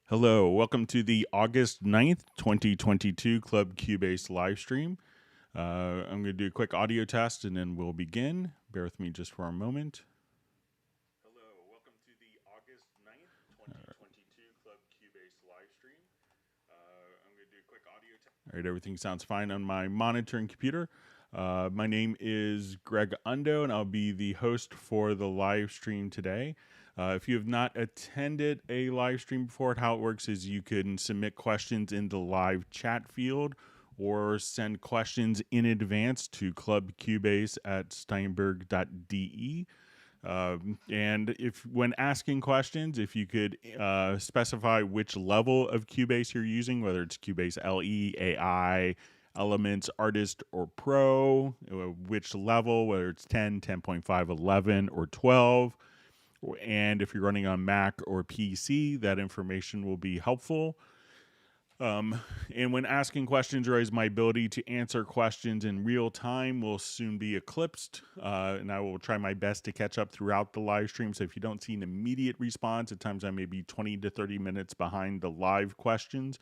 Hello, welcome to the August 9th, 2022 Club Cubase live stream. I'm going to do a quick audio test and then we'll begin. Bear with me just for a moment. Hello, welcome to the August 9th, 2022 Club Cubase live stream. I'm going to do a quick audio test. All right, everything sounds fine on my monitor and computer. My name is Greg Undo and I'll be the host for the live stream today. If you have not attended a live stream before, how it works is you can submit questions in the live chat field or send questions in advance to clubcubase@steinberg.de. And if when asking questions, if you could specify which level of Cubase you're using, whether it's Cubase LE, AI, Elements, Artist, or Pro, which level, whether it's 10, 10.5, 11, or 12. And if you're running on Mac or PC, that information will be helpful. And when asking questions, realize my ability to answer questions in real time will soon be eclipsed. And I will try my best to catch up throughout the live stream. So if you don't see an immediate response, at times I may be 20 to 30 minutes behind the live questions,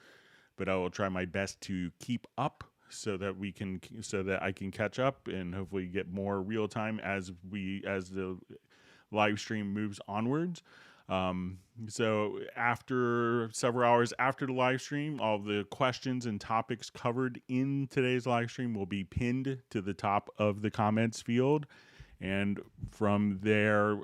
but I will try my best to keep up so that I can catch up and hopefully get more real time as the live stream moves onwards. So after several hours after the live stream, all the questions and topics covered in today's live stream will be pinned to the top of the comments field. And from there,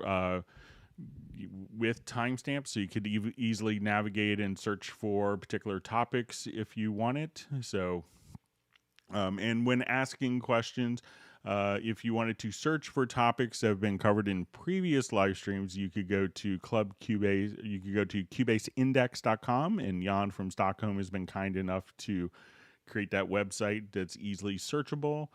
with timestamps, so you could easily navigate and search for particular topics if you want it. So, and when asking questions, if you wanted to search for topics that have been covered in previous live streams, you could go to Club Cubase. You could go to cubaseindex.com, and Jan from Stockholm has been kind enough to create that website that's easily searchable.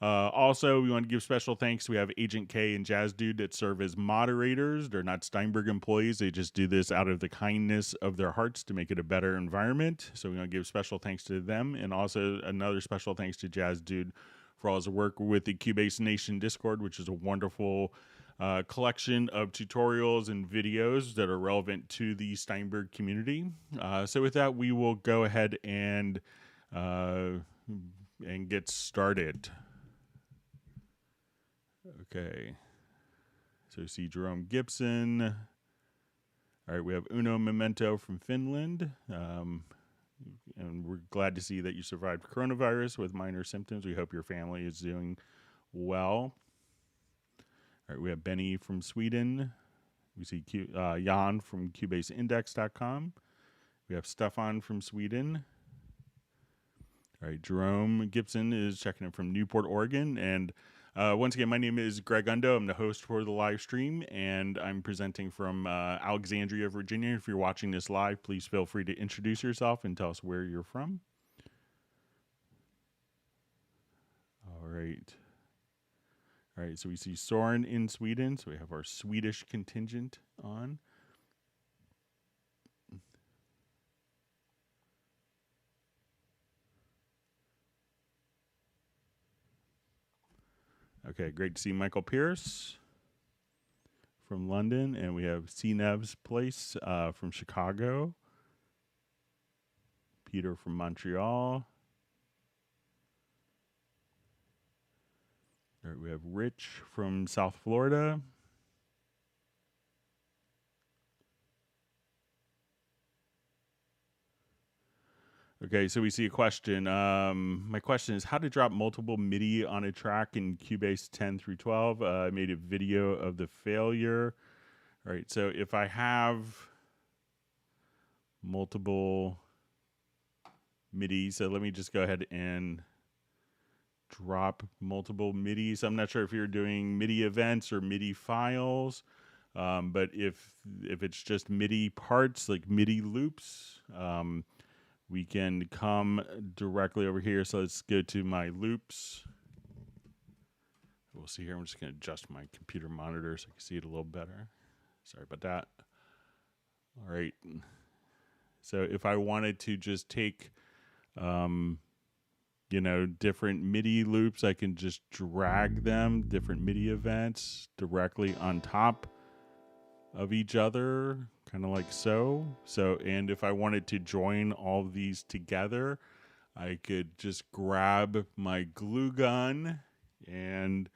Also, we want to give special thanks. We have Agent K and Jazz Dude that serve as moderators. They're not Steinberg employees. They just do this out of the kindness of their hearts to make it a better environment. So we want to give special thanks to them, and also another special thanks to Jazz Dude for all his work with the Cubase Nation Discord, which is a wonderful collection of tutorials and videos that are relevant to the Steinberg community. So with that, we will go ahead and get started. Okay. So see Jerome Gibson. All right, we have Uno Memento from Finland. And we're glad to see that you survived coronavirus with minor symptoms. We hope your family is doing well. All right, we have Benny from Sweden. We see Jan from CubaseIndex.com. We have Stefan from Sweden. All right, Jerome Gibson is checking in from Newport, Oregon. And once again, my name is Greg Undo. I'm the host for the live stream, and I'm presenting from Alexandria, Virginia. If you're watching this live, please feel free to introduce yourself and tell us where you're from. All right. All right, so we see Soren in Sweden, so we have our Swedish contingent on. Okay, great to see Michael Pierce from London, and we have CNev's Place from Chicago, Peter from Montreal. All right, we have Rich from South Florida. Okay, so we see a question. My question is how to drop multiple MIDI on a track in Cubase 10 through 12. I made a video of the failure. All right, so if I have multiple MIDI, so let me just go ahead and drop multiple MIDI. So I'm not sure if you're doing MIDI events or MIDI files, but if it's just MIDI parts, like MIDI loops, we can come directly over here. So let's go to my loops. We'll see here. I'm just going to adjust my computer monitor so I can see it a little better. Sorry about that. All right. So if I wanted to just take, different MIDI loops, I can just drag them, different MIDI events directly on top of each other, kind of like so. So, and if I wanted to join all of these together, I could just grab my glue gun, and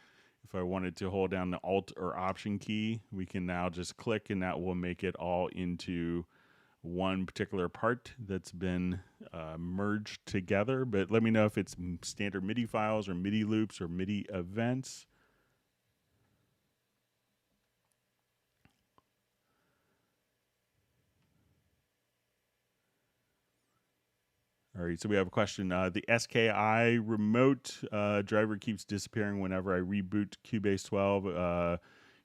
if I wanted to hold down the Alt or Option key, we can now just click, and that will make it all into one particular part that's been merged together. But let me know if it's standard MIDI files or MIDI loops or MIDI events. All right, so we have a question. The SKI remote driver keeps disappearing whenever I reboot Cubase 12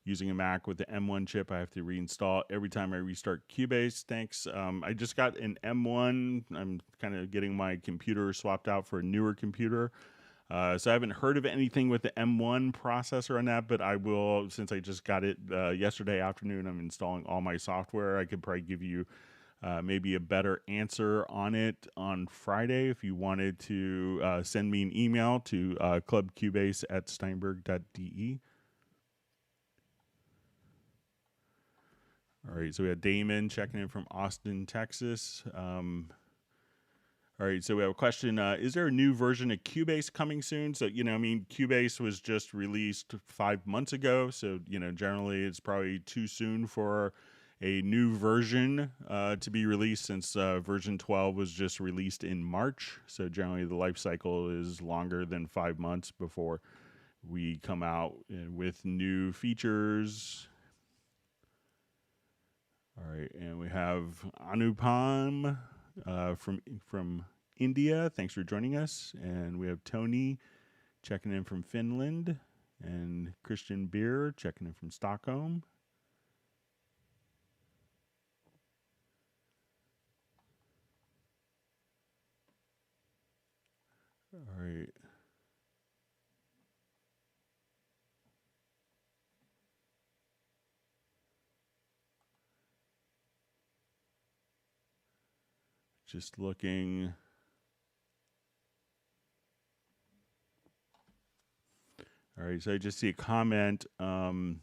using a Mac with the M1 chip. I have to reinstall every time I restart Cubase. Thanks. I just got an M1. I'm kind of getting my computer swapped out for a newer computer. So I haven't heard of anything with the M1 processor on that, but I will, since I just got it yesterday afternoon, I'm installing all my software. I could probably give you maybe a better answer on it on Friday if you wanted to send me an email to clubcubase@steinberg.de. All right, so we have Damon checking in from Austin, Texas. All right, so we have a question. Is there a new version of Cubase coming soon? So, I mean, Cubase was just released 5 months ago. So, generally it's probably too soon for a new version to be released, since version 12 was just released in March. So generally the life cycle is longer than 5 months before we come out with new features. All right, and we have Anupam from India. Thanks for joining us. And we have Tony checking in from Finland, and Christian Beer checking in from Stockholm. All right. Just looking. All right, so I just see a comment, and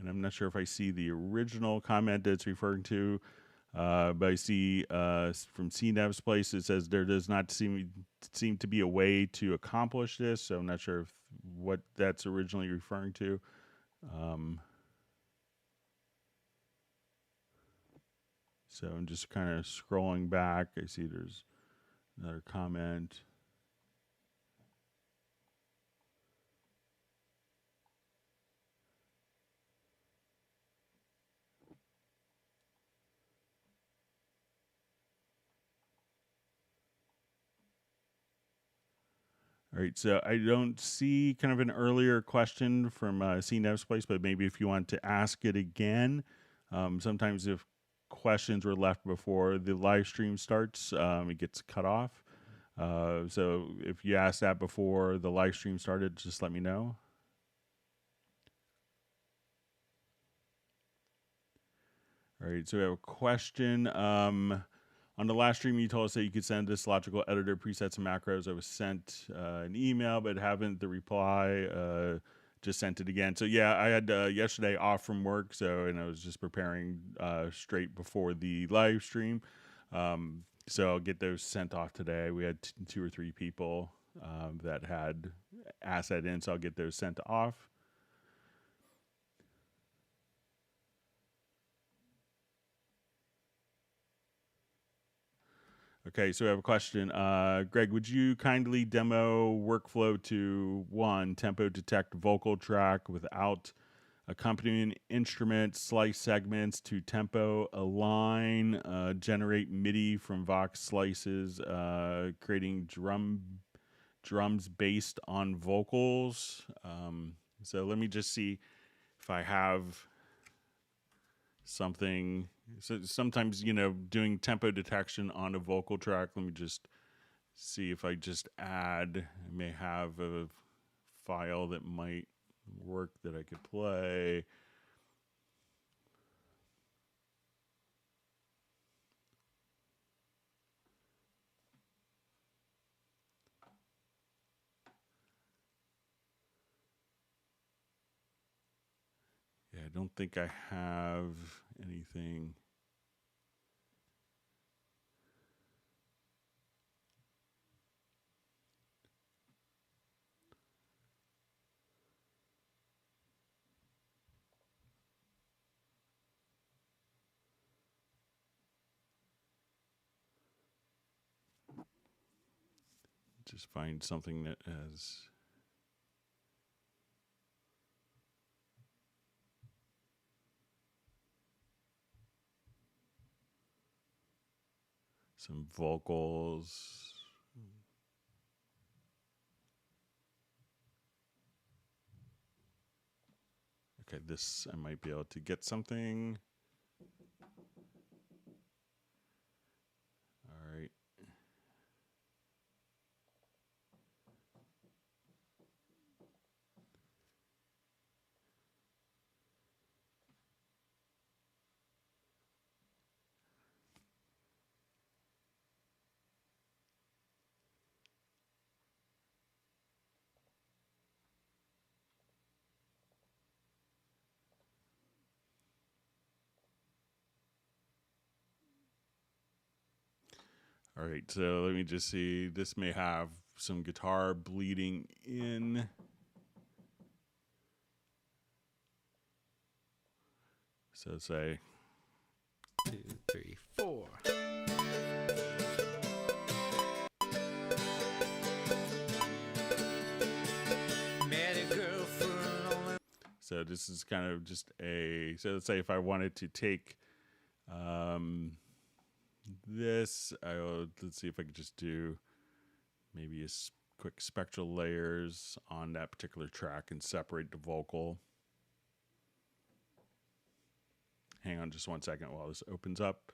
I'm not sure if I see the original comment that it's referring to, but I see from CNEV's place, it says there does not seem to be a way to accomplish this, so I'm not sure what that's originally referring to. So I'm just kind of scrolling back. I see there's another comment. All right, so I don't see kind of an earlier question from CNEV's place, but maybe if you want to ask it again, sometimes if questions were left before the live stream starts, it gets cut off. So if you asked that before the live stream started, just let me know. All right, so we have a question. On the last stream, you told us that you could send this logical editor presets and macros. I was sent an email, but haven't the reply. Just sent it again. So yeah, I had yesterday off from work, and I was just preparing straight before the live stream. So I'll get those sent off today. We had 2 or 3 people that had asset in, so I'll get those sent off. Okay, so we have a question. Greg, would you kindly demo workflow to 1, tempo detect vocal track without accompanying instrument, slice segments, to tempo align, generate MIDI from Vox slices, creating drums based on vocals. So let me just see if I have something. So sometimes, doing tempo detection on a vocal track, let me just see if I just add, I may have a file that might work that I could play. don't think I have anything. Just find something that has some vocals. Okay, this, I might be able to get something. All right. All right, so let me just see. This may have some guitar bleeding in. So say 2, 3, 4. So this is kind of just a, so let's say if I wanted to take this, let's see if I could just do maybe a quick spectral layers on that particular track and separate the vocal. Hang on just one second while this opens up.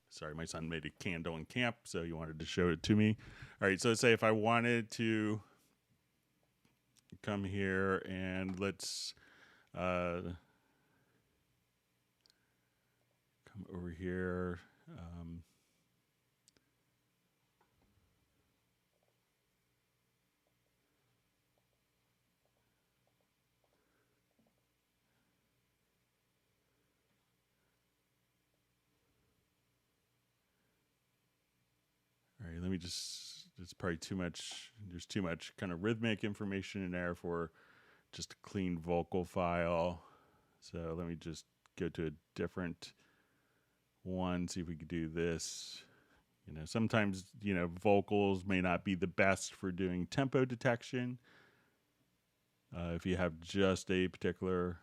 Sorry, my son made a candle in camp, so he wanted to show it to me. All right, so let's say if I wanted to come here and let's come over here. All right, let me just, it's probably too much, there's too much kind of rhythmic information in there for just a clean vocal file. So let me just go to a different one, see if we could do this. You know, sometimes, you know, vocals may not be the best for doing tempo detection. If you have just a particular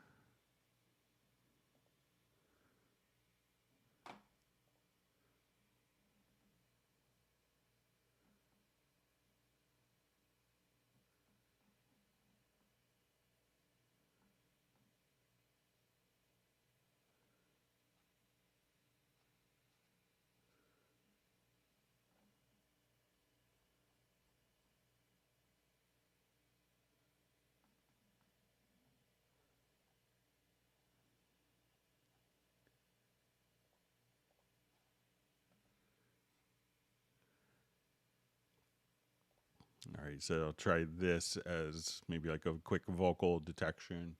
All right, so I'll try this as maybe like a quick vocal detection.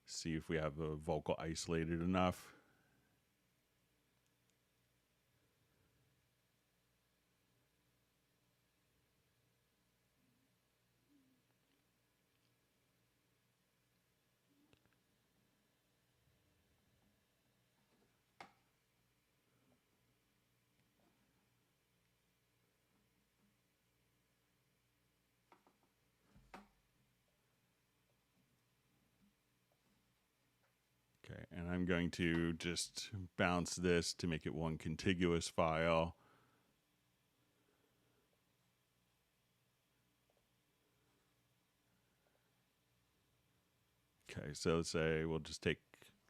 See if we have a vocal isolated enough. Okay, and I'm going to just bounce this to make it one contiguous file. Okay, so let's say we'll just take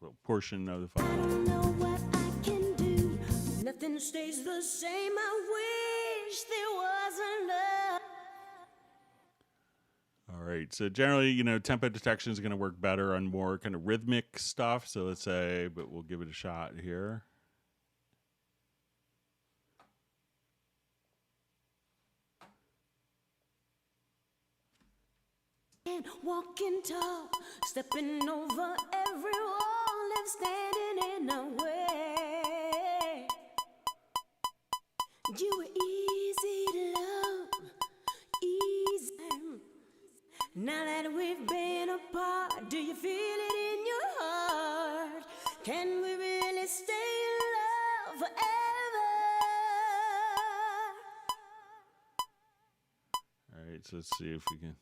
a little portion of the I file. don't know what I can do. Nothing stays the same. I wish there wasn't love. All right, so generally, you know, tempo detection is going to work better on more kind of rhythmic stuff. So let's say, but we'll give it a shot here. And walking tall, stepping over every wall, left standing in the way. You were easy to love, easy. Now that we've been apart, do you feel it in your heart? Can we really stay in love forever? All right, so let's see if we can.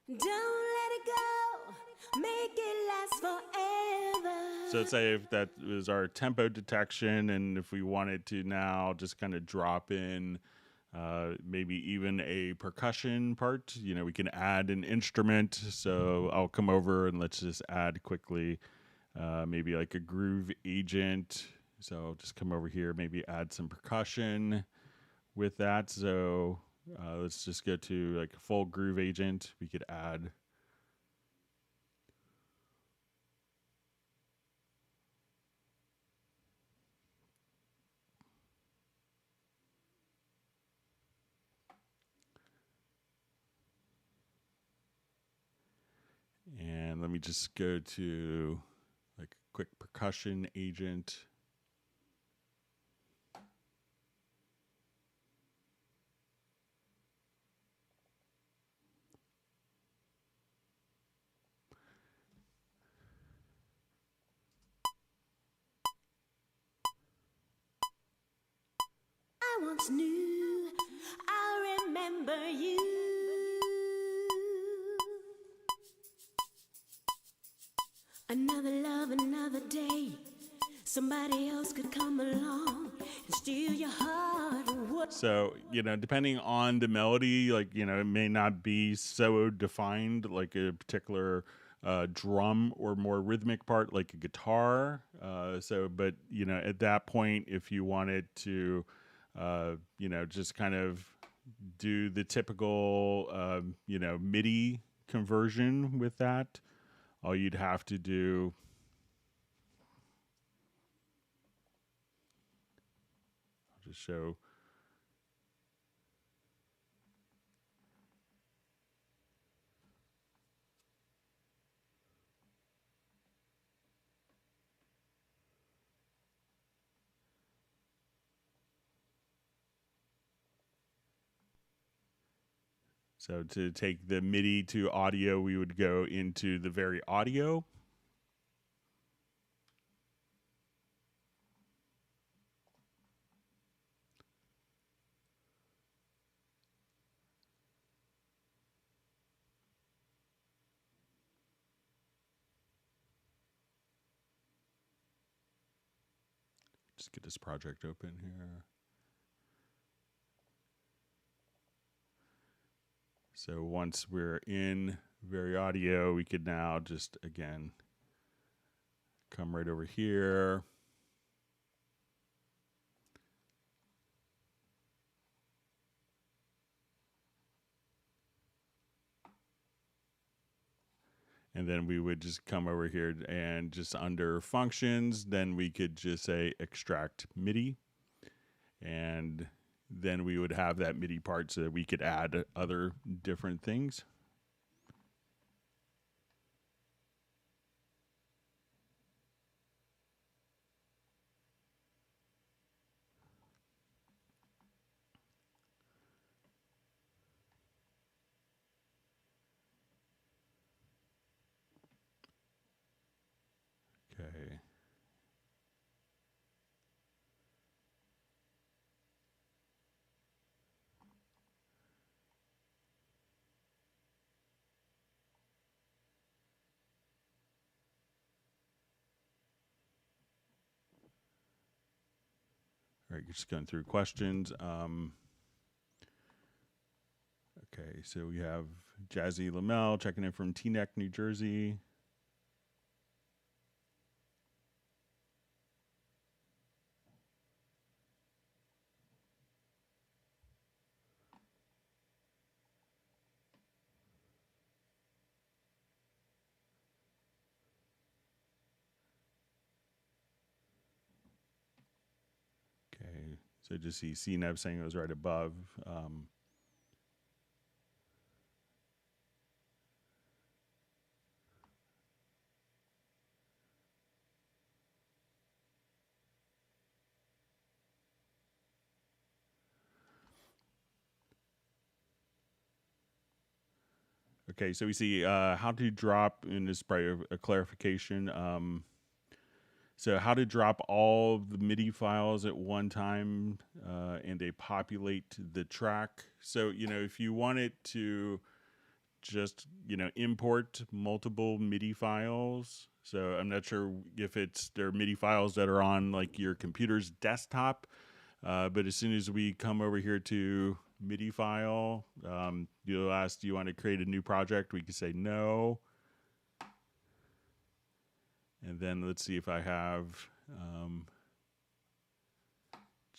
Don't let it go, make it last forever. So let's say if that was our tempo detection, and if we wanted to now just kind of drop in maybe even a percussion part, you know, we can add an instrument. So I'll come over and let's just add quickly maybe like a groove agent. So I'll just come over here, maybe add some percussion with that. So let's just go to like a full groove agent. We could add. And let me just go to like a quick percussion agent. I once knew, I remember you. Another love, another day. Somebody else could come along and steal your heart. What? So, you know, depending on the melody, like, you know, it may not be so defined like a particular drum or more rhythmic part like a guitar. But, you know, at that point, if you wanted to, you know, just kind of do the typical, you know, MIDI conversion with that, all you'd have to do. I'll just show. So to take the MIDI to audio, we would go into the very audio. Just get this project open here. So once we're in very audio, we could now just, again, come right over here. And then we would just come over here and just under functions, then we could just say extract MIDI. And then we would have that MIDI part so that we could add other different things. Okay. All right, just going through questions. Okay, so we have Jazzy Lamel checking in from Teaneck, New Jersey. So just see CNEB saying it was right above. Okay, so we see how to drop, and this is probably a clarification. So how to drop all the MIDI files at one time and they populate the track. So, if you wanted to just, import multiple MIDI files. So I'm not sure if there are MIDI files that are on like your computer's desktop. But as soon as we come over here to MIDI file, you'll ask, do you want to create a new project? We can say no. And then let's see if I have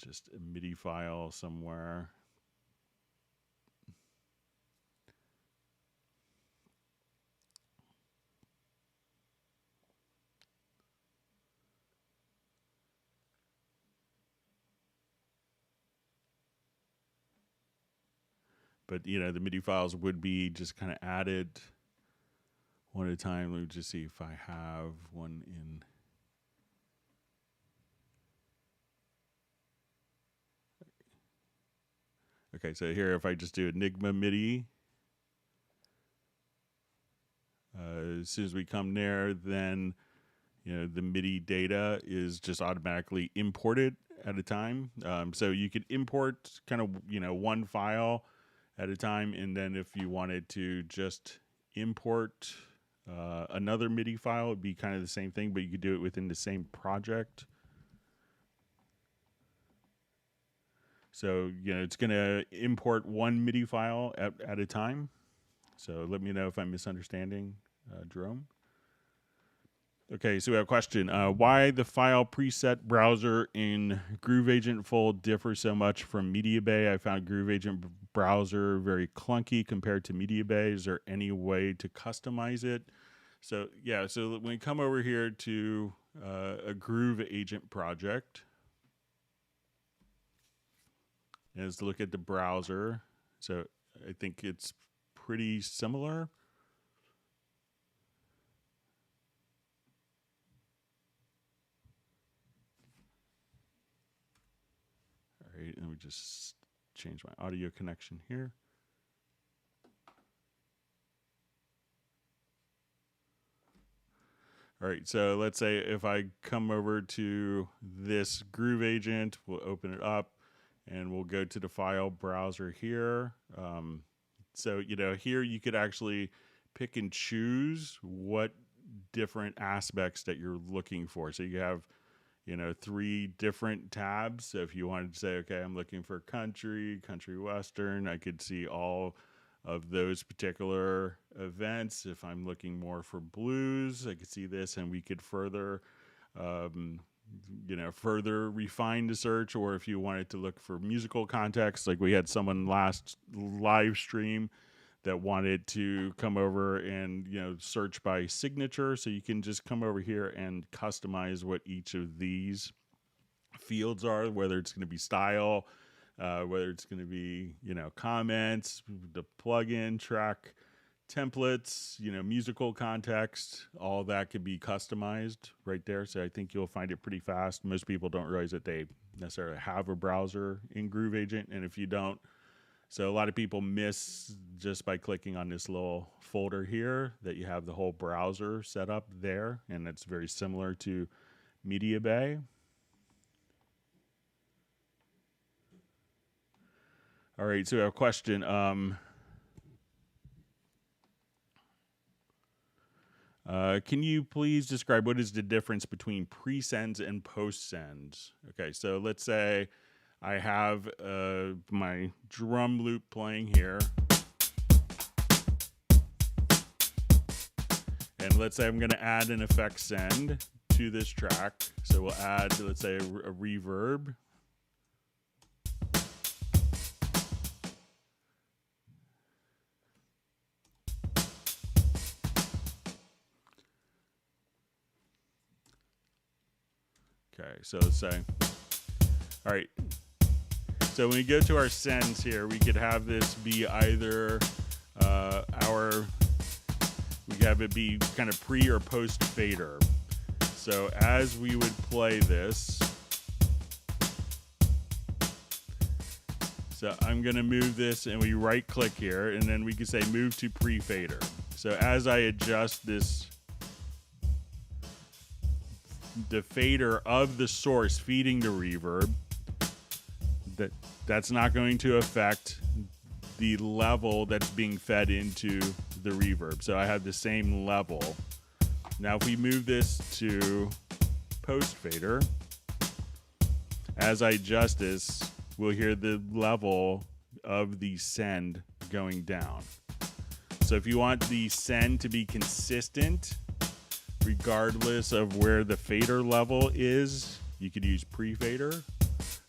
just a MIDI file somewhere. But, the MIDI files would be just kind of added one at a time. Let me just see if I have one in. Okay, so here, if I just do Enigma MIDI, as soon as we come there, then, the MIDI data is just automatically imported at a time. So you could import kind of, one file at a time. And then if you wanted to just import another MIDI file, it'd be kind of the same thing, but you could do it within the same project. So, it's going to import one MIDI file at a time. So let me know if I'm misunderstanding, Jerome. Okay, so we have a question. Why the file preset browser in Groove Agent Fold differs so much from Mediabay? I found Groove Agent browser very clunky compared to Mediabay. Is there any way to customize it? So yeah, so when we come over here to a Groove Agent project, let's look at the browser. So I think it's pretty similar. All right, let me just change my audio connection here. All right, so let's say if I come over to this Groove Agent, we'll open it up and we'll go to the file browser here. So, here you could actually pick and choose what different aspects that you're looking for. So you have, 3 different tabs. So if you wanted to say, okay, I'm looking for country western, I could see all of those particular events. If I'm looking more for blues, I could see this, and we could further, further refine the search. Or if you wanted to look for musical context, like we had someone last live stream that wanted to come over and search by signature, so you can just come over here and customize what each of these fields are, whether it's going to be style, whether it's going to be comments, the plugin track templates, musical context. All that could be customized right there. So I think you'll find it pretty fast. Most people don't realize that they necessarily have a browser in Groove Agent, and if you don't, so a lot of people miss just by clicking on this little folder here that you have the whole browser set up there, and it's very similar to Mediabay. All right, so we have a question. Can you please describe what is the difference between pre-sends and post-sends? Okay, so let's say I have my drum loop playing here. And let's say I'm going to add an effect send to this track. So we'll add, let's say, a reverb. Okay, so let's say, all right, So when we go to our sends here, we could have this be either we could have it be kind of pre or post fader. So as we would play this, so I'm going to move this and we right click here and then we can say move to pre fader. So as I adjust this, the fader of the source feeding the reverb, that's not going to affect the level that's being fed into the reverb. So I have the same level. Now if we move this to post fader, as I adjust this, we'll hear the level of the send going down. So if you want the send to be consistent, regardless of where the fader level is, you could use pre-fader.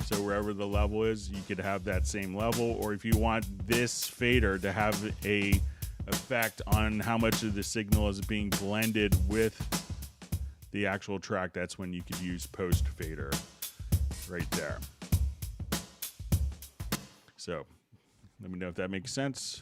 So wherever the level is, you could have that same level. Or if you want this fader to have a effect on how much of the signal is being blended with the actual track, that's when you could use post fader right there. So let me know if that makes sense.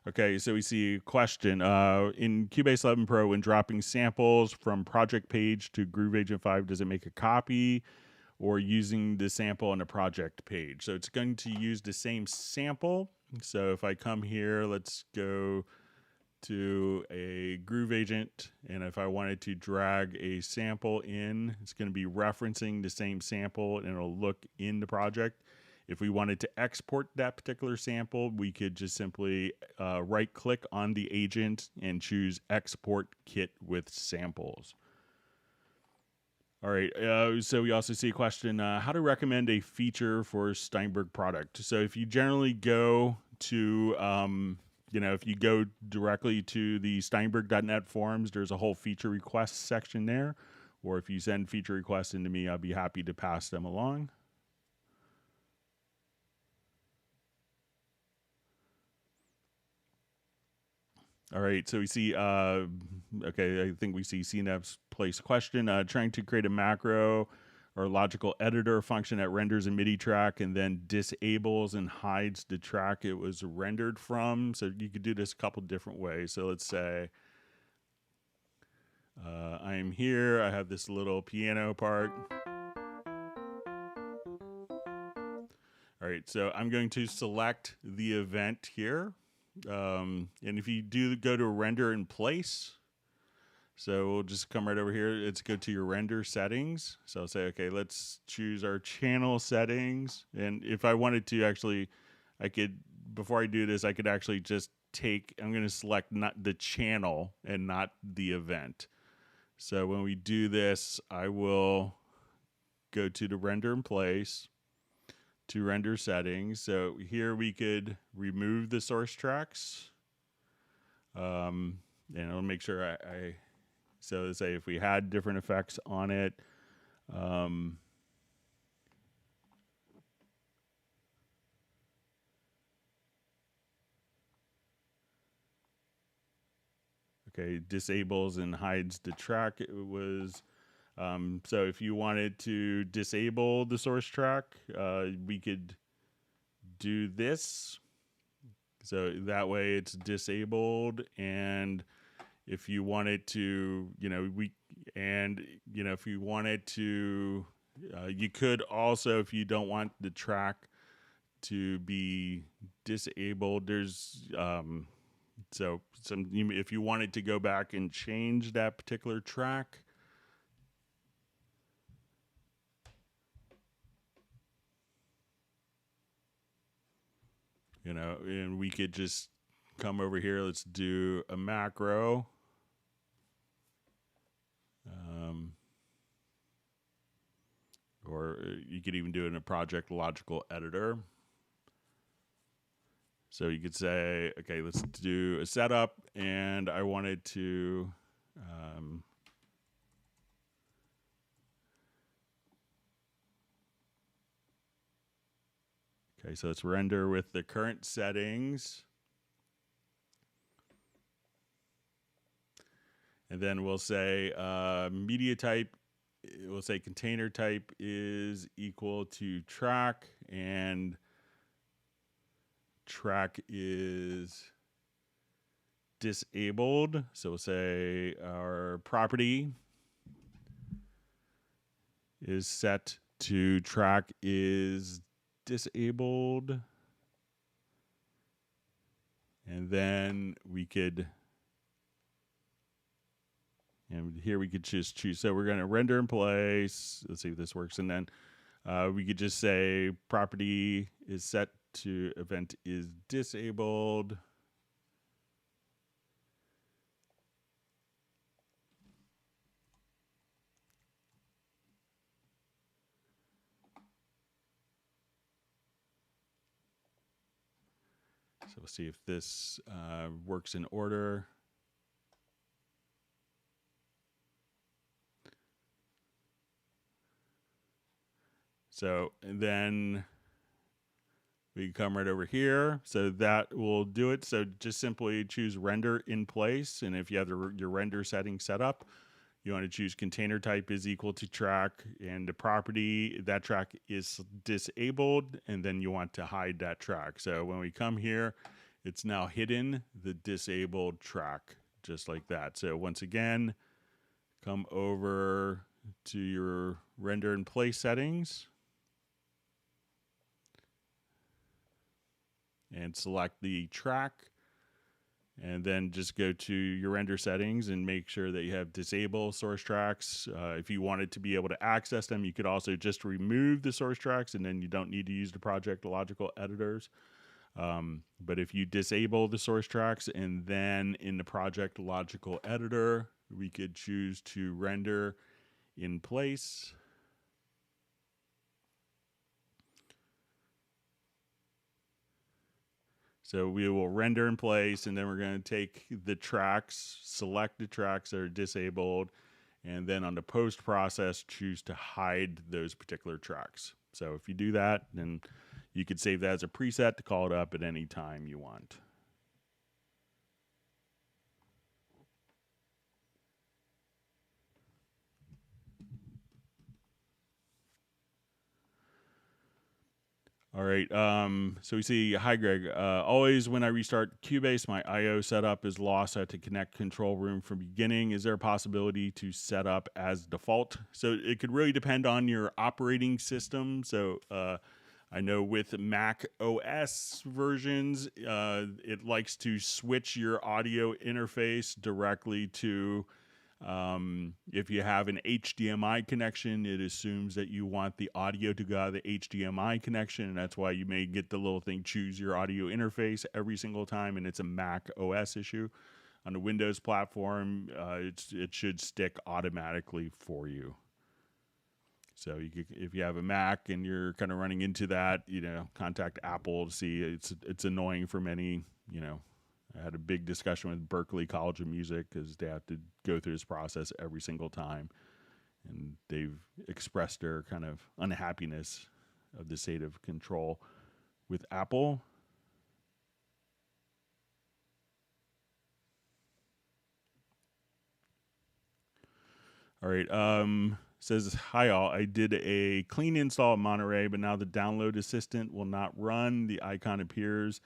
Okay, so we see a question. In Cubase 11 Pro, when dropping samples from project page to Groove Agent 5, does it make a copy or using the sample on a project page? So it's going to use the same sample. So if I come here, let's go to a Groove Agent, and if I wanted to drag a sample in, it's going to be referencing the same sample and it'll look in the project. If we wanted to export that particular sample, we could just simply right-click on the agent and choose Export Kit with Samples. All right, so we also see a question, how to recommend a feature for Steinberg product. So if you generally go to, if you go directly to the Steinberg.net forums, there's a whole feature requests section there. Or if you send feature requests into me, I'll be happy to pass them along. All right, so we see, okay, I think we see CNEP's place question, trying to create a macro or logical editor function that renders a MIDI track and then disables and hides the track it was rendered from. So you could do this a couple different ways. So let's say I am here, I have this little piano part. All right, so I'm going to select the event here. And if you do go to render in place, so we'll just come right over here. Let's go to your render settings. So I'll say, okay, let's choose our channel settings. And if I wanted to actually, I could, before I do this, I could actually just I'm going to select not the channel and not the event. So when we do this, I will go to the render in place, to render settings. So here we could remove the source tracks. And I'll make sure so to say if we had different effects on it, okay, disables and hides the track. It was, so if you wanted to disable the source track, we could do this. So that way it's disabled. And if you wanted to, if you wanted to, you could also, if you don't want the track to be disabled, there's, if you wanted to go back and change that particular track, and we could just come over here. Let's do a macro. Or you could even do it in a project logical editor. So you could say, okay, let's do a setup, and I wanted to Okay, so let's render with the current settings. And then we'll say media type, we'll say container type is equal to track, and track is disabled. So we'll say our property is set to track is disabled. And then we could, and here we could just choose. So we're going to render in place. Let's see if this works. And then we could just say property is set to event is disabled. So we'll see if this works in order. So, and then we come right over here. So that will do it. So just simply choose render in place. And if you have your render settings set up, you want to choose container type is equal to track, and the property, that track is disabled, and then you want to hide that track. So when we come here, it's now hidden the disabled track, just like that. So once again, come over to your render in place settings and select the track, and then just go to your render settings and make sure that you have disable source tracks. If you wanted to be able to access them, you could also just remove the source tracks, and then you don't need to use the project logical editors. But if you disable the source tracks, and then in the project logical editor, we could choose to render in place. So we will render in place, and then we're going to take the tracks, select the tracks that are disabled, and then on the post process, choose to hide those particular tracks. So if you do that, then you could save that as a preset to call it up at any time you want. All right, so we see, hi Greg, always when I restart Cubase, my I.O. setup is lost. I have to connect control room from beginning. Is there a possibility to set up as default? So it could really depend on your operating system. So I know with Mac OS versions, it likes to switch your audio interface directly to, if you have an HDMI connection, it assumes that you want the audio to go out of the HDMI connection, and that's why you may get the little thing, choose your audio interface every single time, and it's a Mac OS issue. On the Windows platform, it should stick automatically for you. So you could, if you have a Mac and you're kind of running into that, contact Apple to see. It's annoying for many, I had a big discussion with Berklee College of Music because they have to go through this process every single time. And they've expressed their kind of unhappiness of the state of control with Apple. All right. Says, hi all, I did a clean install at Monterey, but now the download assistant will not run. The icon appears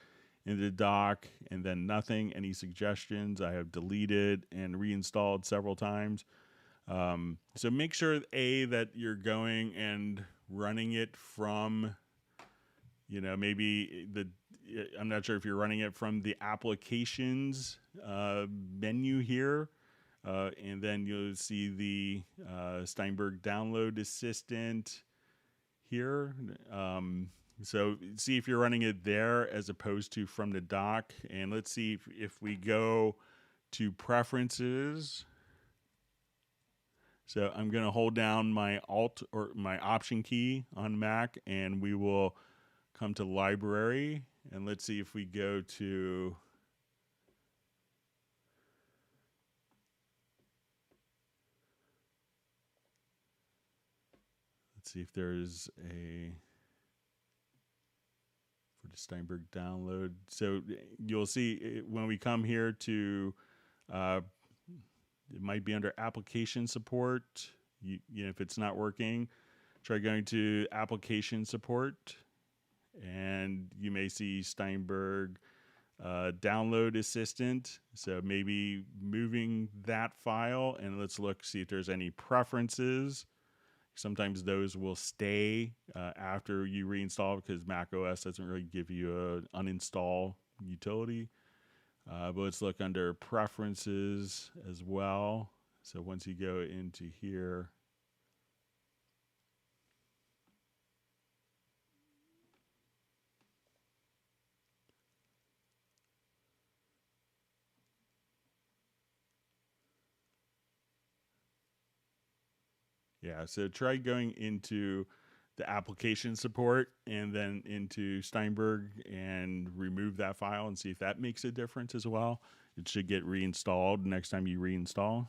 in the dock and then nothing. Any suggestions? I have deleted and reinstalled several times. So make sure that you're going and running it from, maybe I'm not sure if you're running it from the applications menu here. And then you'll see the Steinberg download assistant here. So see if you're running it there as opposed to from the dock. And let's see if we go to preferences. So I'm going to hold down my Alt or my Option key on Mac, and we will come to library. And let's see if we go to... Let's see if there's a... for the Steinberg download. So you'll see when we come here to, it might be under application support. You know, if it's not working, try going to application support, and you may see Steinberg download assistant. So maybe moving that file, and let's look, see if there's any preferences. Sometimes those will stay after you reinstall because Mac OS doesn't really give you an uninstall utility. But let's look under preferences as well. So once you go into here, yeah, so try going into the application support and then into Steinberg and remove that file and see if that makes a difference as well. It should get reinstalled next time you reinstall.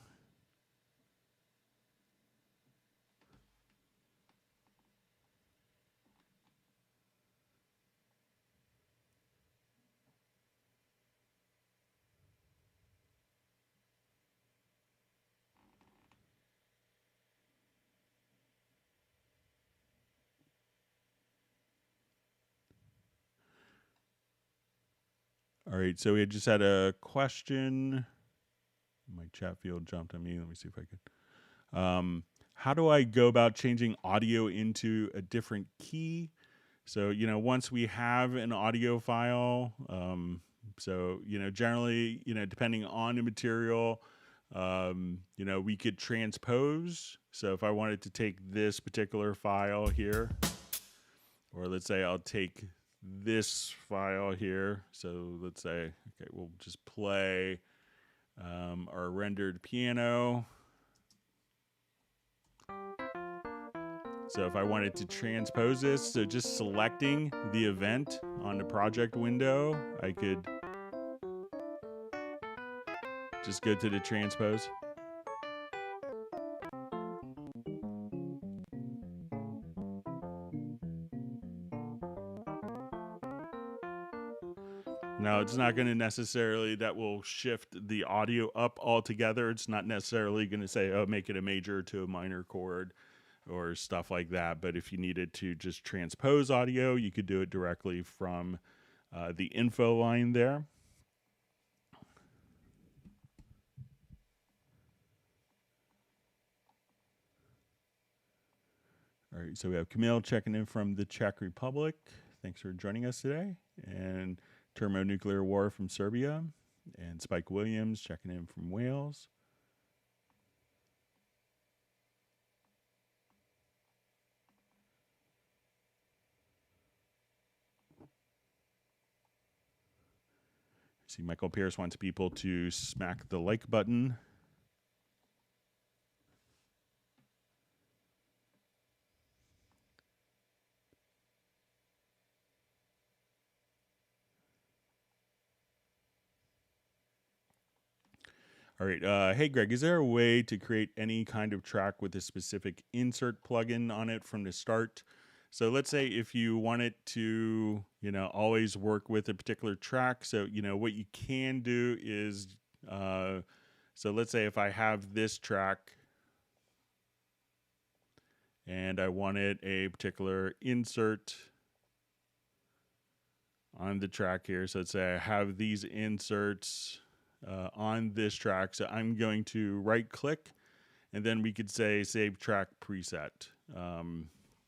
All right, so we just had a question. My chat field jumped on me. Let me see if I could. How do I go about changing audio into a different key? So, you know, once we have an audio file, so, you know, generally, you know, depending on the material, you know, we could transpose. So if I wanted to take this particular file here, or let's say I'll take this file here. So let's say, okay, we'll just play our rendered piano. So if I wanted to transpose this, so just selecting the event on the project window, I could just go to the transpose. Now, it's not going to necessarily, that will shift the audio up altogether. It's not necessarily going to say, oh, make it a major to a minor chord or stuff like that. But if you needed to just transpose audio, you could do it directly from the info line there. All right, so we have Camille checking in from the Czech Republic. Thanks for joining us today. And Thermonuclear War from Serbia. And Spike Williams checking in from Wales. See, Michael Pierce wants people to smack the like button. All right. Hey, Greg, is there a way to create any kind of track with a specific insert plugin on it from the start? So let's say if you want it to, you know, always work with a particular track. So, you know, what you can do is, so let's say if I have this track and I wanted a particular insert on the track here. So let's say I have these inserts on this track. So I'm going to right click and then we could say save track preset.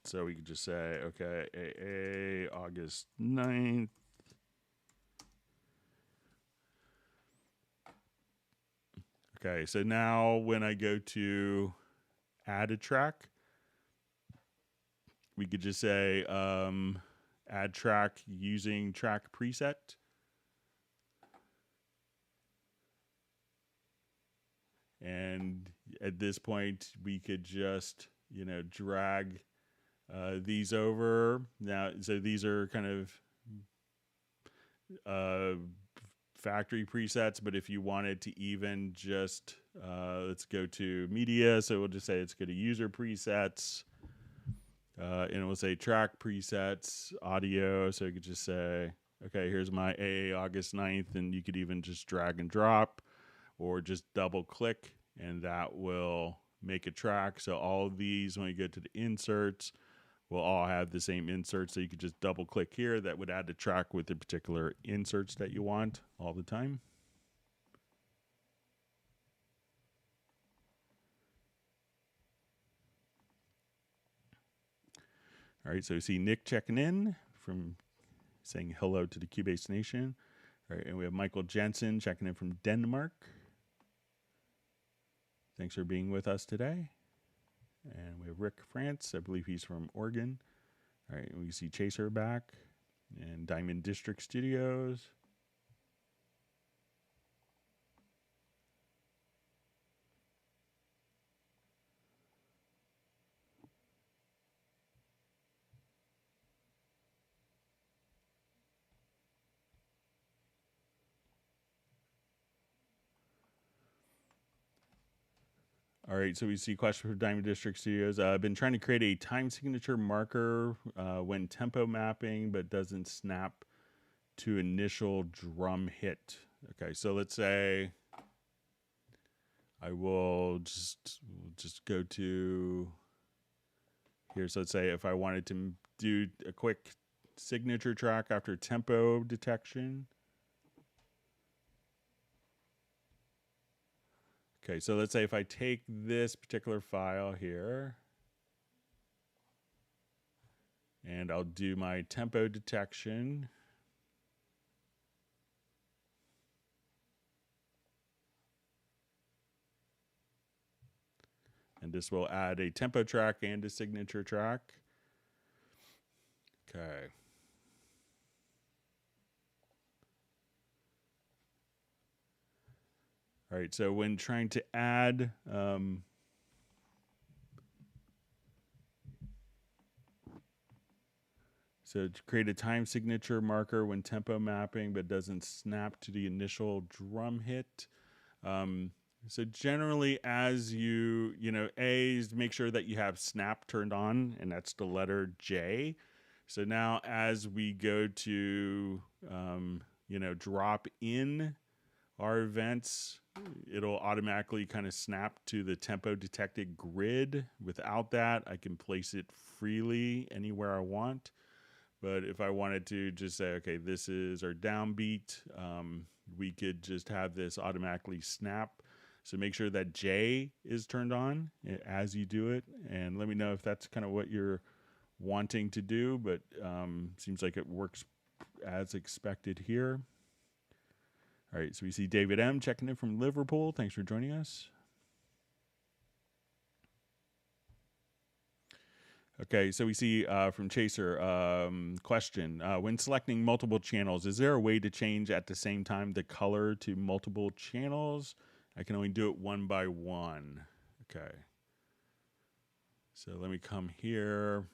So we could just say, okay, AA August 9th. Okay, so now when I go to add a track, we could just say add track using track preset. And at this point, we could just, you know, drag these over. Now, so these are kind of factory presets, but if you wanted to even just, let's go to media. So we'll just say it's go to user presets. And it will say track presets, audio. So you could just say, okay, here's my AA August 9th. And you could even just drag and drop or just double click, and that will make a track. So all of these, when you go to the inserts, will all have the same inserts. So you could just double click here. That would add the track with the particular inserts that you want all the time. All right, so we see Nick checking in from saying hello to the Cubase Nation. All right, and we have Michael Jensen checking in from Denmark. Thanks for being with us today. And we have Rick France. I believe he's from Oregon. All right, and we see Chaser back and Diamond District Studios. All right, so we see question from Diamond District Studios. I've been trying to create a time signature marker when tempo mapping, but doesn't snap to initial drum hit. Okay, so let's say I will just go to here. So let's say if I wanted to do a quick signature track after tempo detection. Okay, so let's say if I take this particular file here and I'll do my tempo detection. And this will add a tempo track and a signature track. Okay. All right, so when trying to add so to create a time signature marker when tempo mapping but doesn't snap to the initial drum hit. So generally as you A is make sure that you have snap turned on, and that's the letter J. So now as we go to, drop in our events, it'll automatically kind of snap to the tempo detected grid. Without that, I can place it freely anywhere I want. But if I wanted to just say, okay, this is our downbeat, we could just have this automatically snap. So make sure that J is turned on as you do it. And let me know if that's kind of what you're wanting to do, but seems like it works as expected here. All right, so we see David M. checking in from Liverpool. Thanks for joining us. Okay, so we see from Chaser, question. When selecting multiple channels, is there a way to change at the same time the color to multiple channels? I can only do it one by one. Okay. So let me come here,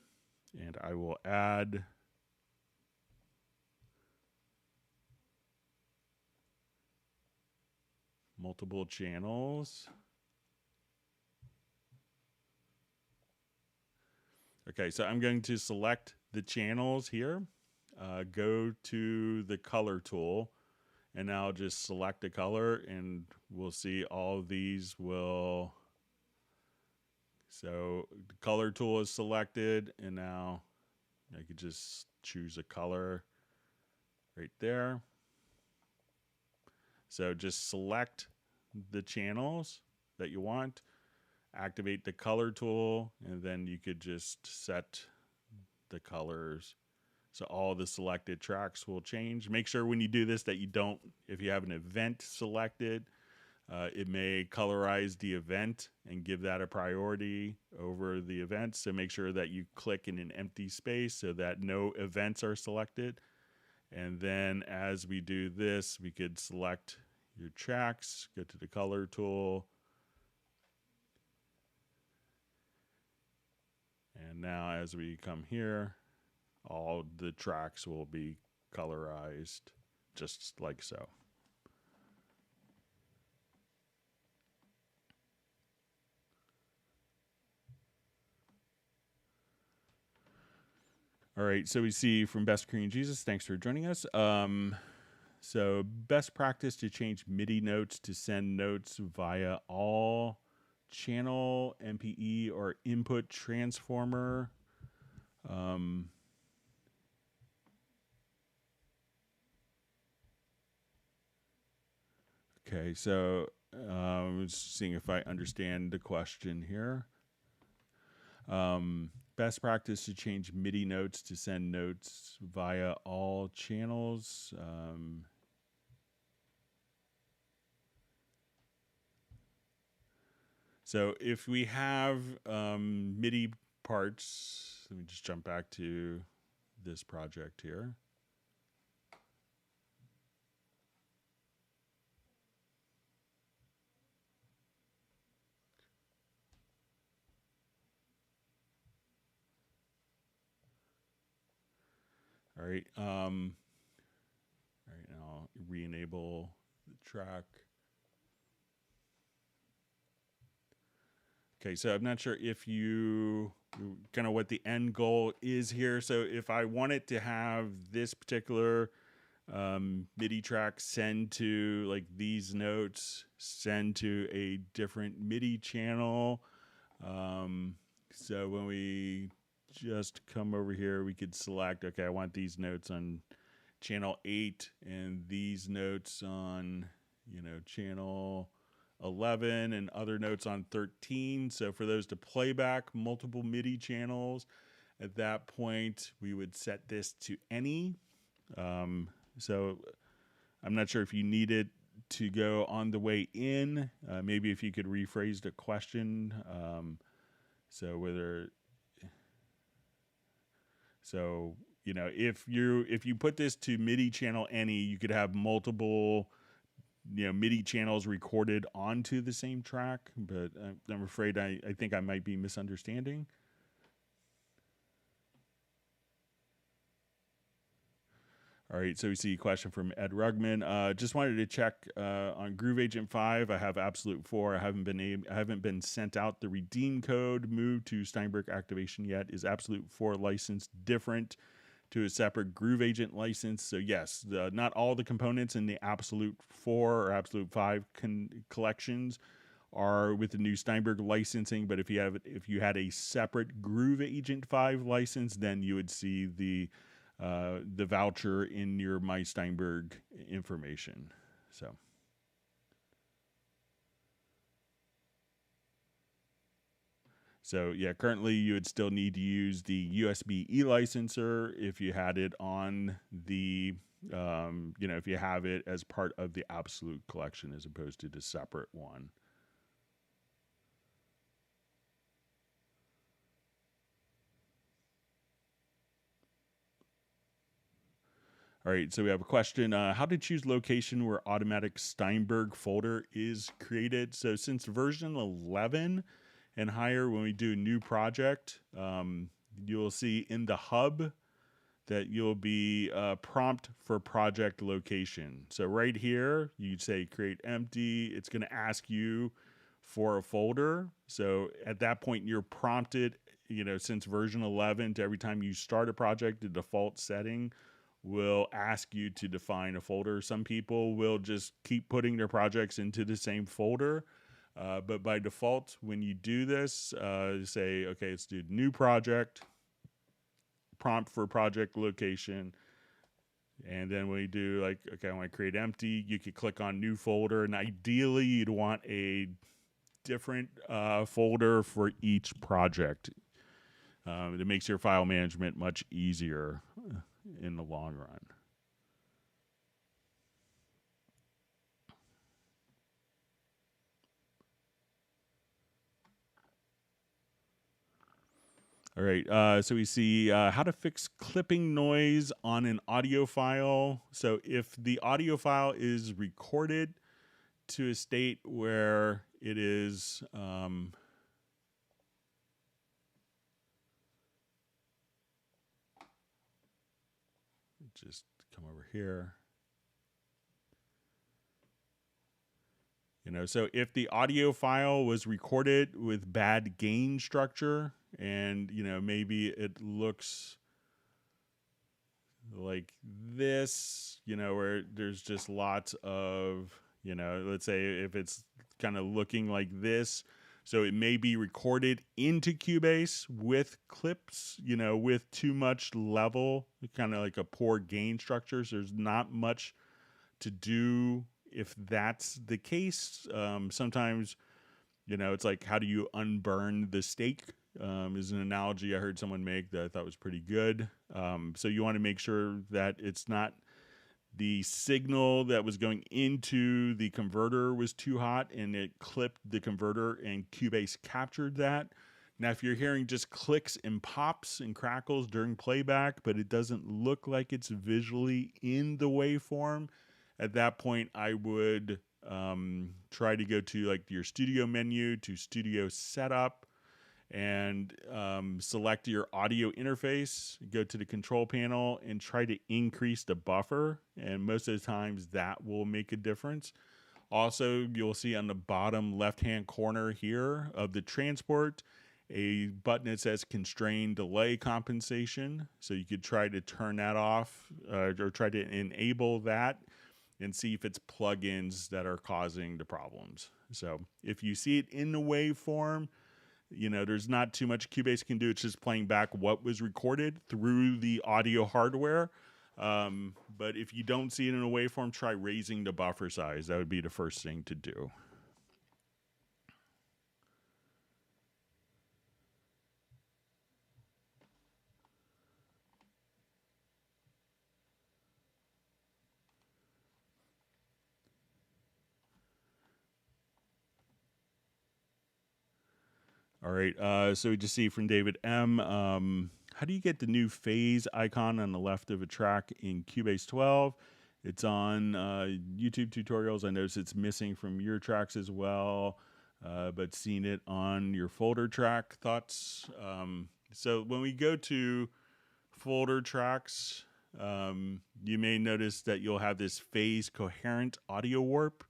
and I will add multiple channels. Okay, so I'm going to select the channels here, go to the color tool, and now just select a color, and we'll see all of these will. So the color tool is selected, and now I could just choose a color right there. So just select the channels that you want, activate the color tool, and then you could just set the colors. So all the selected tracks will change. Make sure when you do this that you don't, if you have an event selected, it may colorize the event and give that a priority over the event. So make sure that you click in an empty space so that no events are selected. And then as we do this, we could select your tracks, go to the color tool. And now as we come here, all the tracks will be colorized just like so. All right, so we see from Best Korean Jesus, thanks for joining us. So best practice to change MIDI notes to send notes via all channel, MPE, or input transformer. Okay, so I'm just seeing if I understand the question here. Best practice to change MIDI notes to send notes via all channels. So if we have MIDI parts, let me just jump back to this project here. All right. All right, now I'll re-enable the track. Okay, so I'm not sure if you kind of what the end goal is here. So if I wanted to have this particular MIDI track send to like these notes, send to a different MIDI channel. So when we just come over here, we could select, okay, I want these notes on channel 8 and these notes on, channel 11 and other notes on 13. So for those to play back multiple MIDI channels, at that point, we would set this to any. So I'm not sure if you need it to go on the way in. Maybe if you could rephrase the question. If you put this to MIDI channel any, you could have multiple MIDI channels recorded onto the same track. But I'm afraid I think I might be misunderstanding. All right, so we see a question from Ed Rugman. Just wanted to check on Groove Agent 5. I have Absolute 4. I haven't been sent out the redeem code. Moved to Steinberg activation yet. Is Absolute 4 license different to a separate Groove Agent license? So yes, not all the components in the Absolute 4 or Absolute 5 collections are with the new Steinberg licensing. But if you had a separate Groove Agent 5 license, then you would see the voucher in your My Steinberg information. So yeah, currently you would still need to use the USB e-licenser if you had it on the, if you have it as part of the Absolute collection as opposed to the separate one. All right, so we have a question. How to choose location where automatic Steinberg folder is created? So since version 11 and higher, when we do a new project, you'll see in the hub that you'll be prompt for project location. So right here, you'd say create empty. It's going to ask you for a folder. So at that point, you're prompted, since version 11, to every time you start a project, the default setting will ask you to define a folder. Some people will just keep putting their projects into the same folder. But by default, when you do this, say, okay, let's do new project, prompt for project location. And then when you do okay, I want to create empty, you could click on new folder. And ideally, you'd want a different folder for each project. It makes your file management much easier in the long run. All right, so we see how to fix clipping noise on an audio file. So if the audio file is recorded to a state where it is just come over here. So if the audio file was recorded with bad gain structure and, maybe it looks like this, where there's just lots of, let's say if it's kind of looking like this. So it may be recorded into Cubase with clips, with too much level, kind of like a poor gain structure. So there's not much to do if that's the case. Sometimes, it's like, how do you unburn the steak? Is an analogy I heard someone make that I thought was pretty good. So you want to make sure that it's not the signal that was going into the converter was too hot and it clipped the converter and Cubase captured that. Now, if you're hearing just clicks and pops and crackles during playback, but it doesn't look like it's visually in the waveform, at that point, I would try to go to like your studio menu to studio setup and select your audio interface, go to the control panel and try to increase the buffer. And most of the times that will make a difference. Also, you'll see on the bottom left-hand corner here of the transport, a button that says constrain delay compensation. So you could try to turn that off or try to enable that and see if it's plugins that are causing the problems. So if you see it in the waveform, there's not too much Cubase can do. It's just playing back what was recorded through the audio hardware. But if you don't see it in a waveform, try raising the buffer size. That would be the first thing to do. All right, so we just see from David M. How do you get the new phase icon on the left of a track in Cubase 12? It's on YouTube tutorials. I notice it's missing from your tracks as well, but seen it on your folder track. Thoughts? So when we go to folder tracks, you may notice that you'll have this phase coherent audio warp.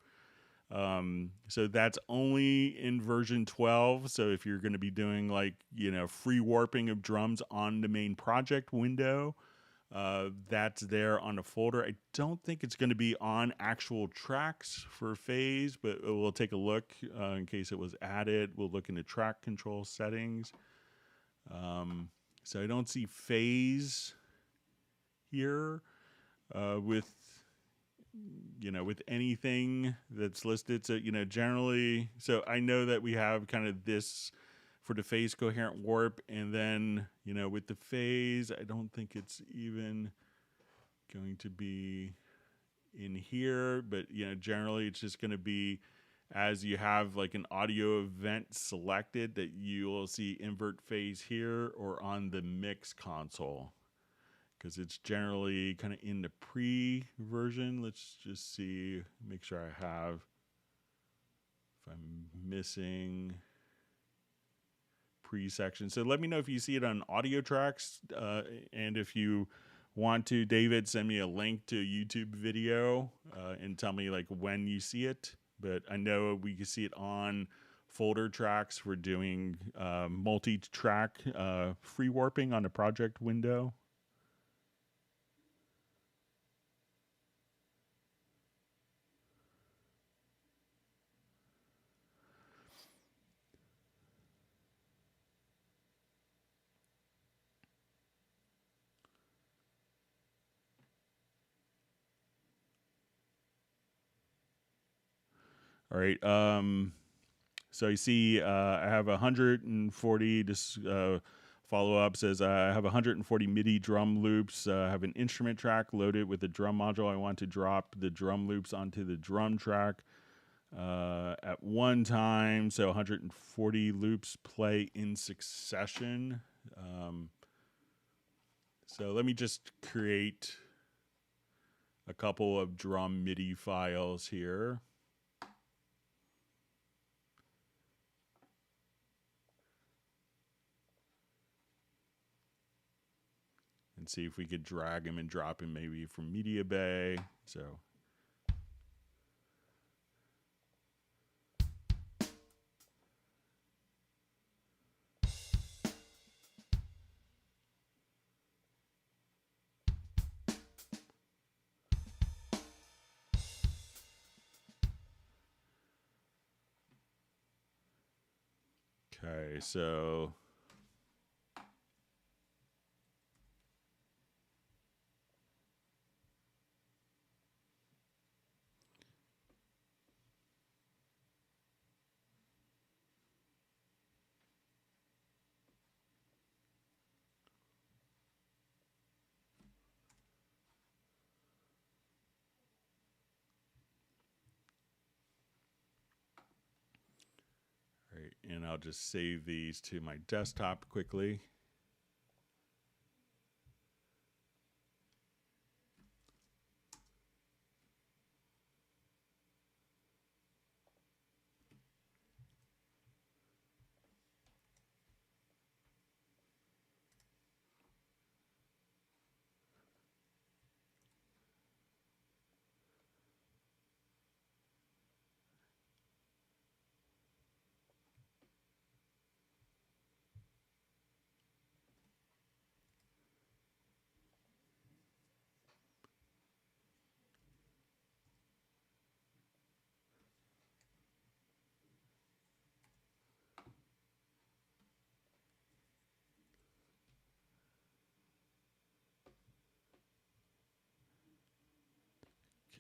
So that's only in version 12. So if you're going to be doing like, free warping of drums on the main project window, that's there on the folder. I don't think it's going to be on actual tracks for phase, but we'll take a look in case it was added. We'll look into track control settings. So I don't see phase here with anything that's listed. So, generally, so I know that we have kind of this for the phase coherent warp. And then, with the phase, I don't think it's even going to be in here. But, generally, it's just going to be as you have like an audio event selected that you will see invert phase here or on the mix console. Because it's generally kind of in the pre-version. Let's just see, make sure I have, if I'm missing pre-section. So let me know if you see it on audio tracks. And if you want to, David, send me a link to a YouTube video and tell me like when you see it. But I know we can see it on folder tracks. We're doing multi-track free warping on the project window. All right. So you see, I have 140. This follow up says I have 140 MIDI drum loops. I have an instrument track loaded with a drum module. I want to drop the drum loops onto the drum track at one time. So 140 loops play in succession. So let me just create a couple of drum MIDI files here. And see if we could drag him and drop him maybe from Mediabay. So Okay, so right, and I'll just save these to my desktop quickly.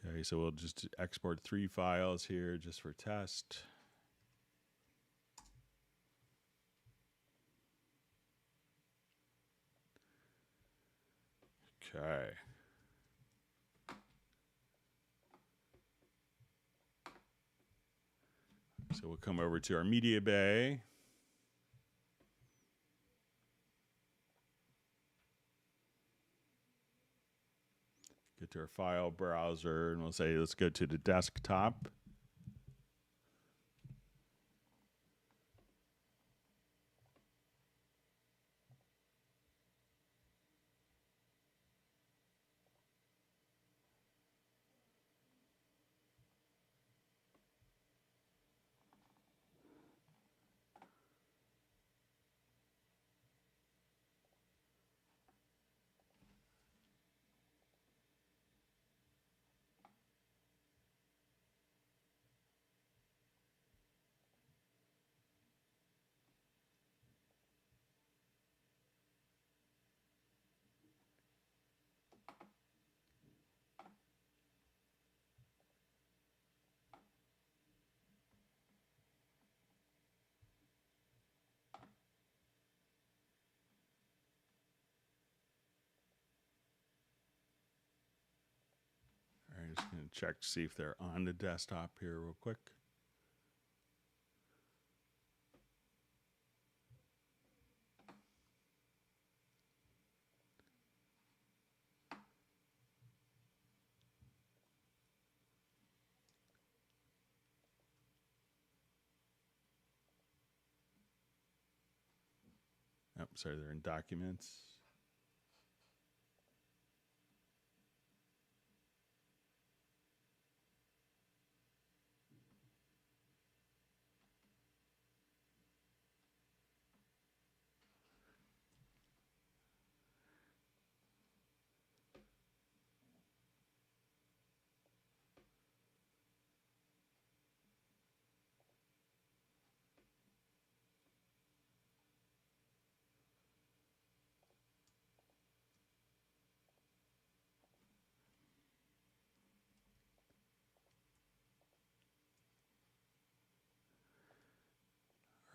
Okay, so we'll just export 3 files here just for test. Okay. So we'll come over to our Mediabay. Get to our file browser, and we'll say, let's go to the desktop. All right, just going to check to see if they're on the desktop here real quick. Oh, sorry, they're in documents.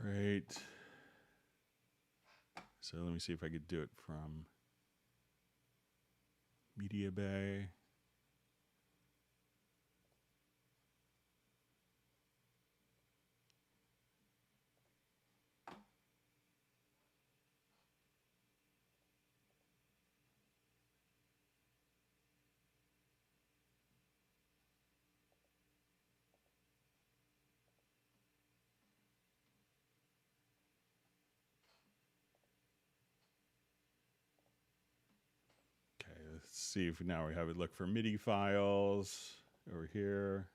Right. So let me see if I could do it from Mediabay. Okay, let's see if now we have it look for MIDI files over here.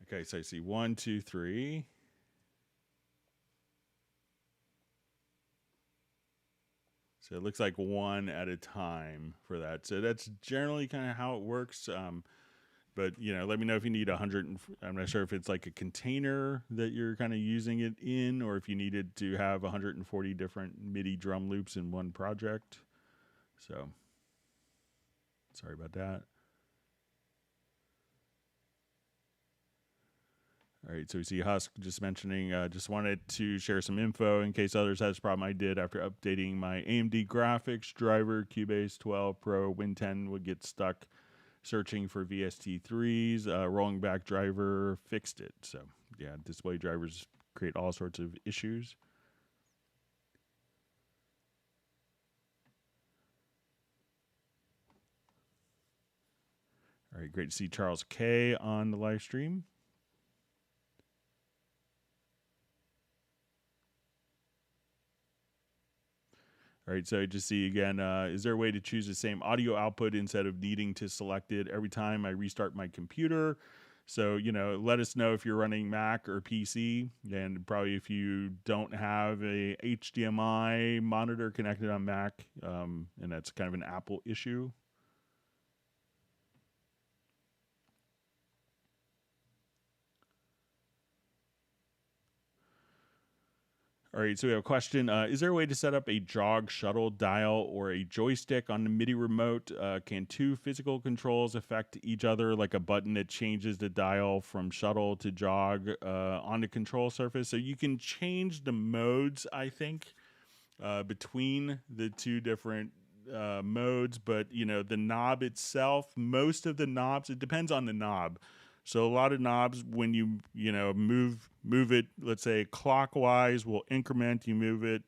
Okay, so I see 1, 2, 3. So it looks like one at a time for that. So that's generally kind of how it works. But let me know if you need 100. I'm not sure if it's like a container that you're kind of using it in, or if you needed to have 140 different MIDI drum loops in one project. So sorry about that. All right, so we see Husk just mentioning, just wanted to share some info in case others had this problem I did after updating my AMD graphics driver. Cubase 12 Pro Win 10 would get stuck searching for VST3s. Rolling back driver fixed it. So yeah, display drivers create all sorts of issues. All right, great to see Charles K on the live stream. All right, so I just see again, is there a way to choose the same audio output instead of needing to select it every time I restart my computer? So, let us know if you're running Mac or PC, and probably if you don't have a HDMI monitor connected on Mac, and that's kind of an Apple issue. All right, so we have a question. Is there a way to set up a jog, shuttle, dial, or a joystick on the MIDI remote? Can two physical controls affect each other, like a button that changes the dial from shuttle to jog on the control surface? So you can change the modes, I think, between the two different modes, but, the knob itself, most of the knobs, it depends on the knob. So a lot of knobs, when you move it, let's say clockwise, will increment. You move it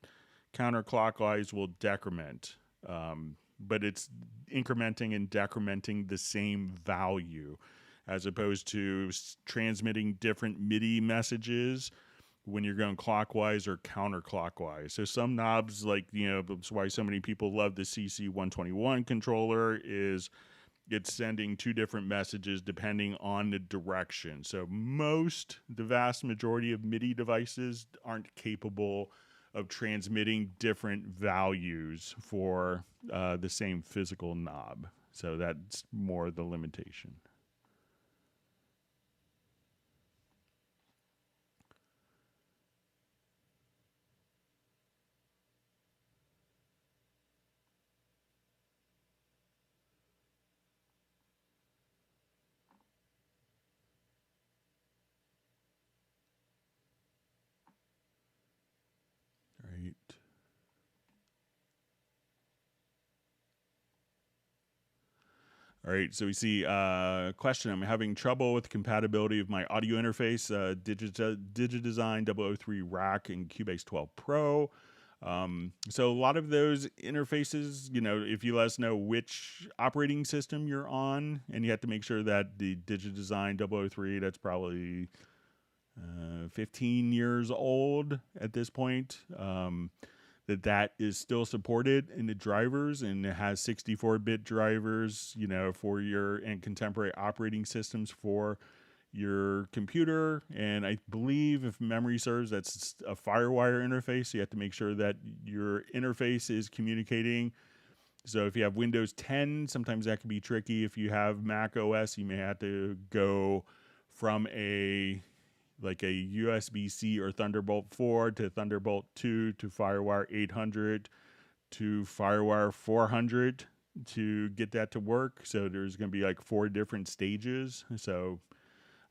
counterclockwise, will decrement. But it's incrementing and decrementing the same value, as opposed to transmitting different MIDI messages when you're going clockwise or counterclockwise. So some knobs, like, that's why so many people love the CC121 controller, is it's sending two different messages depending on the direction. So the vast majority of MIDI devices aren't capable of transmitting different values for the same physical knob. So that's more the limitation. Right. All right, so we see question. I'm having trouble with compatibility of my audio interface, Digidesign 003 Rack and Cubase 12 Pro. So a lot of those interfaces, if you let us know which operating system you're on, and you have to make sure that the Digidesign 003, that's probably 15 years old at this point, that is still supported in the drivers, and it has 64-bit drivers, for and contemporary operating systems for your computer. And I believe, if memory serves, that's a FireWire interface. So you have to make sure that your interface is communicating. So if you have Windows 10, sometimes that can be tricky. If you have Mac OS, you may have to go from a USB-C or Thunderbolt 4 to Thunderbolt 2 to FireWire 800 to FireWire 400 to get that to work. So there's going to be like 4 different stages. So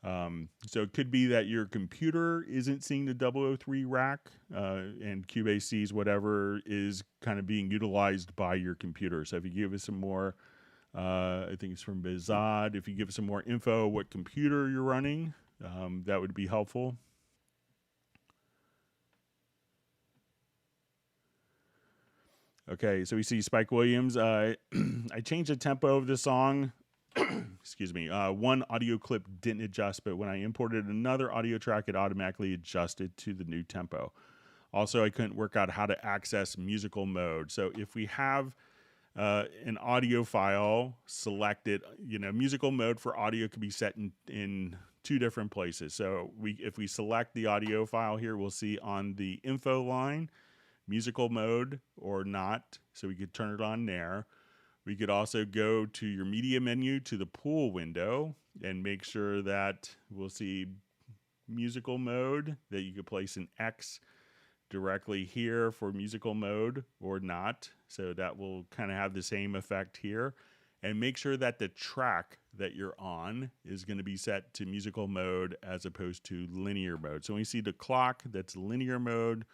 it could be that your computer isn't seeing the 003 rack, and Cubase sees whatever is kind of being utilized by your computer. So if you give us some more, I think it's from Bizad, if you give us some more info what computer you're running, that would be helpful. Okay, so we see Spike Williams. I changed the tempo of the song. Excuse me. One audio clip didn't adjust, but when I imported another audio track, it automatically adjusted to the new tempo. Also, I couldn't work out how to access musical mode. So if we have an audio file selected, musical mode for audio could be set in 2 different places. So if we select the audio file here, we'll see on the info line, musical mode or not. So we could turn it on there. We could also go to your media menu to the pool window and make sure that we'll see musical mode, that you could place an X directly here for musical mode or not. So that will kind of have the same effect here. And make sure that the track that you're on is going to be set to musical mode as opposed to linear mode. So when we see the clock, that's linear mode.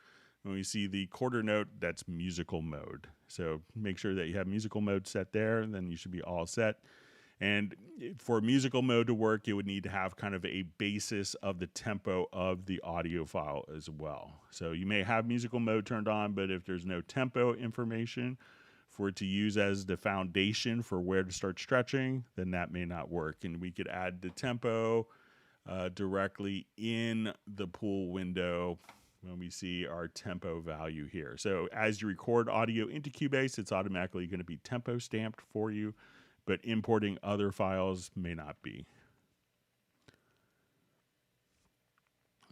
When we see the quarter note, that's musical mode. So make sure that you have musical mode set there, and then you should be all set. And for musical mode to work, it would need to have kind of a basis of the tempo of the audio file as well. So you may have musical mode turned on, but if there's no tempo information for it to use as the foundation for where to start stretching, then that may not work. And we could add the tempo directly in the pool window when we see our tempo value here. So as you record audio into Cubase, it's automatically going to be tempo stamped for you, but importing other files may not be.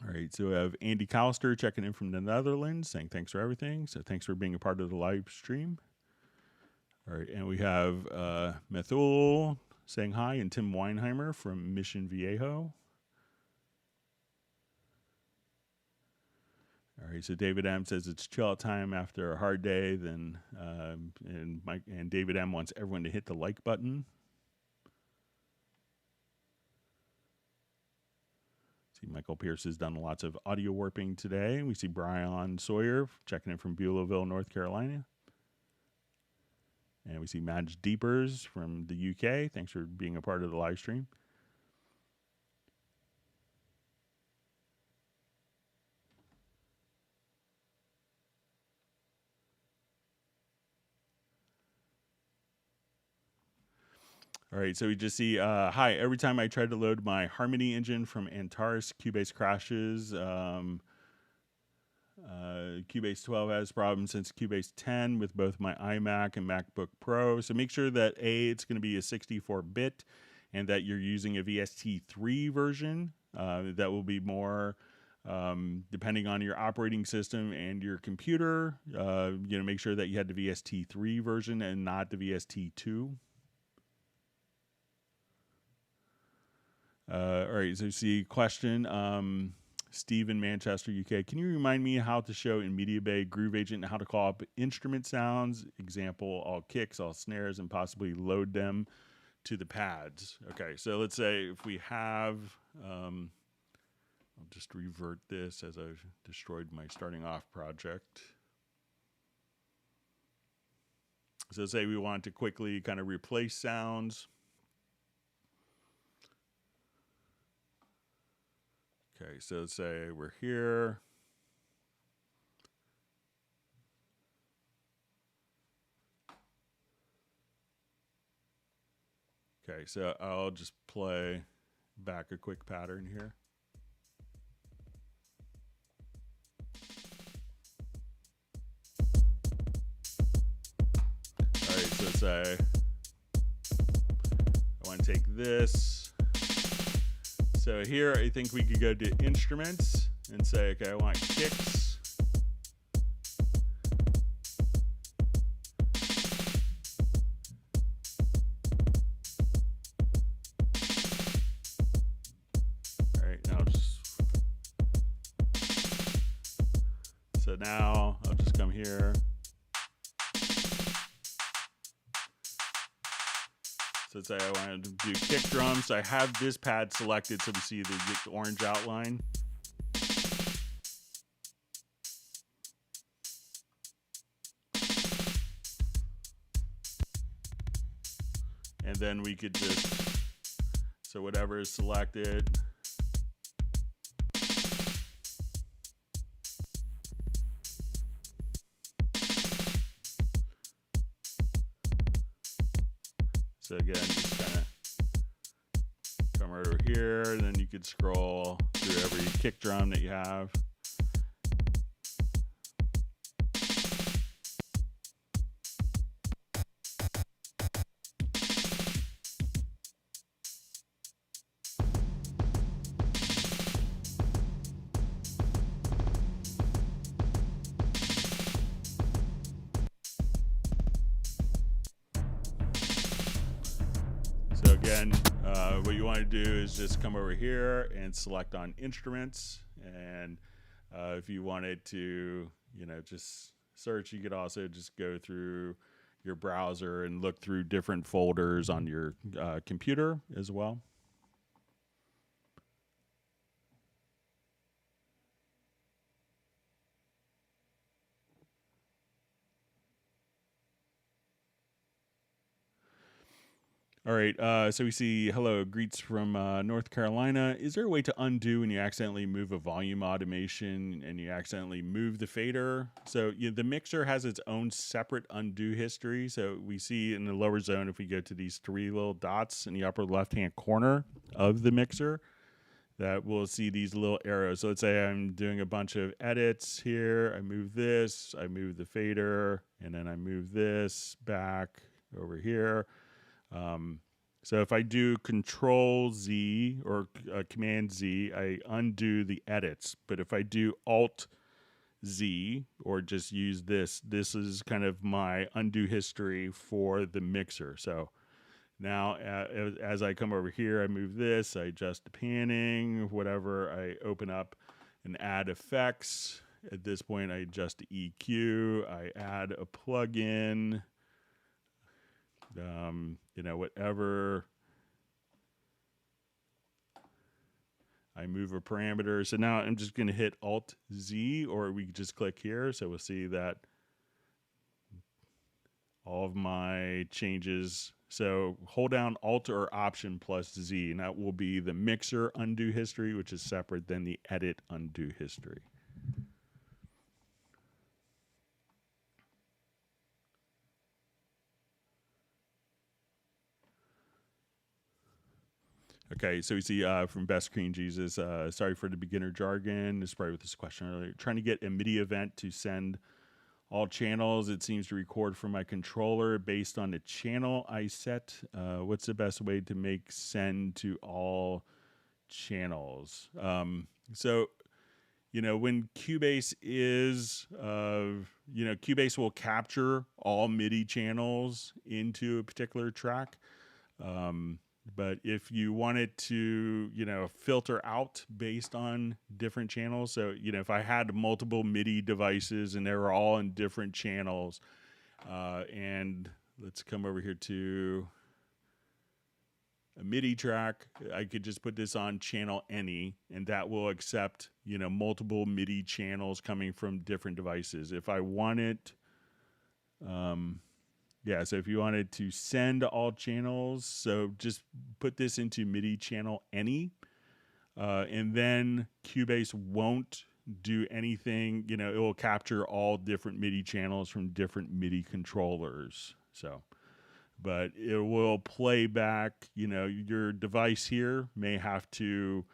All right, so we have Andy Callister checking in from the Netherlands saying thanks for everything. So thanks for being a part of the live stream. All right, and we have Methul saying hi, and Tim Weinheimer from Mission Viejo. All right, so David M says it's chill out time after a hard day. Then and David M wants everyone to hit the like button. See, Michael Pierce has done lots of audio warping today. We see Brian Sawyer checking in from Beulahville, North Carolina. And we see Madge Deepers from the UK. Thanks for being a part of the live stream. All right, so we just see, hi, every time I try to load my Harmony engine from Antares, Cubase crashes. Cubase 12 has problems since Cubase 10 with both my iMac and MacBook Pro. So make sure that it's going to be a 64-bit and that you're using a VST3 version. That will be more depending on your operating system and your computer. Make sure that you had the VST3 version and not the VST2. All right, so see question. Steve in Manchester, UK. Can you remind me how to show in Mediabay Groove Agent how to call up instrument sounds? Example, all kicks, all snares, and possibly load them to the pads. Okay, so let's say if we have, I'll just revert this as I've destroyed my starting off project. So say we want to quickly kind of replace sounds. Okay, so let's say we're here. Okay, so I'll just play back a quick pattern here. All right, so let's say I want to take this. So here, I think we could go to instruments and say, okay, I want kicks. All right, now so now I'll just come here. So let's say I wanted to do kick drums. So I have this pad selected so we see the orange outline. And then we could just, so whatever is selected. So again, just kind of come right over here, and then you could scroll through every kick drum that you have. again, what you want to do is just come over here and select on instruments. And if you wanted to, just search, you could also just go through your browser and look through different folders on your computer as well. All right, so we see, hello, greets from North Carolina. Is there a way to undo when you accidentally move a volume automation and you accidentally move the fader? So the mixer has its own separate undo history. So we see in the lower zone, if we go to these three little dots in the upper left-hand corner of the mixer, that we'll see these little arrows. So let's say I'm doing a bunch of edits here. I move this, I move the fader, and then I move this back over here. So if I do Control Z or Command Z, I undo the edits. But if I do Alt Z or just use this is kind of my undo history for the mixer. So now as I come over here, I move this, I adjust the panning, whatever, I open up and add effects. At this point, I adjust the EQ, I add a plugin. Whatever. I move a parameter. So now I'm just going to hit Alt Z, or we can just click here. So we'll see that all of my changes. So hold down Alt or Option plus Z, and that will be the mixer undo history, which is separate than the edit undo history. Okay, so we see from Best Screen Jesus, sorry for the beginner jargon. This is probably with this question earlier. Trying to get a MIDI event to send all channels. It seems to record from my controller based on the channel I set. What's the best way to make send to all channels? So when Cubase is, Cubase will capture all MIDI channels into a particular track. But if you wanted to, filter out based on different channels, so, if I had multiple MIDI devices and they were all in different channels, and let's come over here to a MIDI track, I could just put this on channel any, and that will accept, multiple MIDI channels coming from different devices. If I wanted, so if you wanted to send all channels, so just put this into MIDI channel any, and then Cubase won't do anything. It will capture all different MIDI channels from different MIDI controllers. So, but it will play back, your device here may have to,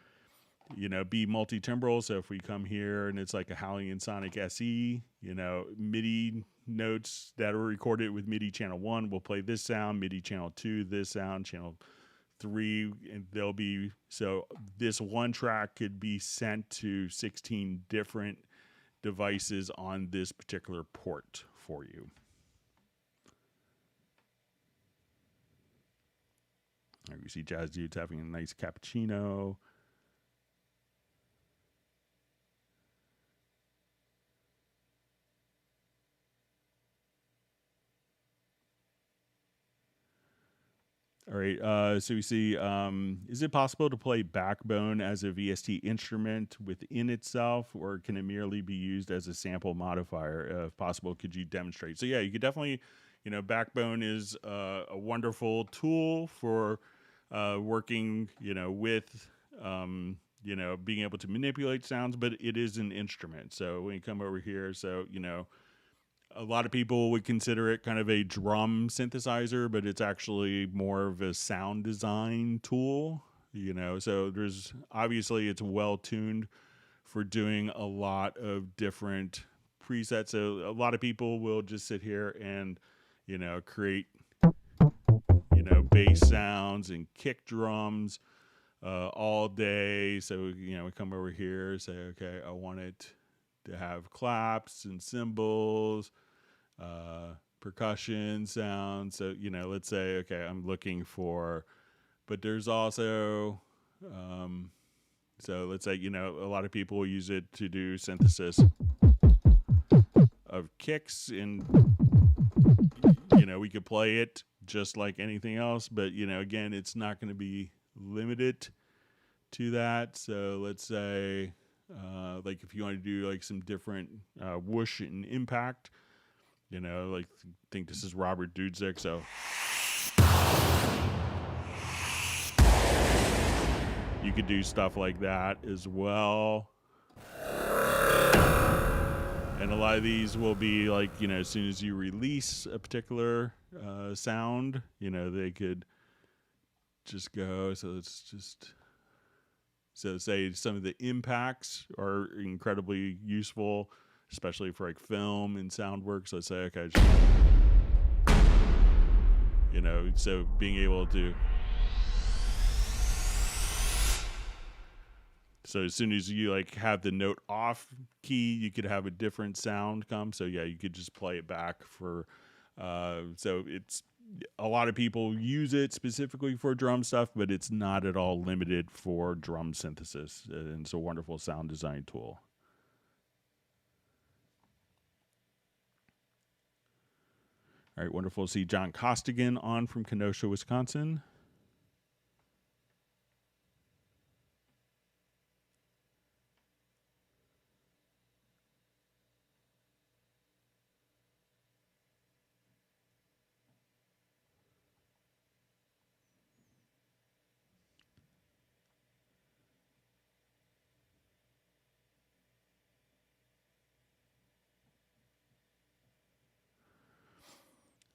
be multi-timbral. So if we come here and it's like a Halion Sonic SE, MIDI notes that are recorded with MIDI channel 1 will play this sound, MIDI channel 2 this sound, channel 3, and they'll be, so this one track could be sent to 16 different devices on this particular port for you. All right, we see Jazz Dude's having a nice cappuccino. All right, so we see, is it possible to play Backbone as a VST instrument within itself, or can it merely be used as a sample modifier? If possible, could you demonstrate? So yeah, you could definitely, Backbone is a wonderful tool for working, with, being able to manipulate sounds, but it is an instrument. So when you come over here, so, a lot of people would consider it kind of a drum synthesizer, but it's actually more of a sound design tool, so there's obviously it's well tuned for doing a lot of different presets. So a lot of people will just sit here and, create, bass sounds and kick drums all day. So, we come over here, say, okay, I want it to have claps and cymbals, percussion sounds. So, let's say, okay, I'm looking for but there's also, so let's say, you know, a lot of people use it to do synthesis of kicks, and, you know, we could play it just like anything else, but, you know, again, it's not going to be limited to that. So let's say, like if you want to do like some different whoosh and impact, you know, like think this is Robert Dudzik, so you could do stuff like that as well. And a lot of these will be like, you know, as soon as you release a particular sound, you know, they could just go. So it's just, so say some of the impacts are incredibly useful, especially for like film and sound work. So let's say, okay, you know, so being able to, so as soon as you like have the note off key, you could have a different sound come. So yeah, you could just play it back for, so it's, a lot of people use it specifically for drum stuff, but it's not at all limited for drum synthesis. And it's a wonderful sound design tool. All right, wonderful to see John Costigan on from Kenosha, Wisconsin.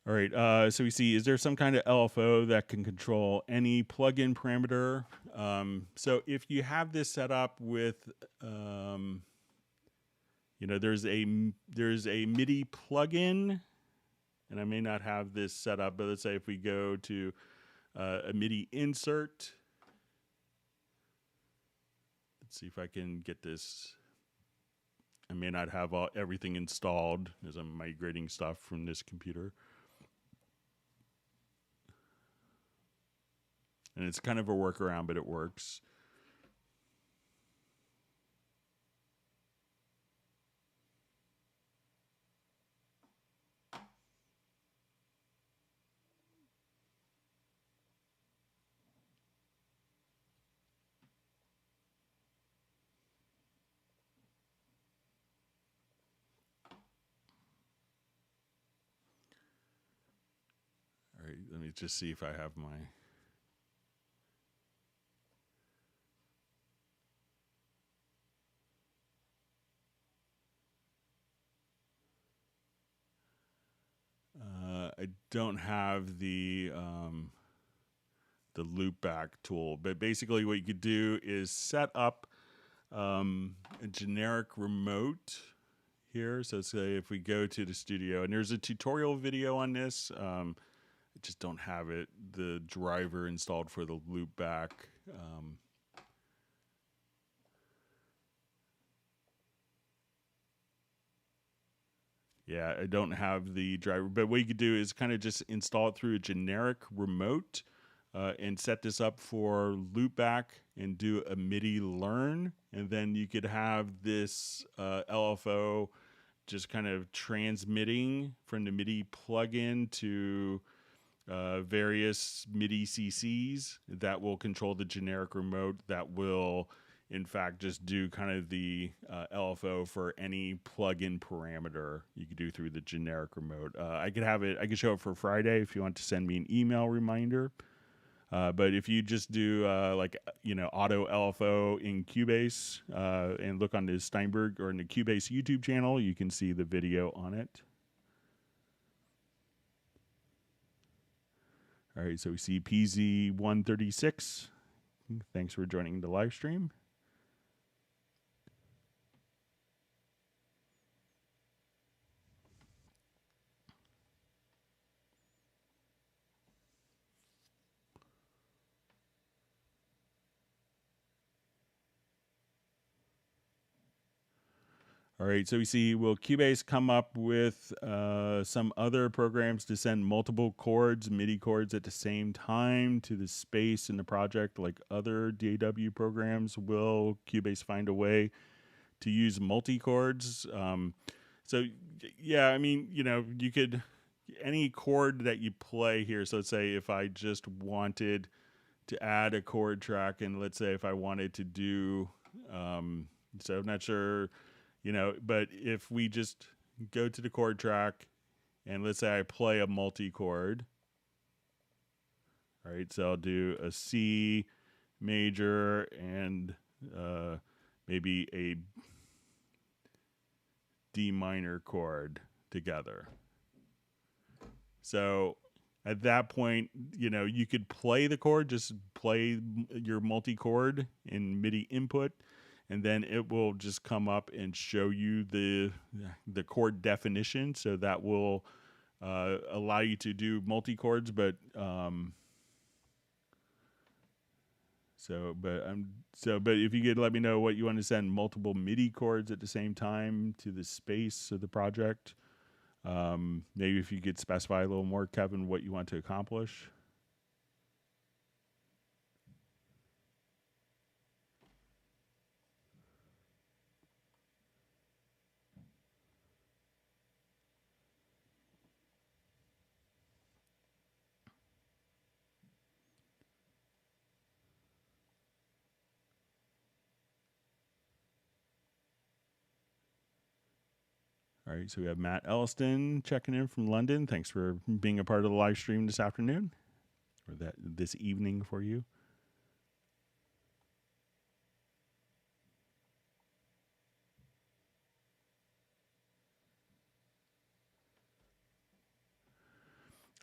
All right, so we see, is there some kind of LFO that can control any plugin parameter? So if you have this set up with, you know, there's a MIDI plugin, and I may not have this set up, but let's say if we go to a MIDI insert, let's see if I can get this. I may not have everything installed as I'm migrating stuff from this computer. And it's kind of a workaround, but it works. All right, let me just see if I have my... I don't have the loopback tool, but basically what you could do is set up a generic remote here. So say if we go to the studio, and there's a tutorial video on this, I just don't have it, the driver installed for the loopback. Yeah, I don't have the driver, but what you could do is kind of just install it through a generic remote and set this up for loopback and do a MIDI learn. And then you could have this LFO just kind of transmitting from the MIDI plugin to various MIDI CCs that will control the generic remote that will in fact just do kind of the LFO for any plugin parameter you could do through the generic remote. I could have it, I could show it for Friday if you want to send me an email reminder. But if you just do like, you know, auto LFO in Cubase and look on the Steinberg or in the Cubase YouTube channel, you can see the video on it. All right, so we see PZ136. Thanks for joining the live stream. All right, so we see, will Cubase come up with some other programs to send multiple chords, MIDI chords at the same time to the space in the project like other DAW programs? Will Cubase find a way to use multi-chords? So, yeah, I mean, you know, you could, any chord that you play here, so let's say if I just wanted to add a chord track, and let's say if I wanted to do, so I'm not sure, you know, but if we just go to the chord track and let's say I play a multi-chord, all right, so I'll do a C major and maybe a D minor chord together. So at that point, you know, you could play the chord, just play your multi-chord in MIDI input, and then it will just come up and show you the chord definition. So that will allow you to do multi-chords, but but if you could let me know what you want to send multiple MIDI chords at the same time to the space of the project. Maybe if you could specify a little more, Kevin, what you want to accomplish. All right, so we have Matt Elliston checking in from London. Thanks for being a part of the live stream this afternoon, or this evening for you.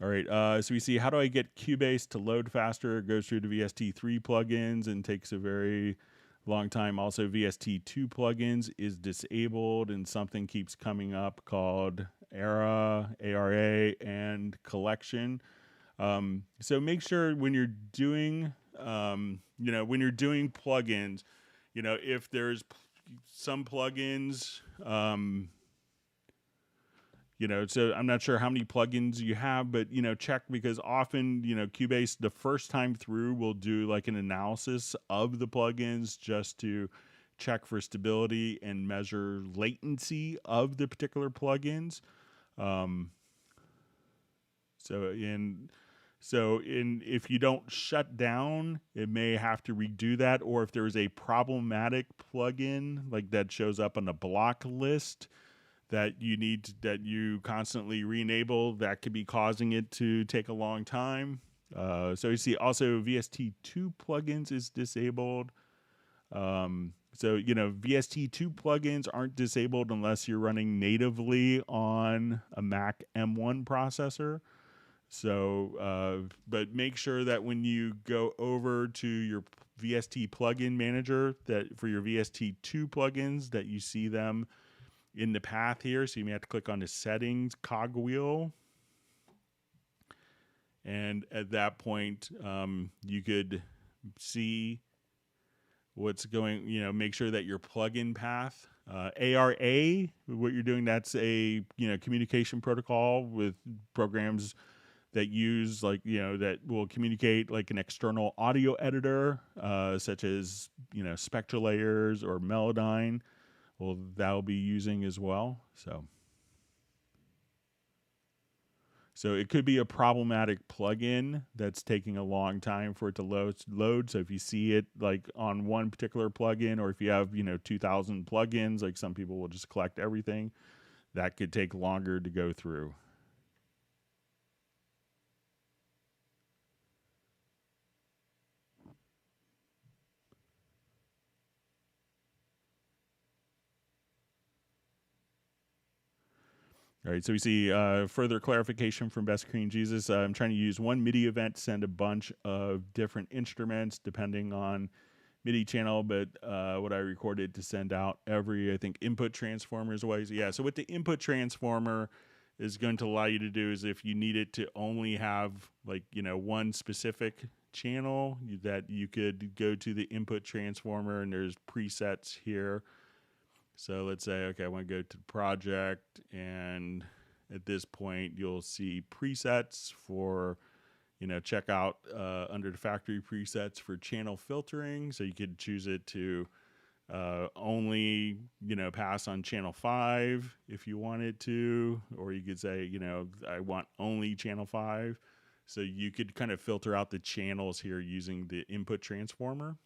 All right, so we see, how do I get Cubase to load faster? It goes through the VST3 plugins and takes a very long time. Also, VST2 plugins is disabled, and something keeps coming up called ARA, and collection. So make sure when you're doing, when you're doing plugins, you know, if there's some plugins, you know, so I'm not sure how many plugins you have, but, you know, check, because often, you know, Cubase the first time through will do like an analysis of the plugins just to check for stability and measure latency of the particular plugins. If you don't shut down, it may have to redo that, or if there is a problematic plugin like that shows up on the block list that you constantly re-enable, that could be causing it to take a long time. So you see also VST2 plugins is disabled. So, you know, VST2 plugins aren't disabled unless you're running natively on a Mac M1 processor. So, but make sure that when you go over to your VST plugin manager, that for your VST2 plugins, that you see them in the path here. So you may have to click on the settings cogwheel. And at that point, you could see what's going, you know, make sure that your plugin path, ARA, what you're doing, that's a, you know, communication protocol with programs that use, like, you know, that will communicate like an external audio editor, such as, you know, Spectral Layers or Melodyne. Well, that'll be using as well. So it could be a problematic plugin that's taking a long time for it to load. So if you see it like on one particular plugin, or if you have, you know, 2,000 plugins, like some people will just collect everything, that could take longer to go through. All right, so we see further clarification from Best Cream Jesus. I'm trying to use one MIDI event to send a bunch of different instruments depending on MIDI channel, but what I recorded to send out every, I think, input transformers ways. Yeah, so what the input transformer is going to allow you to do is, if you need it to only have, like, you know, one specific channel, that you could go to the input transformer, and there's presets here. So let's say, okay, I want to go to the project, and at this point, you'll see presets for, check out under the factory presets for channel filtering. So you could choose it to only, pass on channel 5 if you wanted to, or you could say, I want only channel 5. So you could kind of filter out the channels here using the input transformer.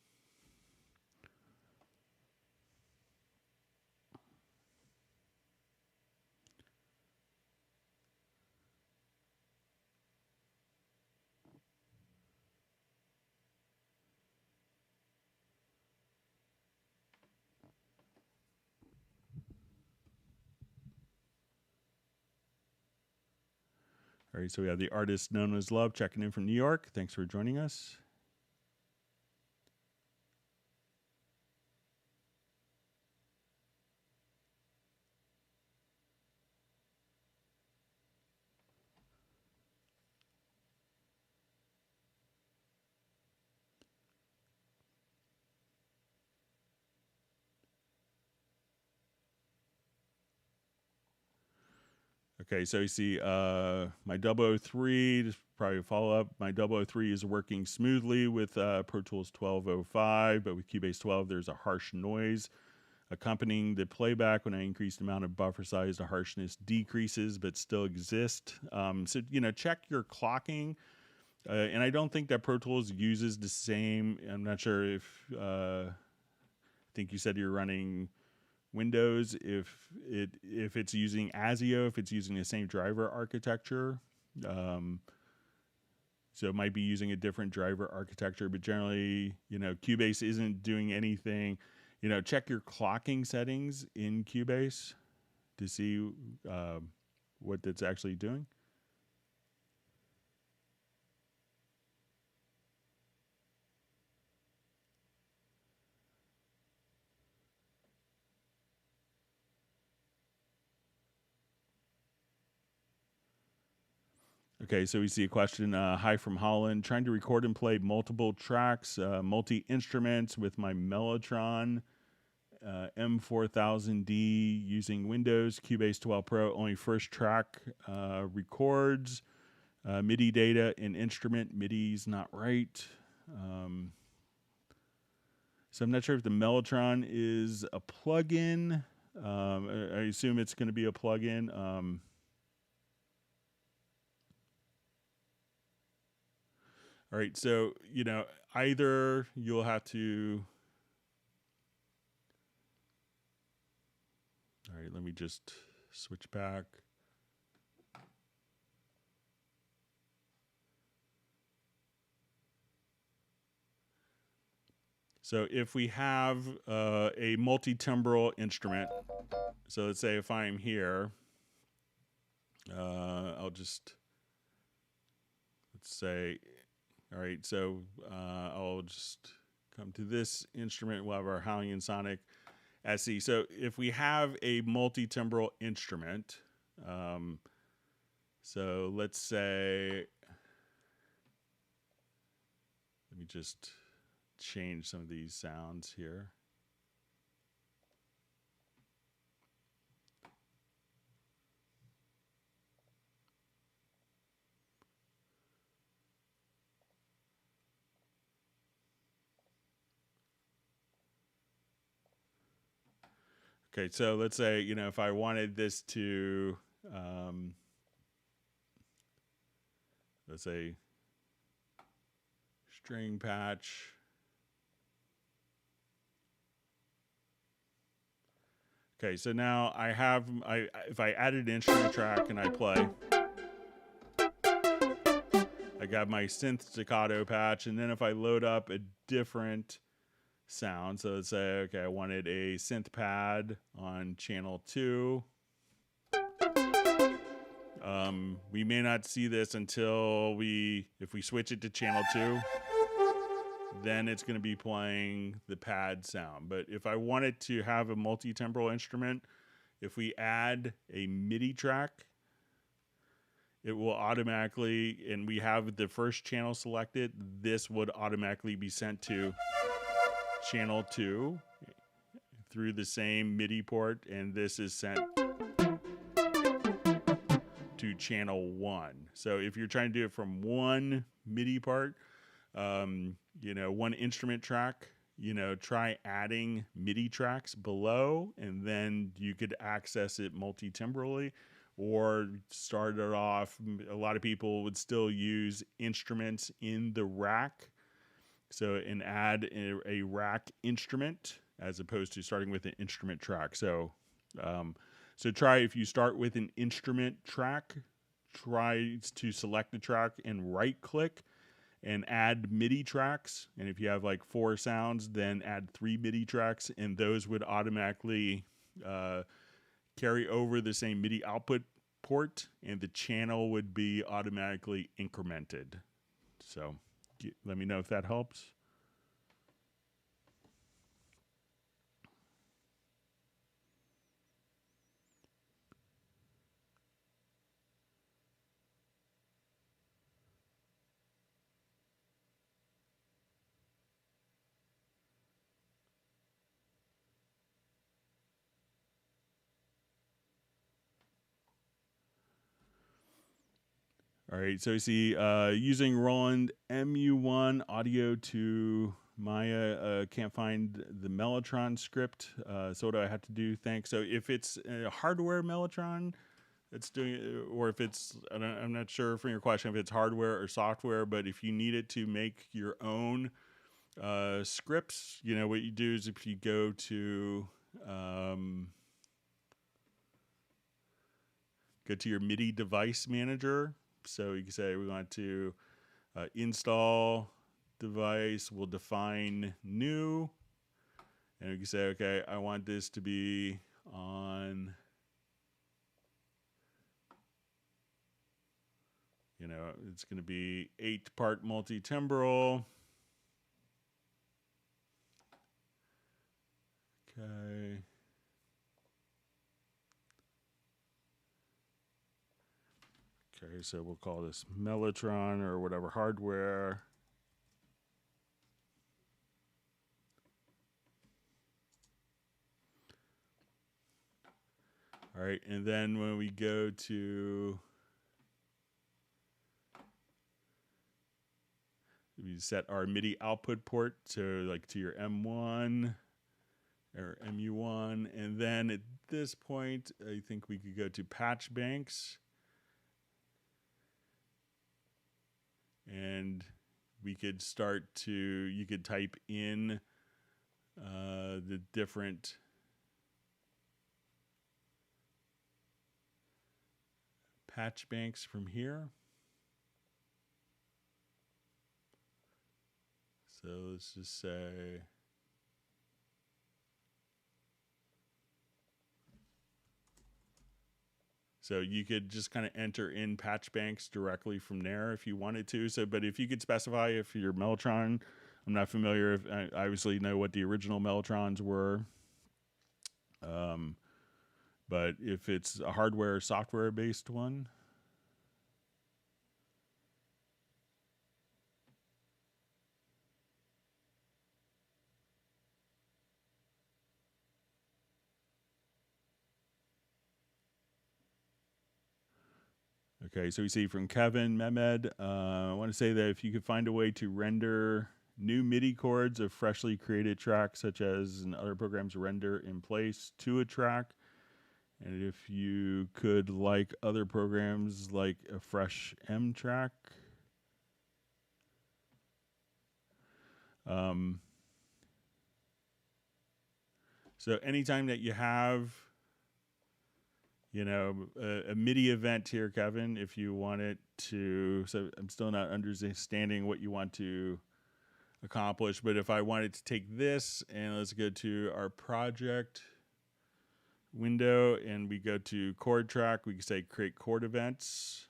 All right, so we have the artist known as Love checking in from New York. Thanks for joining us. Okay, so you see my 003, just probably a follow-up. My 003 is working smoothly with Pro Tools 1205, but with Cubase 12, there's a harsh noise accompanying the playback. When I increase the amount of buffer size, the harshness decreases, but still exists. So, check your clocking. And I don't think that Pro Tools uses the same. I'm not sure if, I think you said you're running Windows, if it's using ASIO, if it's using the same driver architecture. So it might be using a different driver architecture, but generally, Cubase isn't doing anything. Check your clocking settings in Cubase to see what that's actually doing. Okay, so we see a question. Hi from Holland. Trying to record and play multiple tracks, multi-instruments with my Mellotron M4000D using Windows, Cubase 12 Pro. Only first track records, MIDI data and instrument. MIDI's not right. So I'm not sure if the Mellotron is a plugin. I assume it's going to be a plugin. All right, so, either you'll have to... All right, let me just switch back. So if we have a multi-timbral instrument, so let's say if I'm here, let's say... All right, so I'll just come to this instrument. We'll have our Halion Sonic SE. So if we have a multi-timbral instrument, so let's say, let me just change some of these sounds here. Okay, so let's say, if I wanted this to, let's say, string patch. Okay, so now I have, if I added an instrument track and I play, I got my synth staccato patch, and then if I load up a different sound, so let's say, okay, I wanted a synth pad on channel 2. We may not see this until if we switch it to channel 2, then it's going to be playing the pad sound. But if I wanted to have a multi-timbral instrument, if we add a MIDI track, it will automatically, and we have the first channel selected, this would automatically be sent to channel 2 through the same MIDI port, and this is sent to channel 1. So if you're trying to do it from one MIDI part, one instrument track, try adding MIDI tracks below, and then you could access it multi-timbrally, or start it off. A lot of people would still use instruments in the rack, and add a rack instrument as opposed to starting with an instrument track. So try, if you start with an instrument track, try to select the track and right click and add MIDI tracks. And if you have like 4 sounds, then add 3 MIDI tracks, and those would automatically carry over the same MIDI output port, and the channel would be automatically incremented. So let me know if that helps. All right, so you see using Roland MU1 audio to Maya, can't find the Mellotron script. So what do I have to do? Thanks. So if it's a hardware Mellotron that's doing it, or if it's, I'm not sure from your question if it's hardware or software, but if you need it to make your own scripts, what you do is if you go to your MIDI device manager. So you can say we want to install device. We'll define new, and we can say, okay, I want this to be on, it's going to be 8-part multi-timbral. Okay. Okay, so we'll call this Mellotron or whatever hardware. All right, and then when we go to, we set our MIDI output port to your M1 or MU1, and then at this point, I think we could go to patch banks. And we could you could type in the different patch banks from here. So let's just say, so you could just kind of enter in patch banks directly from there if you wanted to. So, but if you could specify if your Mellotron, I'm not familiar, if I obviously know what the original Mellotrons were. But if it's a hardware or software based one, okay, so we see from Kevin Mehmed, I want to say that if you could find a way to render new MIDI chords of freshly created tracks, such as in other programs render in place to a track, and if you could, like other programs, like a fresh M track. So anytime that you have, a MIDI event here, Kevin, if you want it to, so I'm still not understanding what you want to accomplish, but if I wanted to take this and let's go to our project window and we go to chord track, we can say create chord events.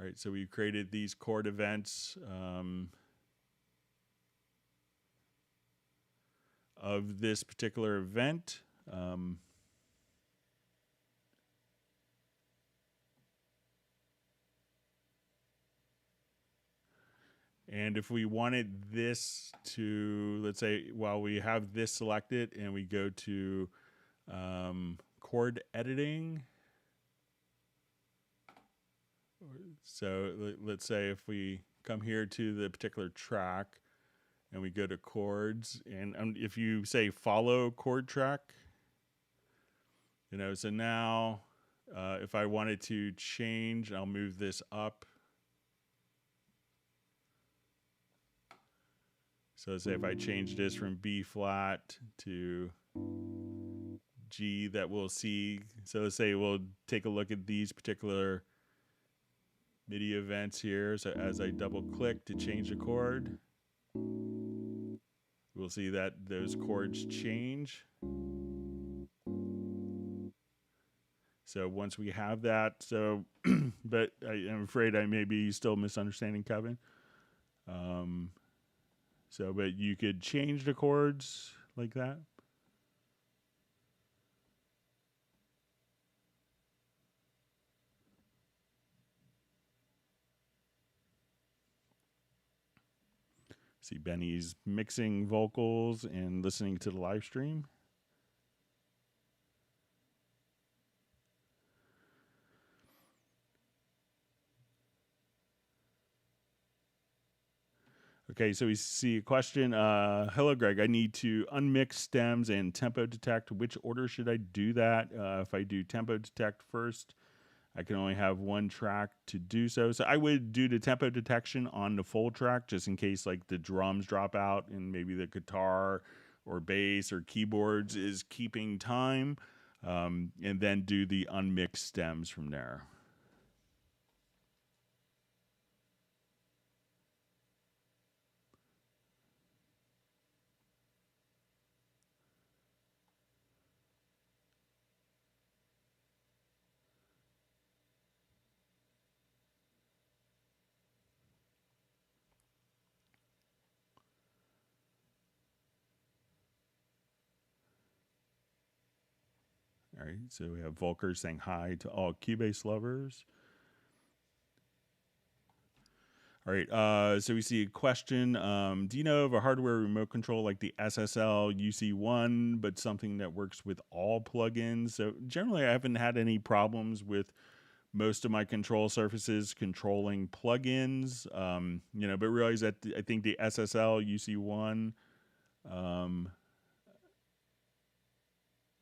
All right, so we've created these chord events of this particular event. And if we wanted this to, let's say, while we have this selected and we go to chord editing. So let's say if we come here to the particular track and we go to chords, and if you say follow chord track, so now if I wanted to change, I'll move this up. So let's say if I change this from B flat to G, that we'll see. So let's say we'll take a look at these particular MIDI events here. So as I double click to change a chord, we'll see that those chords change. So once we have that, but I'm afraid I may be still misunderstanding Kevin. But you could change the chords like that. See Benny's mixing vocals and listening to the live stream. Okay, so we see a question. Hello, Greg. I need to unmix stems and tempo detect. Which order should I do that? If I do tempo detect first, I can only have one track to do so. So I would do the tempo detection on the full track just in case like the drums drop out and maybe the guitar or bass or keyboards is keeping time, and then do the unmixed stems from there. All right, so we have Volker saying hi to all Cubase lovers. All right, so we see a question. Do you know of a hardware remote control like the SSL UC1, but something that works with all plugins? So generally, I haven't had any problems with most of my control surfaces controlling plugins. But realize that I think the SSL UC1.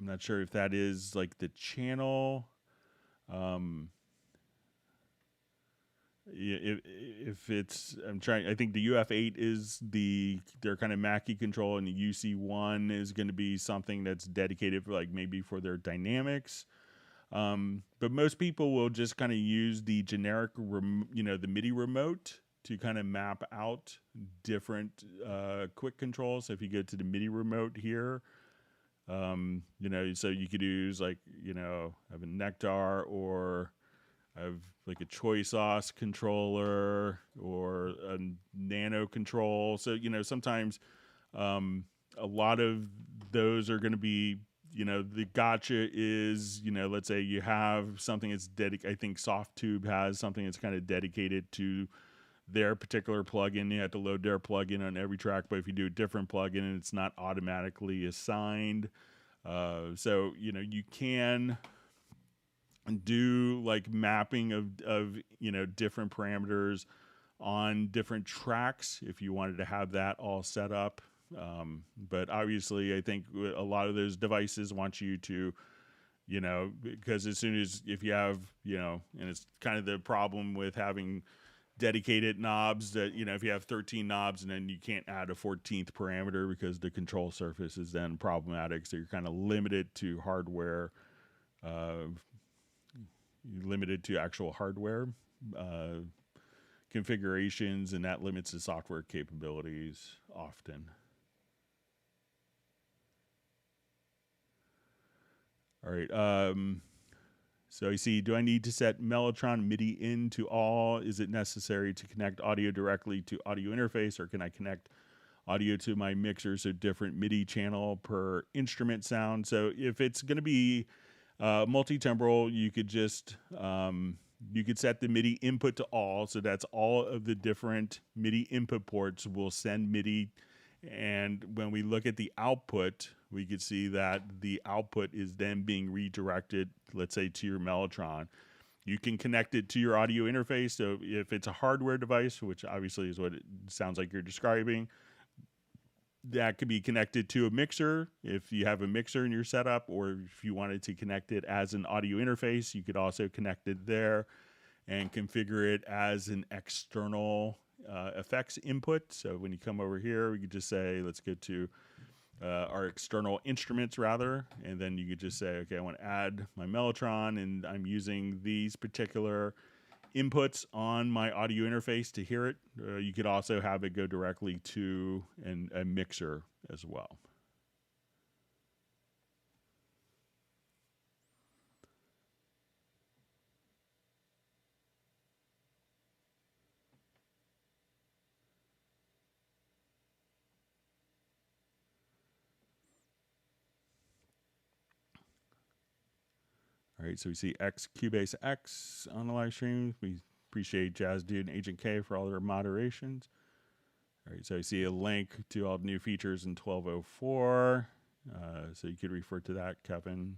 I'm not sure if that is like the channel. If it's, I think the UF8 is their kind of Mackie control, and the UC1 is going to be something that's dedicated for like maybe for their dynamics. But most people will just kind of use the generic, the MIDI remote to kind of map out different quick controls. So if you go to the MIDI remote here, so you could use like, have a Nectar, or I have like a Choice Sauce controller or a Nano control. So, sometimes a lot of those are going to be, the gotcha is, let's say you have something that's dedicated. I think SoftTube has something that's kind of dedicated to their particular plugin. You have to load their plugin on every track, but if you do a different plugin, and it's not automatically assigned. So, you can do like mapping of different parameters on different tracks if you wanted to have that all set up. But obviously, I think a lot of those devices want you to, because as soon as if you have, and it's kind of the problem with having dedicated knobs that, if you have 13 knobs and then you can't add a 14th parameter because the control surface is then problematic. So you're kind of limited to hardware, limited to actual hardware configurations, and that limits the software capabilities often. All right. So you see, do I need to set Mellotron MIDI into all? Is it necessary to connect audio directly to audio interface, or can I connect audio to my mixer, so different MIDI channel per instrument sound? So if it's going to be multi-timbral, you could just, You could set the MIDI input to all, so that's all of the different MIDI input ports will send MIDI. And when we look at the output, we could see that the output is then being redirected, let's say, to your Mellotron. You can connect it to your audio interface. So if it's a hardware device, which obviously is what it sounds like you're describing, that could be connected to a mixer if you have a mixer in your setup, or if you wanted to connect it as an audio interface, you could also connect it there and configure it as an external effects input. So when you come over here, we could just say, let's go to our external instruments rather, and then you could just say, okay, I want to add my Mellotron, and I'm using these particular inputs on my audio interface to hear it. You could also have it go directly to a mixer as well. All right, so we see Cubase X on the live stream. We appreciate Jazz Dude and Agent K for all their moderations. All right, so I see a link to all the new features in 1204. So you could refer to that, Kevin.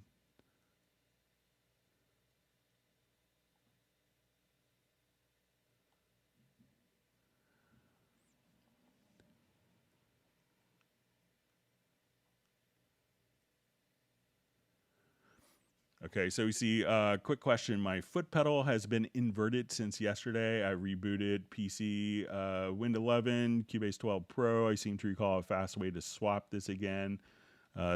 Okay, so we see quick question. My foot pedal has been inverted since yesterday. I rebooted PC, Win 11, Cubase 12 Pro. I seem to recall a fast way to swap this again.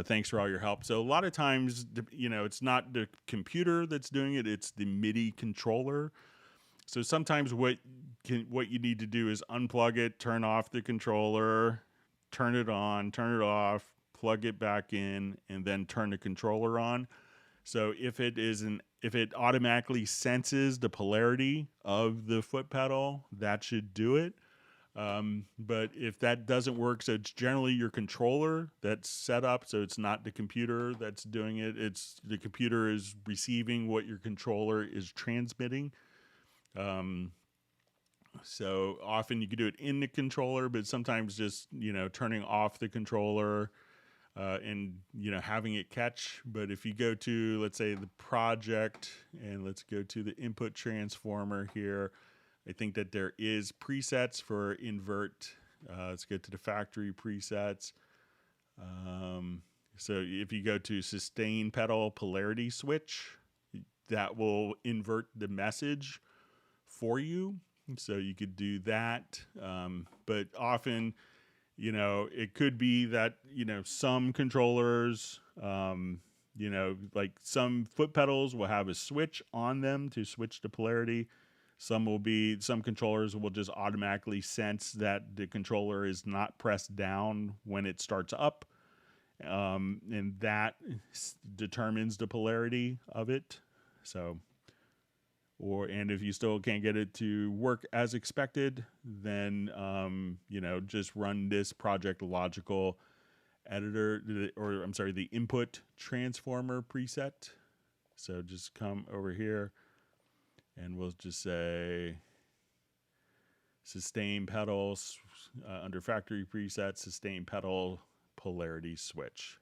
Thanks for all your help. So a lot of times, it's not the computer that's doing it, it's the MIDI controller. So sometimes what you need to do is unplug it, turn off the controller, turn it on, turn it off, plug it back in, and then turn the controller on. So if it automatically senses the polarity of the foot pedal, that should do it. But if that doesn't work, so it's generally your controller that's set up, so it's not the computer that's doing it. It's the computer is receiving what your controller is transmitting. So often you can do it in the controller, but sometimes just, turning off the controller and having it catch. But if you go to, let's say, the project, and let's go to the input transformer here, I think that there is presets for invert. Let's go to the factory presets. So if you go to sustain pedal polarity switch, that will invert the message for you. So you could do that. But often, it could be that, some controllers, like some foot pedals will have a switch on them to switch to polarity. Some controllers will just automatically sense that the controller is not pressed down when it starts up. And that determines the polarity of it. And if you still can't get it to work as expected, then, just run this Project Logical editor, the input transformer preset. So just come over here and we'll just say sustain pedals under factory preset, sustain pedal polarity switch.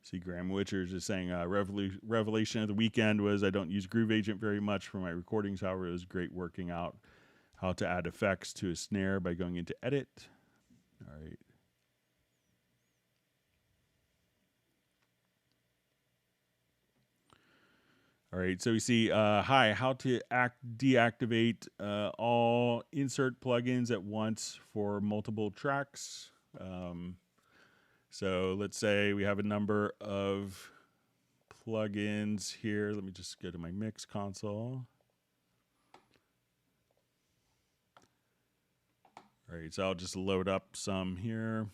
See, Graham Witchers is saying revelation of the weekend was I don't use Groove Agent very much for my recordings. However, it was great working out how to add effects to a snare by going into Edit. All right. All right, so we see, hi, how to deactivate all insert plugins at once for multiple tracks. So let's say we have a number of plugins here. Let me just go to my mix console. All right, so I'll just load up some here. .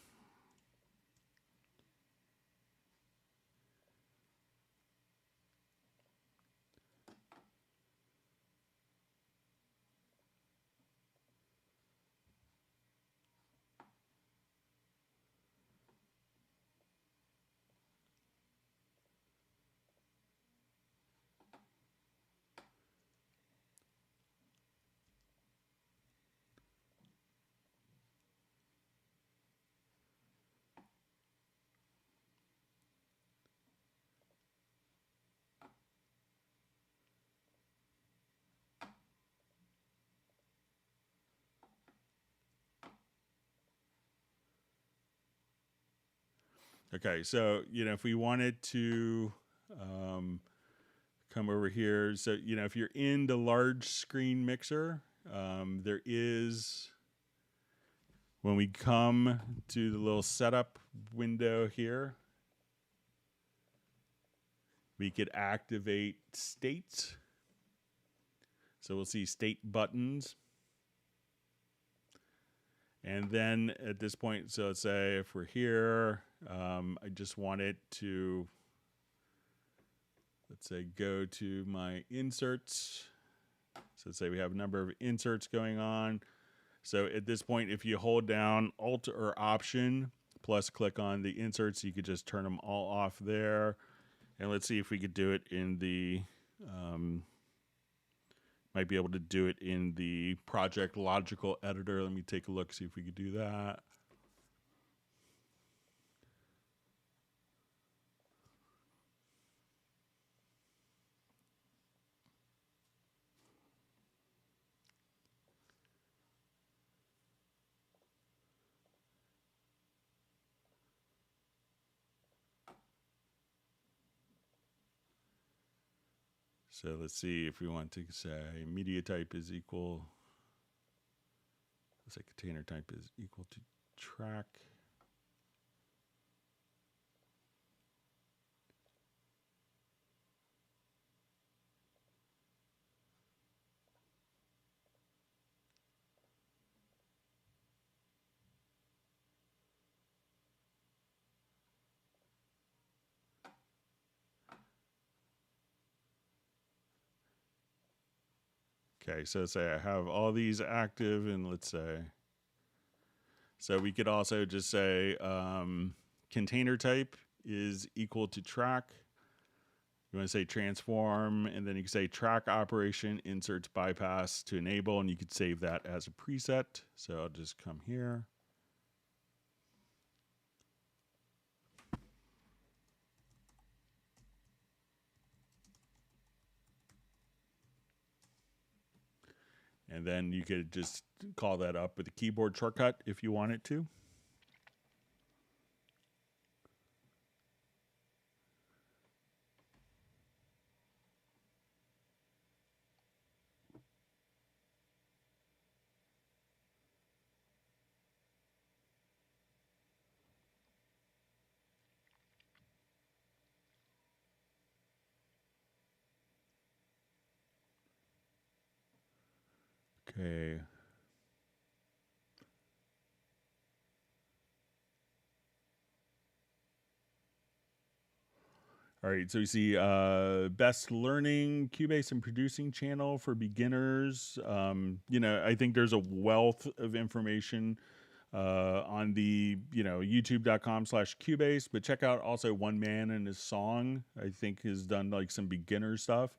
Okay, so if we wanted to come over here, so if you're in the large screen mixer, there is, when we come to the little setup window here, we could activate states. So we'll see state buttons. And then at this point, so let's say if we're here, I just want it to, let's say, go to my inserts. So let's say we have a number of inserts going on. So at this point, if you hold down Alt or Option plus click on the inserts, you could just turn them all off there. And let's see if we could do it in the, might be able to do it in the project logical editor. Let me take a look, see if we could do that. So let's see if we want to say media type is equal, let's say container type is equal to track. Okay, so say I have all these active, and let's say, so we could also just say container type is equal to track. You want to say transform, and then you can say track operation inserts bypass to enable, and you could save that as a preset. So I'll just come here. And then you could just call that up with a keyboard shortcut if you wanted to. Okay. All right, so we see best learning Cubase and producing channel for beginners. I think there's a wealth of information on the youtube.com/Cubase, but check out also One Man and His Song. I think has done like some beginner stuff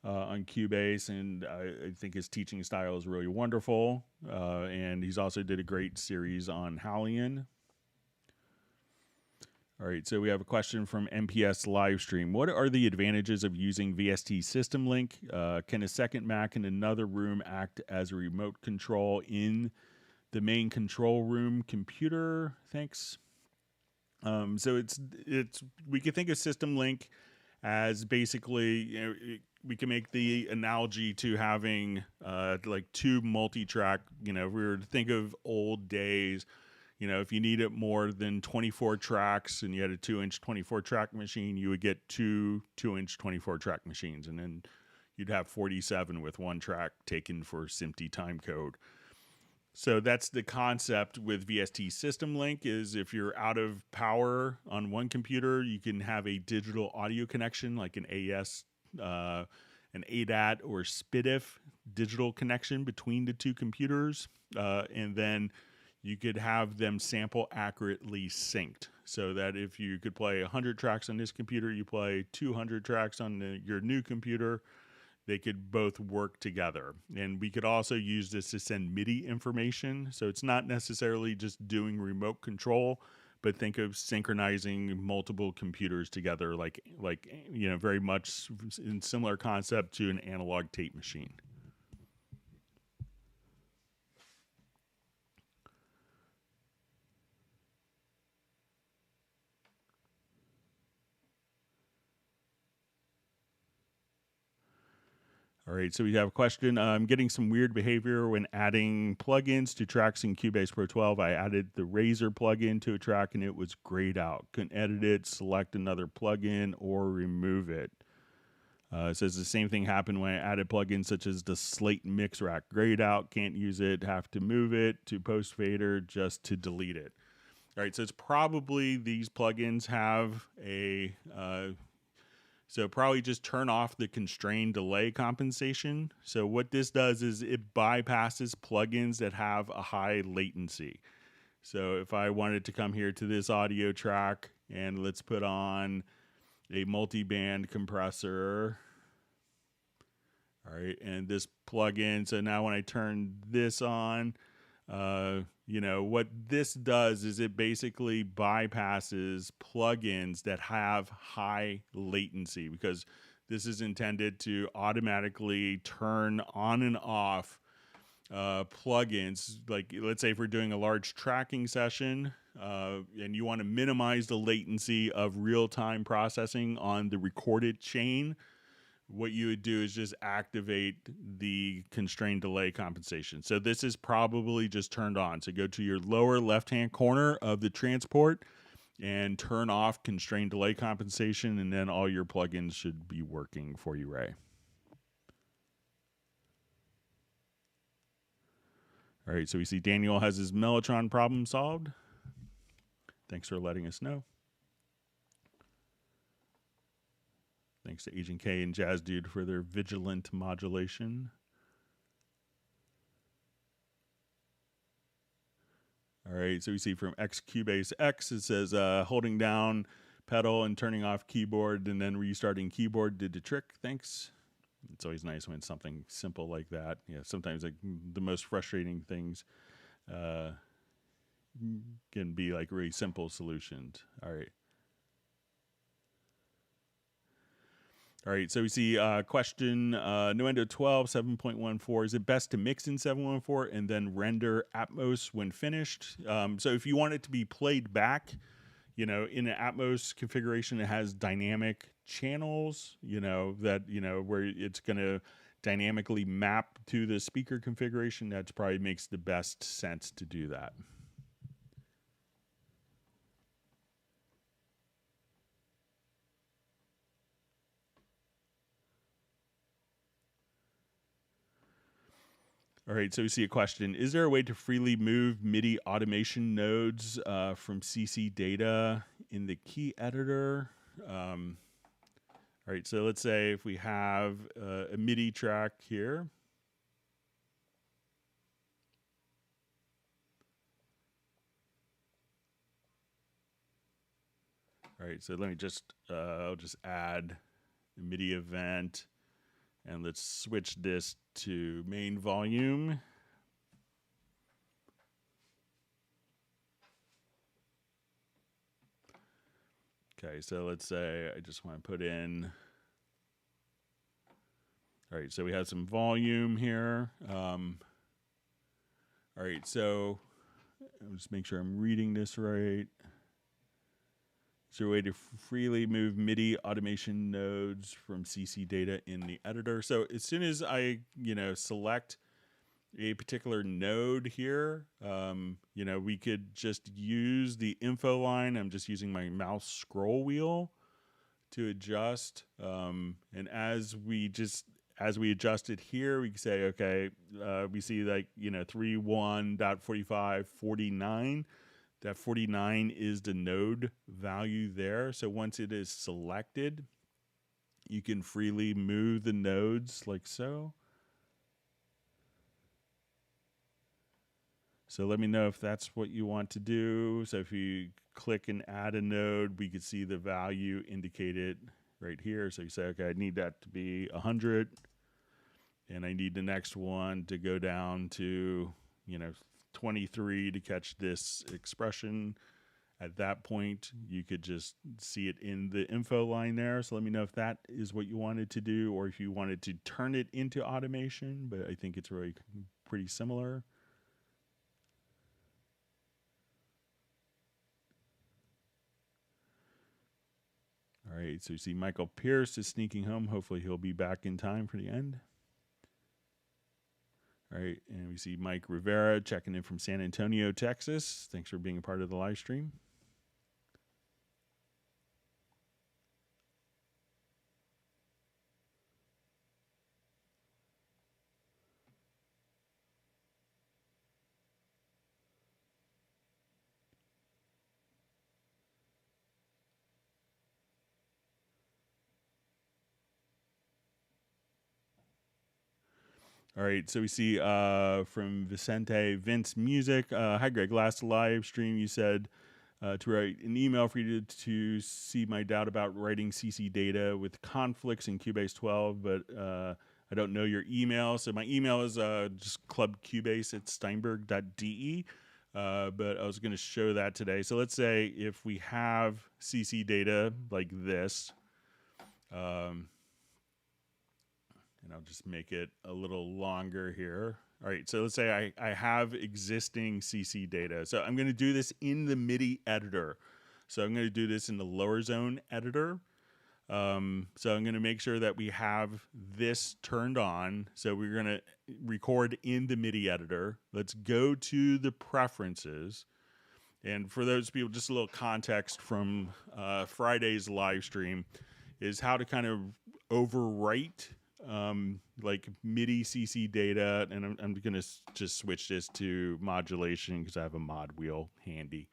on Cubase, and I think his teaching style is really wonderful. And he's also did a great series on Halion. All right, so we have a question from MPS Livestream. What are the advantages of using VST System Link? Can a second Mac in another room act as a remote control in the main control room computer? Thanks. So it's we can think of System Link as basically, we can make the analogy to having like two multi-track. If we were to think of old days, if you needed more than 24 tracks and you had a 2-inch 24-track machine, you would get two 2-inch 24-track machines, and then you'd have 47 with one track taken for SMPTE timecode. So that's the concept with VST System Link, is if you're out of power on one computer, you can have a digital audio connection like an AS, an ADAT or SPDIF digital connection between the two computers, and then you could have them sample accurately synced, so that if you could play 100 tracks on this computer, you play 200 tracks on your new computer, they could both work together. And we could also use this to send MIDI information. So it's not necessarily just doing remote control, but think of synchronizing multiple computers together, like very much in similar concept to an analog tape machine. All right, so we have a question. I'm getting some weird behavior when adding plugins to tracks in Cubase Pro 12. I added the Razor plugin to a track and it was grayed out. Couldn't edit it, select another plugin, or remove it. It says the same thing happened when I added plugins such as the Slate Mix Rack. Grayed out, can't use it, have to move it to Post Fader just to delete it. All right, so it's probably these plugins have a... So probably just turn off the constrained delay compensation. So what this does is it bypasses plugins that have a high latency. So if I wanted to come here to this audio track and let's put on a multi-band compressor. All right, and this plugin. So now when I turn this on, you know, what this does is it basically bypasses plugins that have high latency because this is intended to automatically turn on and off plugins. Like, let's say if we're doing a large tracking session and you want to minimize the latency of real-time processing on the recorded chain, what you would do is just activate the constrained delay compensation. So this is probably just turned on. So go to your lower left-hand corner of the transport and turn off constrained delay compensation, and then all your plugins should be working for you, Ray. All right, so we see Daniel has his Mellotron problem solved. Thanks for letting us know. Thanks to Agent K and Jazz Dude for their vigilant modulation. All right, so we see from Cubase X, it says holding down pedal and turning off keyboard and then restarting keyboard did the trick. Thanks. It's always nice when it's something simple like that. Yeah, sometimes like the most frustrating things can be like really simple solutions. All right. All right, so we see question Nuendo 12, 7.14. Is it best to mix in 7.14 and then render Atmos when finished? So if you want it to be played back, you know, in an Atmos configuration, it has dynamic channels, you know, that, you know, where it's going to dynamically map to the speaker configuration. That probably makes the best sense to do that. All right, so we see a question. Is there a way to freely move MIDI automation nodes from CC data in the key editor? All right, so let's say if we have a MIDI track here. All right, so let me just, I'll just add a MIDI event. And let's switch this to main volume. Okay, so let's say I just want to put in. All right, so we have some volume here. All right, so I'll just make sure I'm reading this right. Is there a way to freely move MIDI automation nodes from CC data in the editor? So as soon as I, you know, select a particular node here, you know, we could just use the info line. I'm just using my mouse scroll wheel to adjust. And as we adjust it here, we can say, okay, we see like, you know, 3.1.45, 49. That 49 is the node value there. So once it is selected, you can freely move the nodes like so. So let me know if that's what you want to do. So if you click and add a node, we could see the value indicated right here. So you say, okay, I need that to be 100. And I need the next one to go down to, you know, 23 to catch this expression. At that point, you could just see it in the info line there. So let me know if that is what you wanted to do or if you wanted to turn it into automation, but I think it's really pretty similar. All right, so you see Michael Pierce is sneaking home. Hopefully he'll be back in time for the end. All right, and we see Mike Rivera checking in from San Antonio, Texas. Thanks for being a part of the live stream. All right, so we see from Vicente Vince Music. Hi, Greg. Last live stream, you said to write an email for you to see my doubt about writing CC data with conflicts in Cubase 12, but I don't know your email. So my email is just clubcubase@steinberg.de, but I was going to show that today. So let's say if we have CC data like this, and I'll just make it a little longer here. All right, so let's say I have existing CC data. So I'm going to do this in the MIDI editor. So I'm going to do this in the lower zone editor. So I'm going to make sure that we have this turned on. So we're going to record in the MIDI editor. Let's go to the preferences. And for those people, just a little context from Friday's live stream is how to kind of overwrite like MIDI CC data, and I'm going to just switch this to modulation because I have a mod wheel handy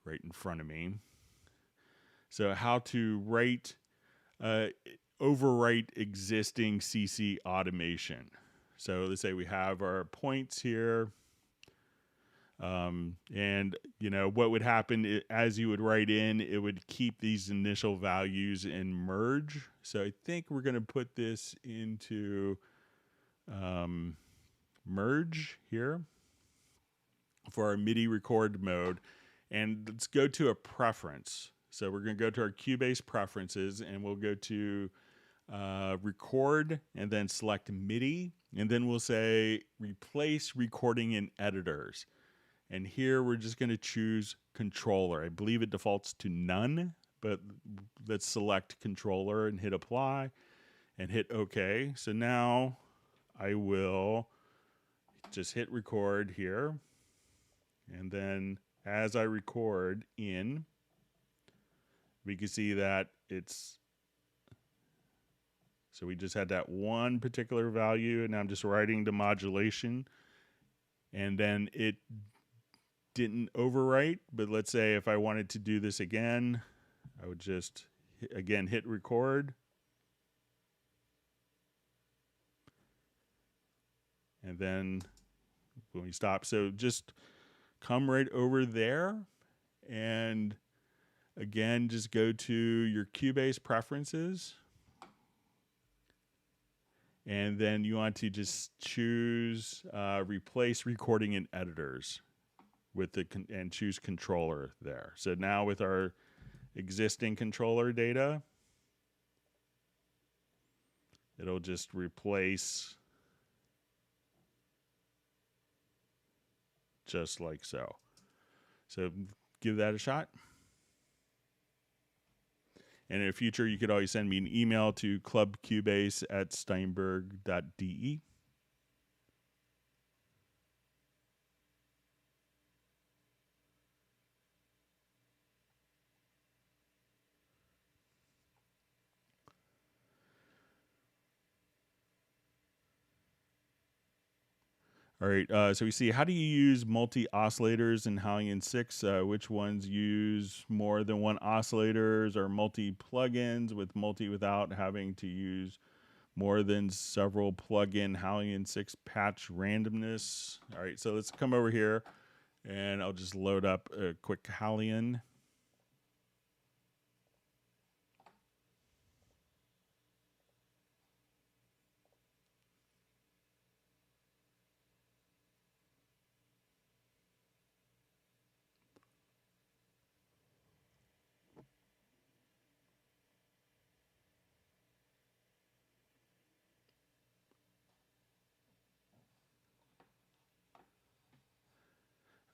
right in front of me. So how to overwrite existing CC automation. So let's say we have our points here. And you know what would happen as you would write in, it would keep these initial values in merge. So I think we're going to put this into merge here for our MIDI record mode, and let's go to a preference. So we're going to go to our Cubase preferences, and we'll go to record, and then select MIDI, and then we'll say replace recording in editors. And here we're just going to choose controller. I believe it defaults to none, but let's select controller and hit apply and hit OK. So now I will just hit record here. And then as I record in, we can see that it's, so we just had that one particular value, and I'm just writing the modulation, and then it didn't overwrite. But let's say if I wanted to do this again, I would just again hit record, and then when we stop, so just come right over there, and again just go to your Cubase preferences, and then you want to just choose replace recording in editors with the and choose controller there. So now with our existing controller data, it'll just replace just like so. So give that a shot. And in the future, you could always send me an email to clubcubase@steinberg.de. All right, so we see, how do you use multi-oscillators in Halion 6? Which ones use more than one oscillators, or multi-plugins with multi without having to use more than several plug-in Halion 6 patch randomness? All right, so let's come over here, and I'll just load up a quick Halion.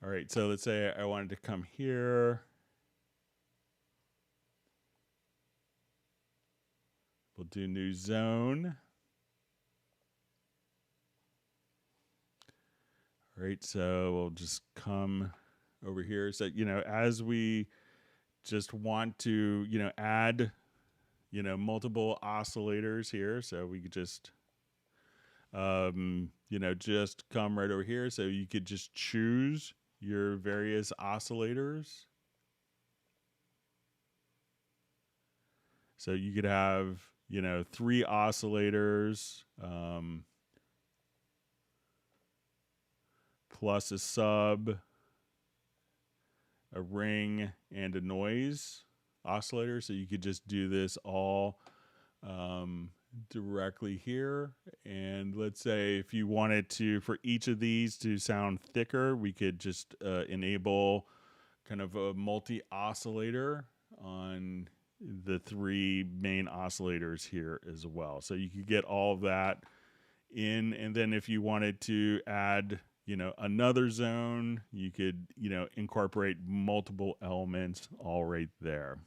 All right, so let's say I wanted to come here. We'll do new zone. All right, so we'll just come over here. So, as we just want to, add, multiple oscillators here. So we could just, just come right over here. So you could just choose your various oscillators. So you could have, 3 oscillators, plus a sub, a ring, and a noise oscillator. So you could just do this all directly here. And let's say if you wanted to, for each of these to sound thicker, we could just enable kind of a multi-oscillator on the 3 main oscillators here as well. So you could get all of that in, and then if you wanted to add, another zone, you could, incorporate multiple elements all right there.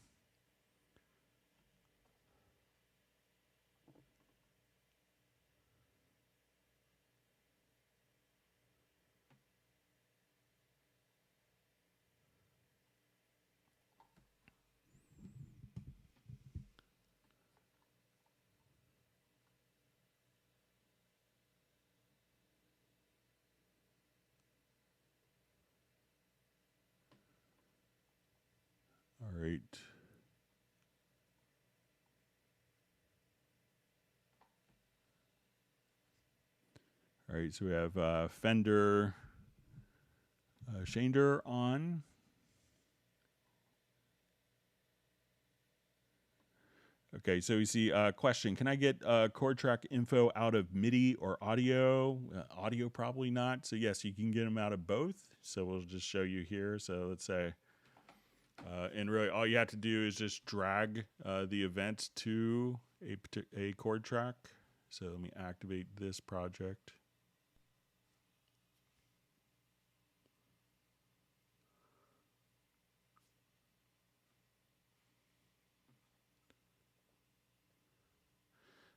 All right. All right, so we have Fender Shander on. Okay, so we see a question. Can I get chord track info out of MIDI or audio? Audio probably not. So yes, you can get them out of both. So we'll just show you here. So let's say, and really all you have to do is just drag the event to a chord track. So let me activate this project.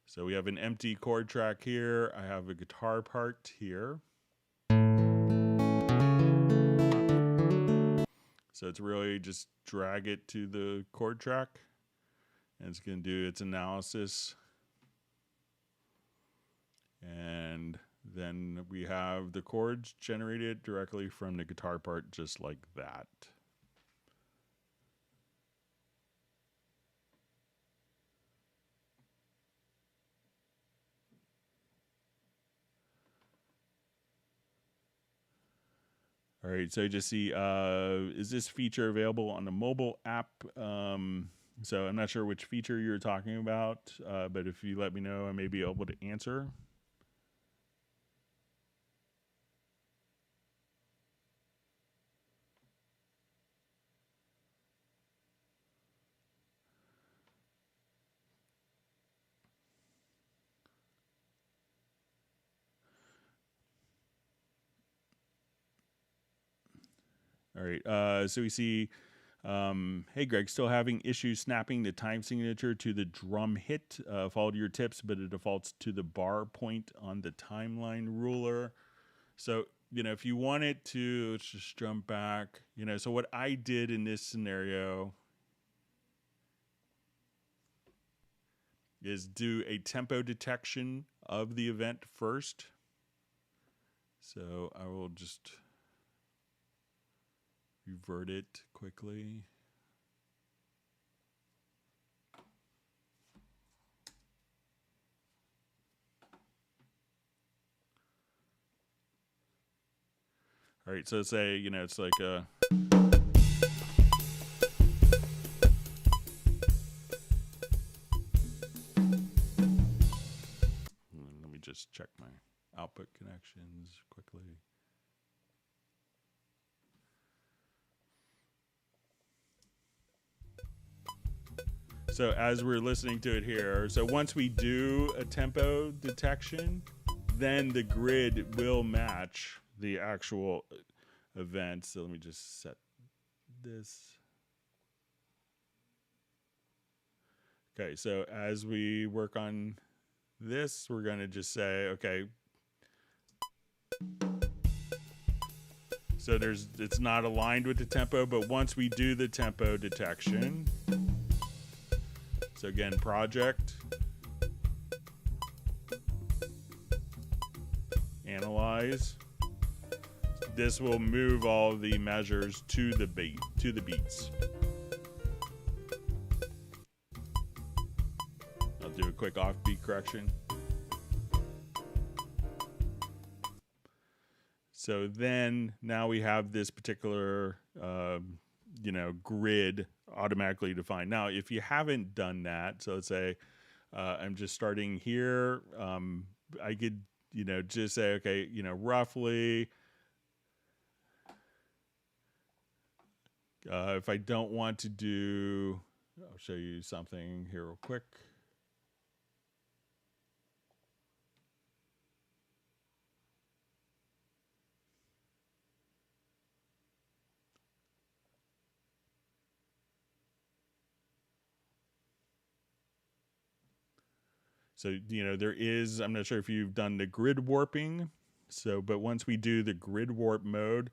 So we have an empty chord track here. I have a guitar part here. So it's really just drag it to the chord track, and it's going to do its analysis. And then we have the chords generated directly from the guitar part, just like that. All right, so you just see, is this feature available on the mobile app? So I'm not sure which feature you're talking about, but if you let me know, I may be able to answer. All right, so we see, hey Greg, still having issues snapping the time signature to the drum hit. Followed your tips, but it defaults to the bar point on the timeline ruler. So, if you wanted to, let's just jump back. So what I did in this scenario is do a tempo detection of the event first. So I will just revert it quickly. All right, so say, it's like a... Let me just check my output connections quickly. So as we're listening to it here, so once we do a tempo detection, then the grid will match the actual event. So let me just set this. Okay, so as we work on this, we're going to just say, okay, So it's not aligned with the tempo, but once we do the tempo detection, so again, project, analyze, this will move all the measures to the beats. I'll do a quick offbeat correction. So then now we have this particular, grid automatically defined. Now, if you haven't done that, so let's say I'm just starting here, I could, just say, okay, roughly, if I don't want to do, I'll show you something here real quick. So, there is, I'm not sure if you've done the grid warping. So, but once we do the grid warp mode,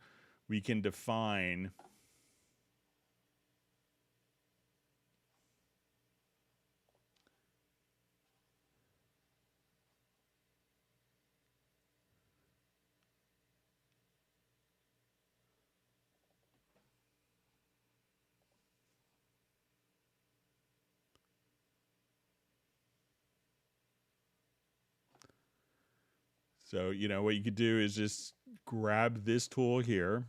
we can define So, what you could do is just grab this tool here,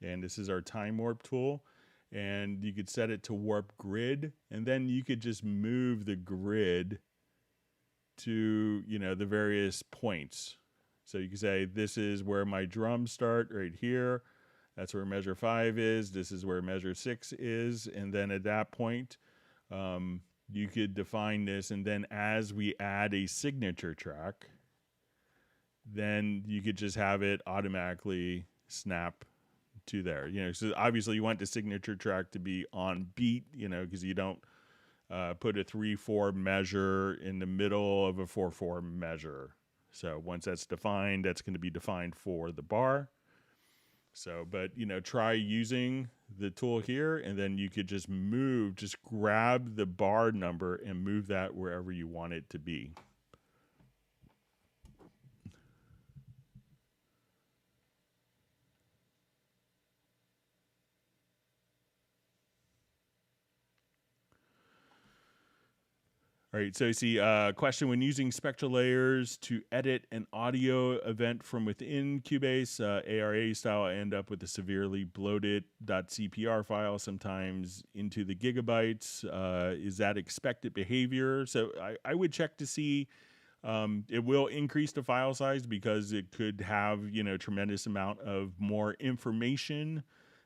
and this is our time warp tool, and you could set it to warp grid, and then you could just move the grid to, the various points. So you can say, this is where my drums start right here. That's where measure 5 is. This is where measure 6 is. And then at that point, you could define this, and then as we add a signature track, then you could just have it automatically snap to there. So obviously you want the signature track to be on beat, because you don't put a 3/4 measure in the middle of a 4/4 measure. So once that's defined, that's going to be defined for the bar. So, but try using the tool here, and then you could just grab the bar number and move that wherever you want it to be. All right, so you see question: when using Spectral Layers to edit an audio event from within Cubase, ARA style, I end up with a severely bloated .cpr file, sometimes into the gigabytes. Is that expected behavior? So I would check to see. It will increase the file size because it could have, tremendous amount of more information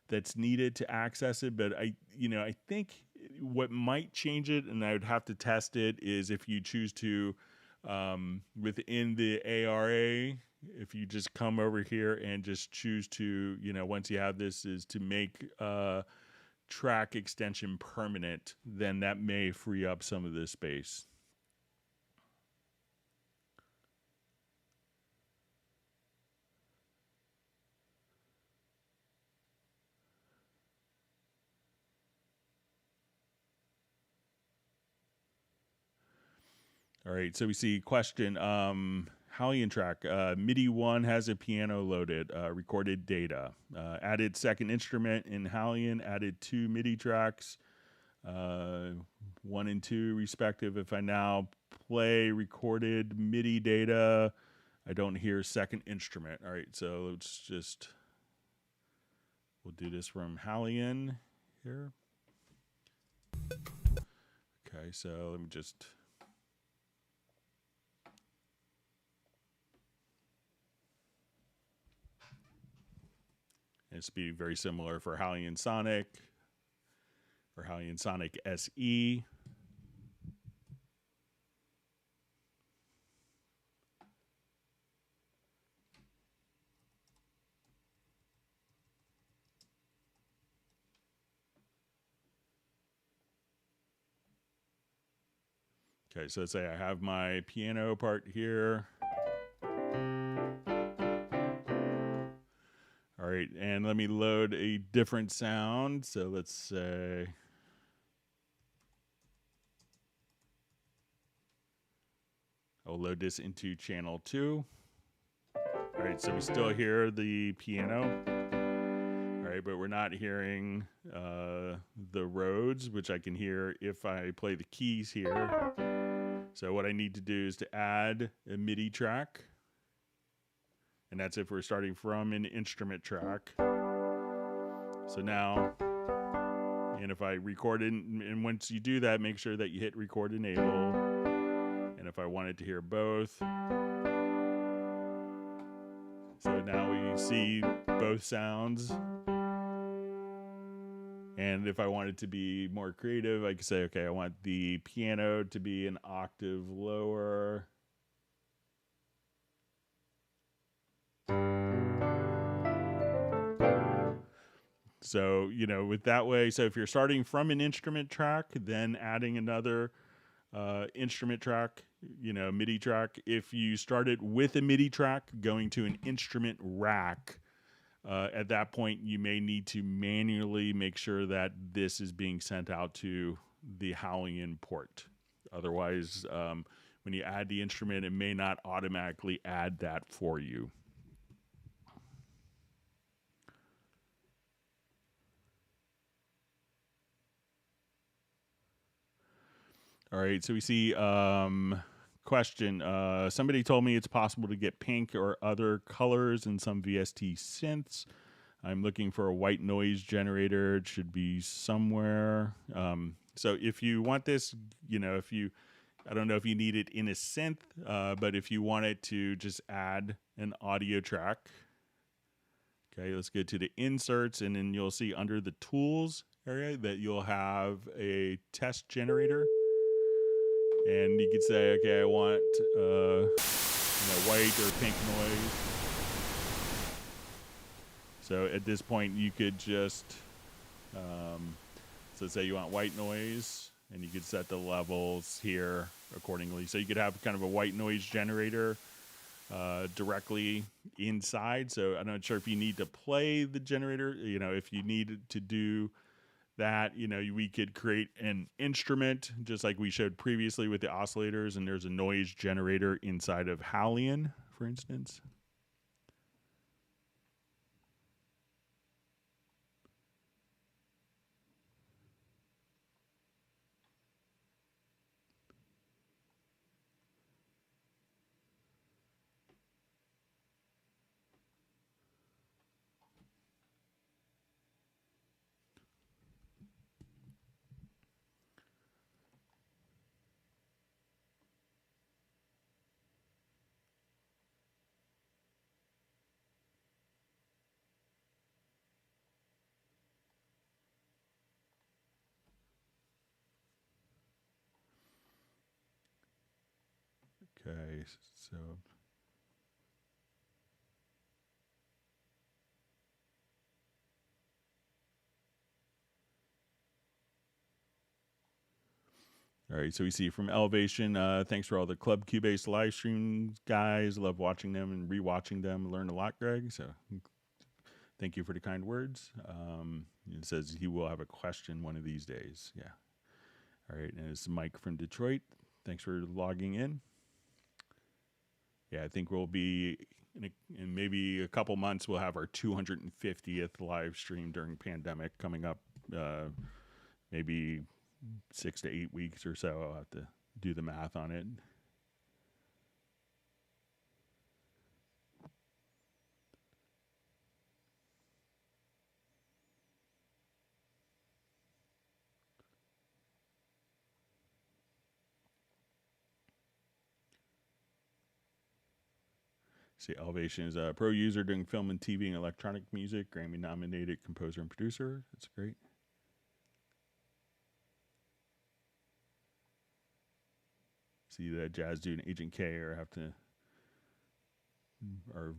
that's needed to access it. But I think what might change it, and I would have to test it, is if you choose to, within the ARA, if you just come over here and just choose to, once you have this, is to make track extension permanent, then that may free up some of this space. All right, so we see question, Halion track, MIDI 1 has a piano loaded, recorded data. Added second instrument in Halion, added 2 MIDI tracks, 1 and 2 respective. If I now play recorded MIDI data, I don't hear second instrument. All right, so we'll do this from Halion here. Okay, so let me just... It's be very similar for Halion Sonic or Halion Sonic SE. Okay, so let's say I have my piano part here. All right, right, and let me load a different sound. So let's say, I'll load this into channel 2. All right, so we still hear the piano. All right, but we're not hearing the Rhodes, which I can hear if I play the keys here. So what I need to do is to add a MIDI track. And that's if we're starting from an instrument track. So now, and if I record it, and once you do that, make sure that you hit record enable. And if I wanted to hear both, so now we see both sounds. And if I wanted to be more creative, I could say, okay, I want the piano to be an octave lower. So, you know, with that way, so if you're starting from an instrument track, then adding another instrument track, you know, MIDI track. If you started with a MIDI track going to an instrument rack, at that point, you may need to manually make sure that this is being sent out to the Halion port. Otherwise, when you add the instrument, it may not automatically add that for you. All right, so we see question. Somebody told me it's possible to get pink or other colors in some VST synths. I'm looking for a white noise generator. It should be somewhere. So if you want this, you know, I don't know if you need it in a synth, but if you wanted to just add an audio track, okay, let's go to the inserts, and then you'll see under the tools area that you'll have a test generator. And you could say, okay, I want white or pink noise. So at this point, you could just, so say you want white noise, and you could set the levels here accordingly. So you could have kind of a white noise generator directly inside. So I'm not sure if you need to play the generator. You know, if you needed to do that, you know, we could create an instrument just like we showed previously with the oscillators, and there's a noise generator inside of Halion, for instance. Okay, so all right, so we see from Elevation, thanks for all the Club Cubase live streams, guys. Love watching them and rewatching them. Learned a lot, Greg. So thank you for the kind words. It says he will have a question one of these days. Yeah. All right, and it's Mike from Detroit. Thanks for logging in. Yeah, I think we'll be, in maybe a couple months, we'll have our 250th live stream during pandemic coming up, maybe 6 to 8 weeks or so. I'll have to do the math on it. See, Elevation is a pro user doing film and TV and electronic music, Grammy-nominated composer and producer. That's great. See that Jazz Dude and Agent K are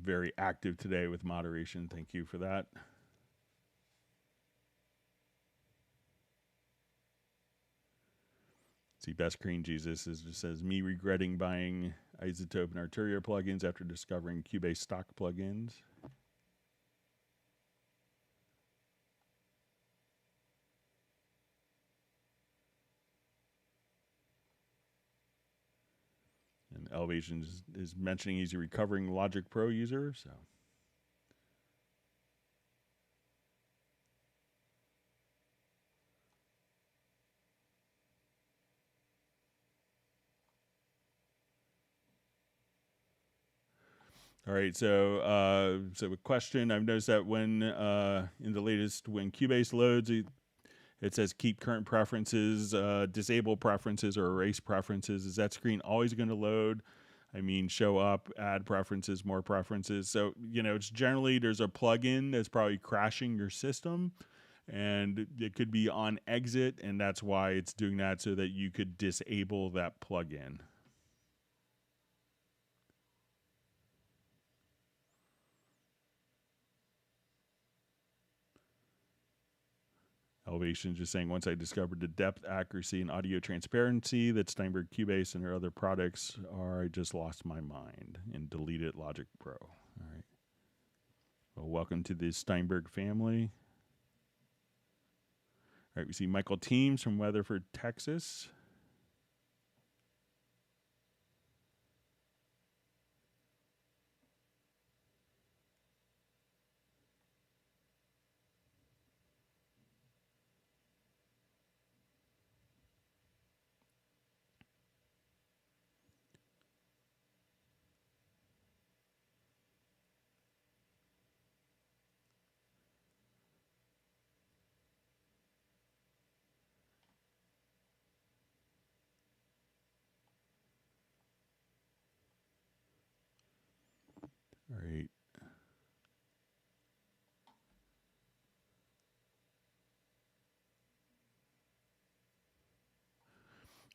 very active today with moderation. Thank you for that. See, Best Green Jesus just says, me regretting buying Isotope and Arturia plugins after discovering Cubase stock plugins. Elevation is mentioning he's a recovering Logic Pro user, so. All right, so a question. I've noticed that when in the latest, when Cubase loads, it says keep current preferences, disable preferences, or erase preferences. Is that screen always going to load? I mean, show up, add preferences, more preferences. So, you know, it's generally there's a plugin that's probably crashing your system, and it could be on exit, and that's why it's doing that, so that you could disable that plugin. Elevation just saying, once I discovered the depth, accuracy, and audio transparency that Steinberg, Cubase, and their other products are, I just lost my mind and deleted Logic Pro. All right. Well, welcome to the Steinberg family. All right, we see Michael Teams from Weatherford, Texas. All right.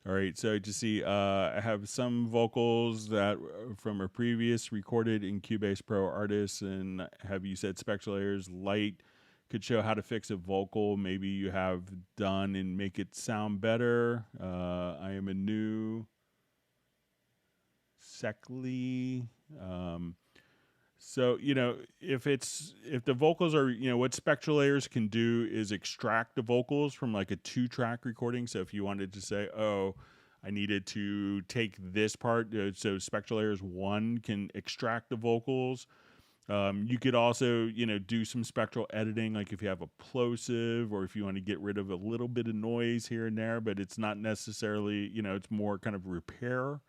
All right, so to see, I have some vocals that from a previous recorded in Cubase Pro artists, and have you said Spectral Layers Light could show how to fix a vocal maybe you have done and make it sound better. I am a new Secly. So, you know, if the vocals are, you know, what Spectral Layers can do is extract the vocals from like a 2-track recording. So if you wanted to say, oh, I needed to take this part, so Spectral Layers 1 can extract the vocals. You could also, you know, do some spectral editing, like if you have a plosive, or if you want to get rid of a little bit of noise here and there, but it's not necessarily, you know, it's more kind of repair.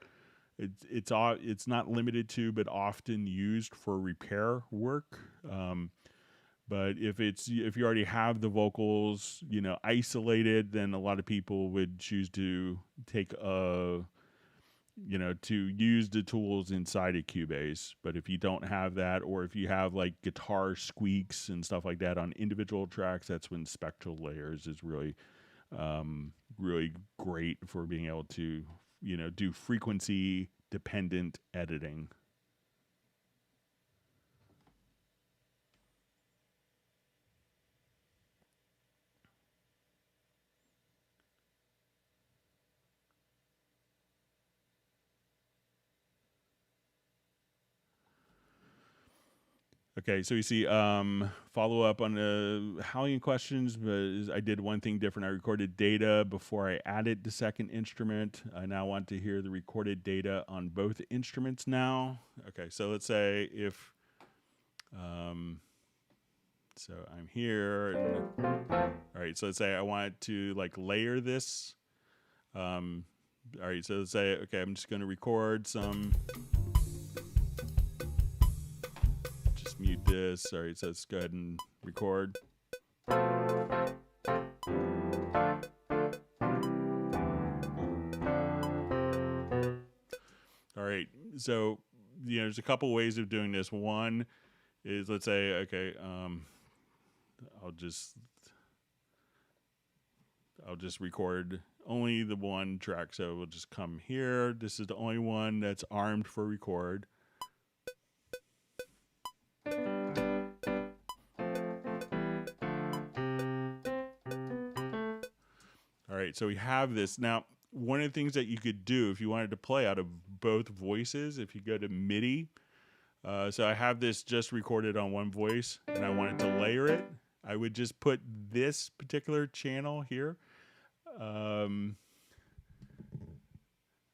It's not limited to, but often used for repair work. But if you already have the vocals, you know, isolated, then a lot of people would choose to take to use the tools inside of Cubase. But if you don't have that, or if you have like guitar squeaks and stuff like that on individual tracks, that's when Spectral Layers is really, really great for being able to, you know, do frequency dependent editing. Okay, so you see follow up on the Halion questions, but I did one thing different. I recorded data before I added the second instrument. I now want to hear the recorded data on both instruments now. Okay, so let's say if, so I'm here, and, all right, so let's say I want to like layer this. All right, so let's say, okay, I'm just gonna record some, mute this. All right, so let's go ahead and record. All right, so you know, there's a couple ways of doing this. One is, let's say, okay, I'll just record only the one track. So we'll just come here. This is the only one that's armed for record. All right, so we have this. Now, one of the things that you could do if you wanted to play out of both voices, if you go to MIDI, so I have this just recorded on one voice, and I wanted to layer it, I would just put this particular channel here.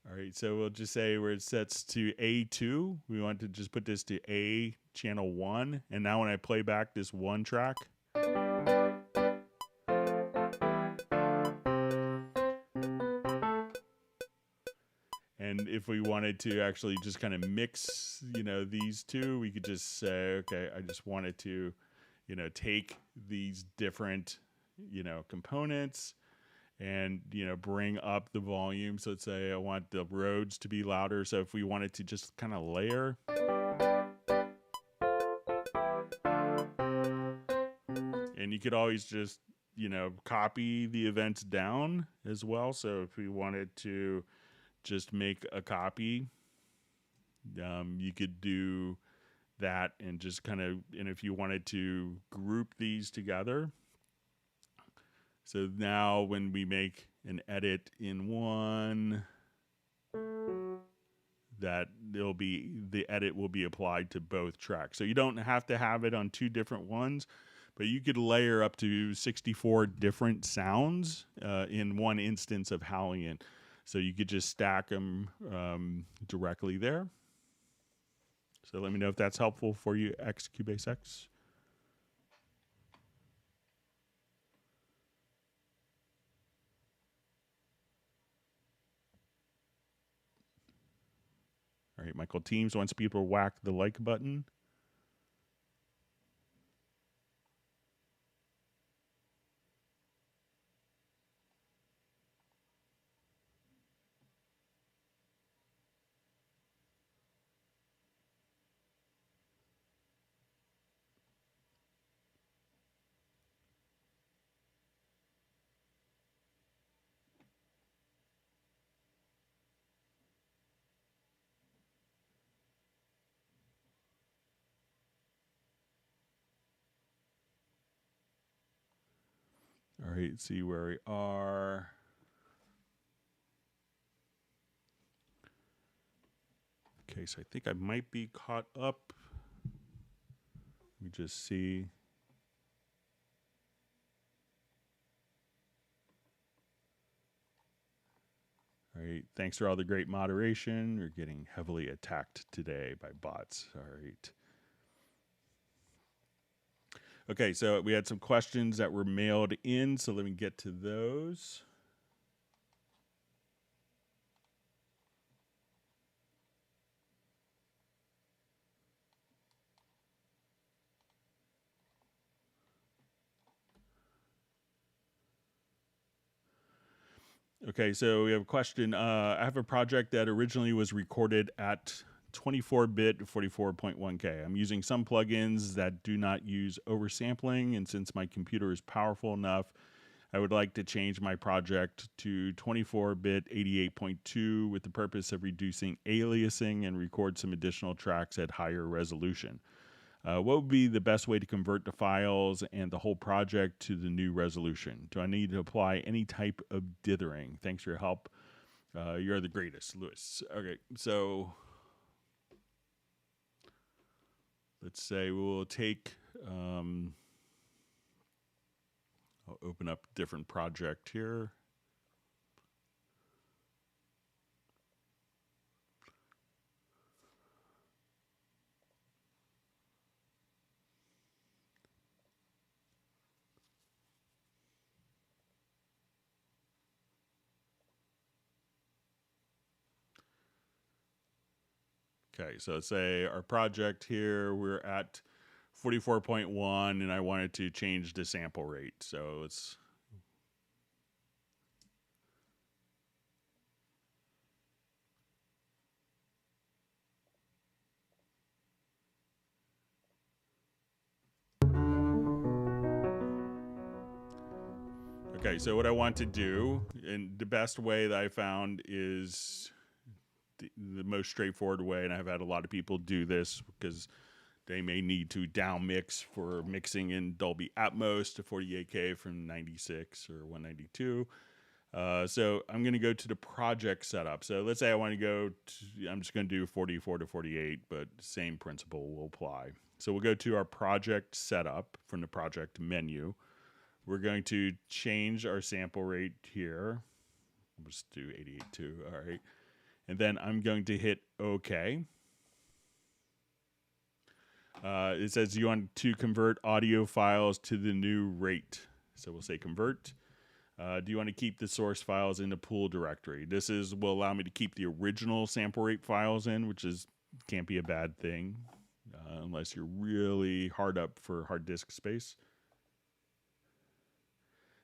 All right, so we'll just say where it sets to A2. We want to just put this to A channel 1. And now when I play back this one track, and if we wanted to actually just kind of mix, these two, we could just say, okay, I just wanted to, take these different, components and, bring up the volume. So let's say I want the Rhodes to be louder. So if we wanted to just kind of layer, and you could always just, copy the events down as well. So if we wanted to just make a copy, you could do that and just kind of, and if you wanted to group these together. So now when we make an edit in one, that the edit will be applied to both tracks. So you don't have to have it on two different ones, but you could layer up to 64 different sounds in one instance of Halion. So you could just stack them directly there. So let me know if that's helpful for you, Cubase X. All right, Michael Teams wants people to whack the like button. All right, let's see where we are. Okay, so I think I might be caught up. Let me just see. All right, thanks for all the great moderation. We're getting heavily attacked today by bots. All right. Okay, so we had some questions that were mailed in, so let me get to those. Okay, so we have a question. I have a project that originally was recorded at 24-bit 44.1K. I'm using some plugins that do not use oversampling, and since my computer is powerful enough, I would like to change my project to 24-bit 88.2 with the purpose of reducing aliasing and record some additional tracks at higher resolution. What would be the best way to convert the files and the whole project to the new resolution? Do I need to apply any type of dithering? Thanks for your help. You're the greatest, Lewis. Okay, so let's say we'll take, I'll open up a different project here. Okay, so let's say our project here, we're at 44.1 and I wanted to change the sample rate. So let's Okay, so what I want to do, and the best way that I found is the most straightforward way, and I've had a lot of people do this because they may need to down mix for mixing in Dolby Atmos to 48K from 96 or 192. So I'm going to go to the project setup. So let's say I want to go to, I'm just going to do 44 to 48, but same principle will apply. So we'll go to our project setup from the project menu. We're going to change our sample rate here. We'll just do 88.2. All right. And then I'm going to hit OK. It says you want to convert audio files to the new rate. So we'll say convert. Do you want to keep the source files in the pool directory? This will allow me to keep the original sample rate files in, which can't be a bad thing unless you're really hard up for hard disk space.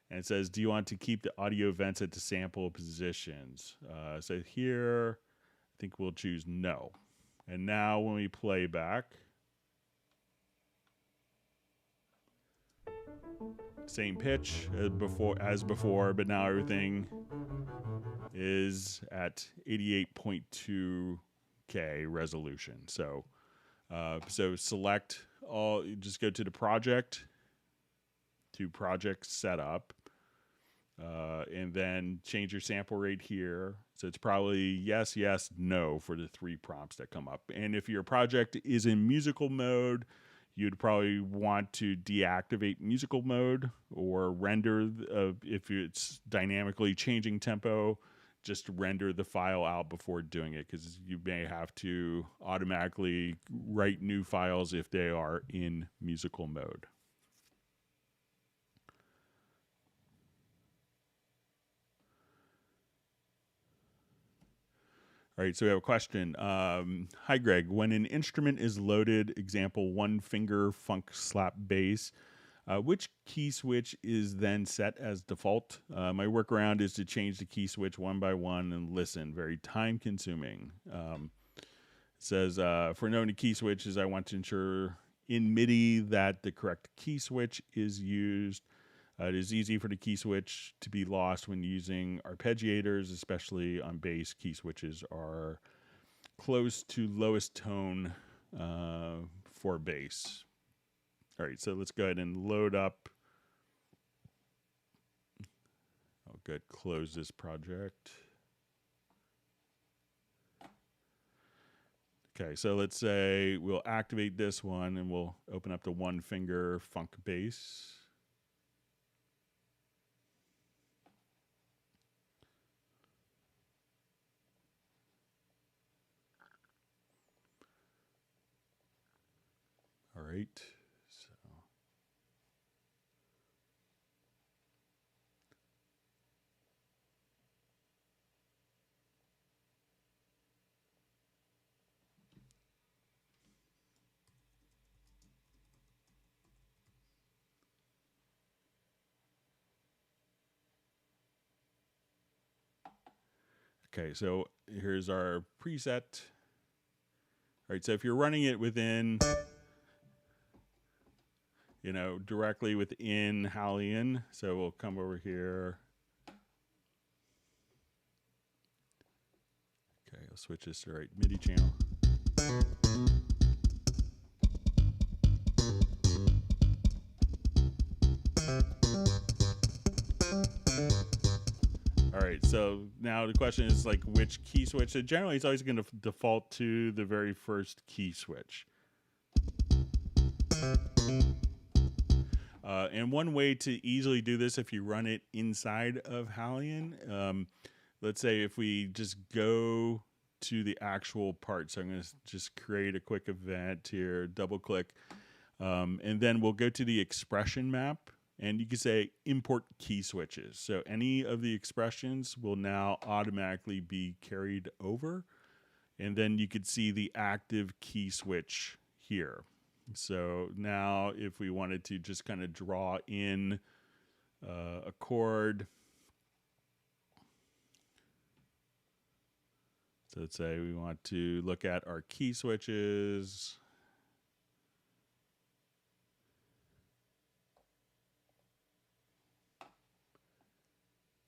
And it says, do you want to keep the audio events at the sample positions? So here, I think we'll choose no. And now when we play back, same pitch as before, but now everything is at 88.2K resolution. So select all, just go to the project, to project setup, and then change your sample rate here. So it's probably yes, yes, no for the 3 prompts that come up. And if your project is in musical mode, you'd probably want to deactivate musical mode or render, if it's dynamically changing tempo, just render the file out before doing it, because you may have to automatically write new files if they are in musical mode. All right, so we have a question. Hi, Greg. When an instrument is loaded, example, 1 finger funk slap bass, which key switch is then set as default? My workaround is to change the key switch one by one and listen. Very time consuming. It says, for knowing the key switches, I want to ensure in MIDI that the correct key switch is used. It is easy for the key switch to be lost when using arpeggiators, especially on bass. Key switches are close to lowest tone for bass. All right, so let's go ahead and load up. Oh, good. Close this project. Okay, so let's say we'll activate this one and we'll open up the 1 finger funk bass. All right, so okay, so here's our preset. All right, so if you're running it within, directly within Halion, so we'll come over here. Okay, I'll switch this to the right MIDI channel. All right, so now the question is like which key switch. So generally it's always going to default to the very first key switch. And one way to easily do this, if you run it inside of Halion, let's say if we just go to the actual part. So I'm going to just create a quick event here, double click, and then we'll go to the expression map. And you can say import key switches. So any of the expressions will now automatically be carried over. And then you could see the active key switch here. So now if we wanted to just kind of draw in a chord. So let's say we want to look at our key switches.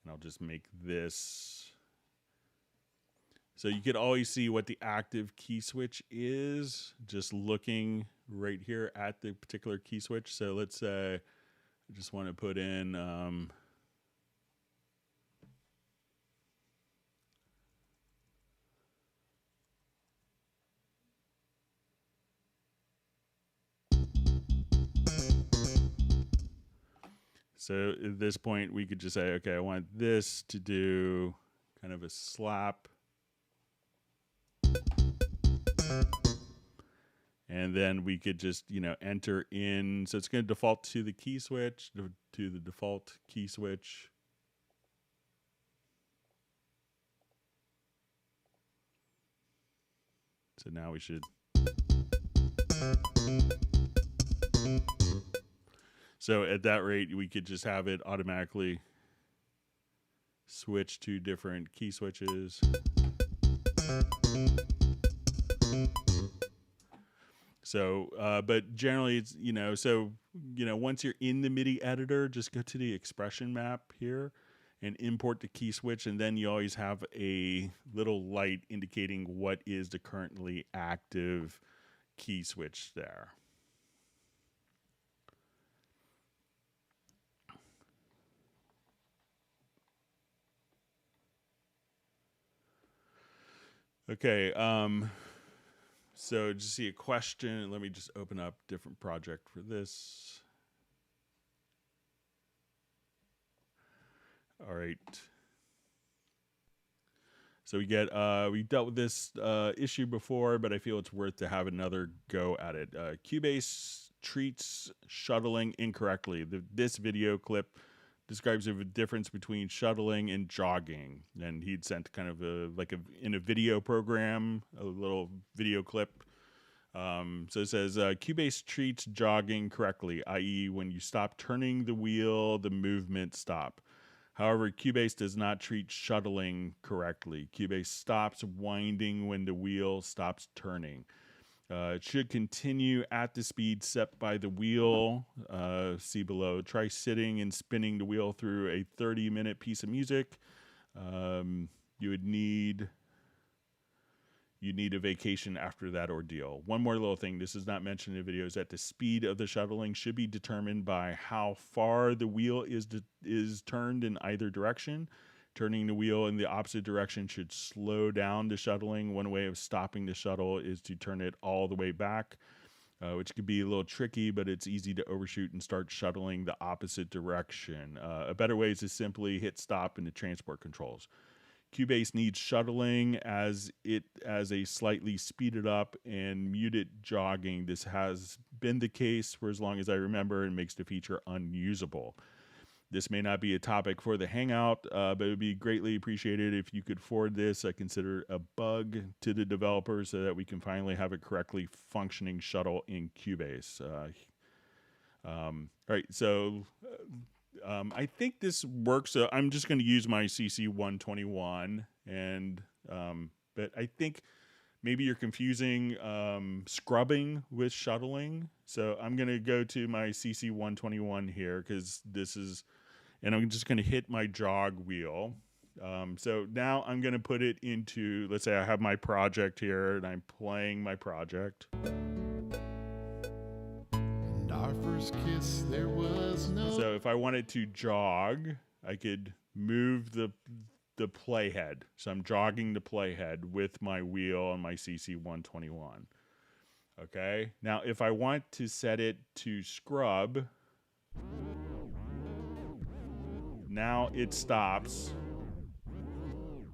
And I'll just make this. So you could always see what the active key switch is, just looking right here at the particular key switch. So let's say I just want to put in so at this point we could just say, okay, I want this to do kind of a slap. And then we could just, you know, enter in. So it's going to default to the key switch, to the default key switch. So now we should. So at that rate, we could just have it automatically switch to different key switches. So, but generally it's, you know, so, you know, once you're in the MIDI editor, just go to the expression map here and import the key switch. And then you always have a little light indicating what is the currently active key switch there. Okay, so just see a question. Let me just open up different project for this. All right. So we dealt with this issue before, but I feel it's worth to have another go at it. Cubase treats shuttling incorrectly. This video clip describes a difference between shuttling and jogging, and he'd sent kind of in a video program, a little video clip. So it says Cubase treats jogging correctly, i.e., when you stop turning the wheel, the movement stop. However, Cubase does not treat shuttling correctly. Cubase stops winding when the wheel stops turning. It should continue at the speed set by the wheel. See below. Try sitting and spinning the wheel through a 30-minute piece of music. You need a vacation after that ordeal. One more little thing, this is not mentioned in the video, is that the speed of the shuttling should be determined by how far the wheel is turned in either direction. Turning the wheel in the opposite direction should slow down the shuttling. One way of stopping the shuttle is to turn it all the way back, which could be a little tricky, but it's easy to overshoot and start shuttling the opposite direction. A better way is to simply hit stop in the transport controls. Cubase needs shuttling as a slightly speeded up and muted jogging. This has been the case for as long as I remember and makes the feature unusable. This may not be a topic for the Hangout, but it would be greatly appreciated if you could forward this. I consider a bug to the developers so that we can finally have a correctly functioning shuttle in Cubase. All right, so I think this works. I'm just going to use my CC 121, but I think maybe you're confusing scrubbing with shuttling. So I'm going to go to my CC 121 here because this is. And I'm just going to hit my jog wheel. So now I'm going to put it into, let's say I have my project here and I'm playing my project. And our first kiss, there was no. So if I wanted to jog, I could move the playhead. So I'm jogging the playhead with my wheel on my CC 121. Okay. Now if I want to set it to scrub, now it stops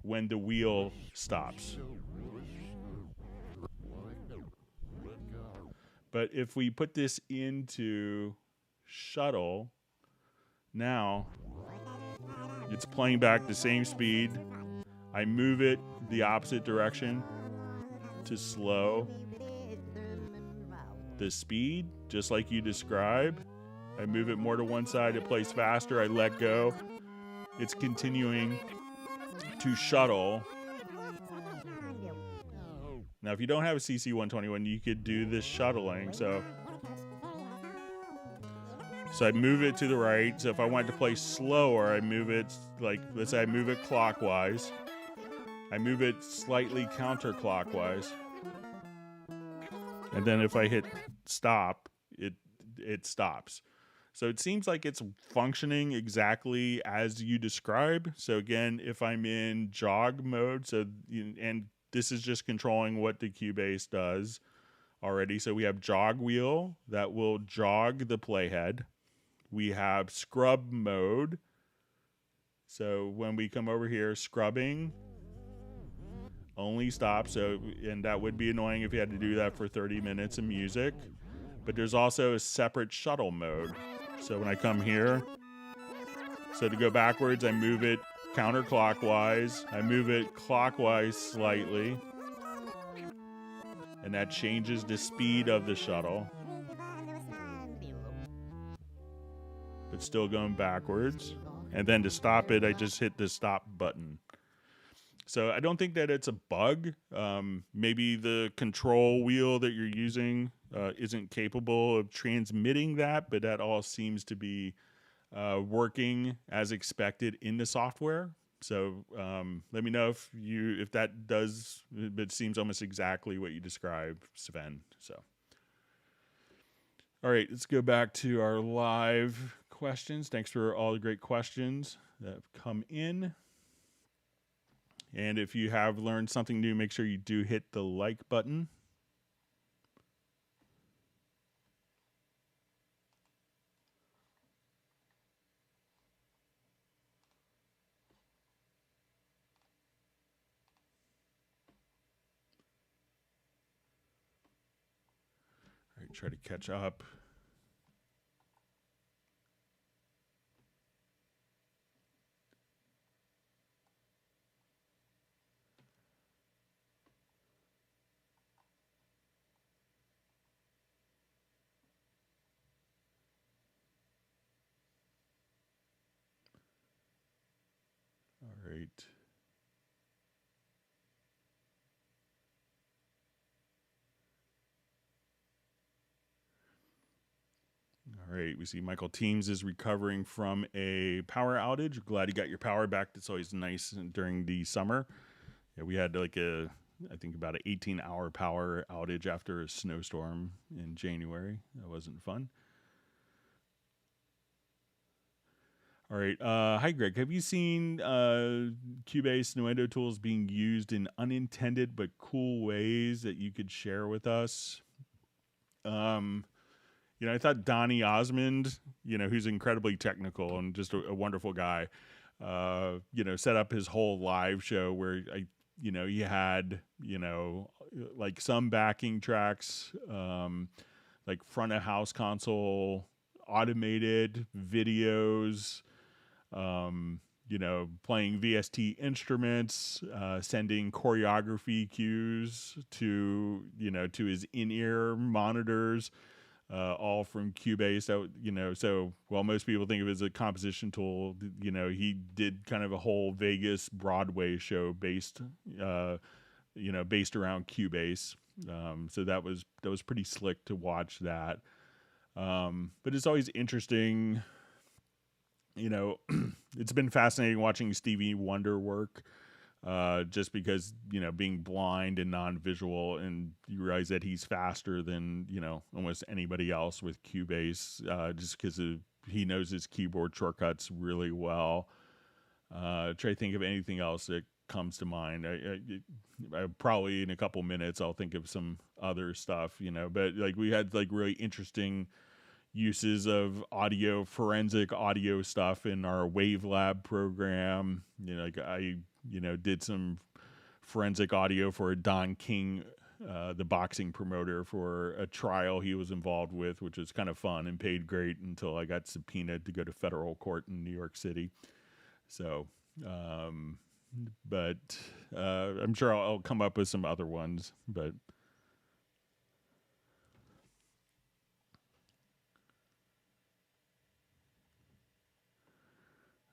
when the wheel stops. But if we put this into shuttle, now it's playing back the same speed. I move it the opposite direction to slow the speed, just like you described. I move it more to one side, it plays faster, I let go. It's continuing to shuttle. Now, if you don't have a CC 121, you could do this shuttling. So I move it to the right. So if I want to play slower, I move it, like, let's say I move it clockwise. I move it slightly counterclockwise. And then if I hit stop, it stops. So it seems like it's functioning exactly as you describe. So again, if I'm in jog mode, and this is just controlling what the Cubase does already. So we have jog wheel that will jog the playhead. We have scrub mode. So when we come over here, scrubbing only stop. So, and that would be annoying if you had to do that for 30 minutes of music. But there's also a separate shuttle mode. So when I come here, so to go backwards, I move it counterclockwise. I move it clockwise slightly. And that changes the speed of the shuttle. But still going backwards. And then to stop it, I just hit the stop button. So I don't think that it's a bug. Maybe the control wheel that you're using isn't capable of transmitting that, but that all seems to be working as expected in the software. So let me know if that does, but it seems almost exactly what you described, Sven. So, all right, let's go back to our live questions. Thanks for all the great questions that have come in. And if you have learned something new, make sure you do hit the like button. All right, try to catch up. All right. All right, we see Michael Teams is recovering from a power outage. Glad you got your power back. That's always nice during the summer. Yeah, we had like I think about an 18-hour power outage after a snowstorm in January. That wasn't fun. All right. Hi, Greg. Have you seen Cubase Nuendo tools being used in unintended but cool ways that you could share with us? I thought Donny Osmond, who's incredibly technical and just a wonderful guy, set up his whole live show where he had, like some backing tracks, like front of house console, automated videos, playing VST instruments, sending choreography cues to his in-ear monitors. All from Cubase. So while most people think of it as a composition tool, he did kind of a whole Vegas Broadway show based around Cubase. So that was pretty slick to watch that. But it's always interesting. It's been fascinating watching Stevie Wonder work. Just because, being blind and non-visual, and you realize that he's faster than, almost anybody else with Cubase, just because he knows his keyboard shortcuts really well. Try to think of anything else that comes to mind. I probably in a couple minutes I'll think of some other stuff, but like we had like really interesting uses of forensic audio stuff in our WaveLab program. I did some forensic audio for Don King, the boxing promoter, for a trial he was involved with, which was kind of fun and paid great until I got subpoenaed to go to federal court in New York City. So, but I'm sure I'll come up with some other ones, but.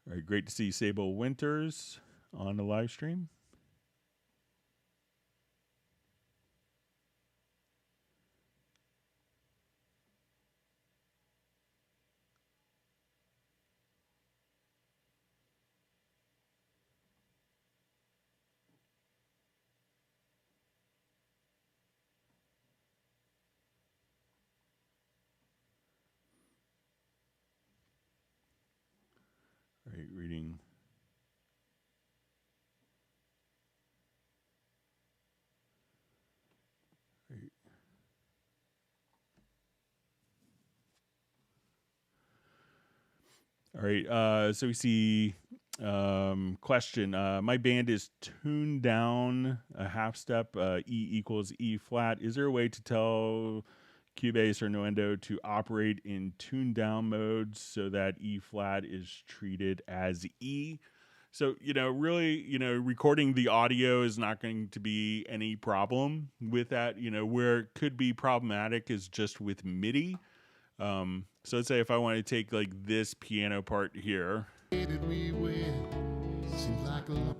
All right, great to see Sable Winters on the live stream. All right, reading. All right, so we see Question. My band is tuned down a half step, E equals E flat. Is there a way to tell Cubase or Nuendo to operate in tune down modes so that E flat is treated as E? So, really, recording the audio is not going to be any problem with that. Where it could be problematic is just with MIDI. So let's say if I want to take like this piano part here. Did we win? Seems like a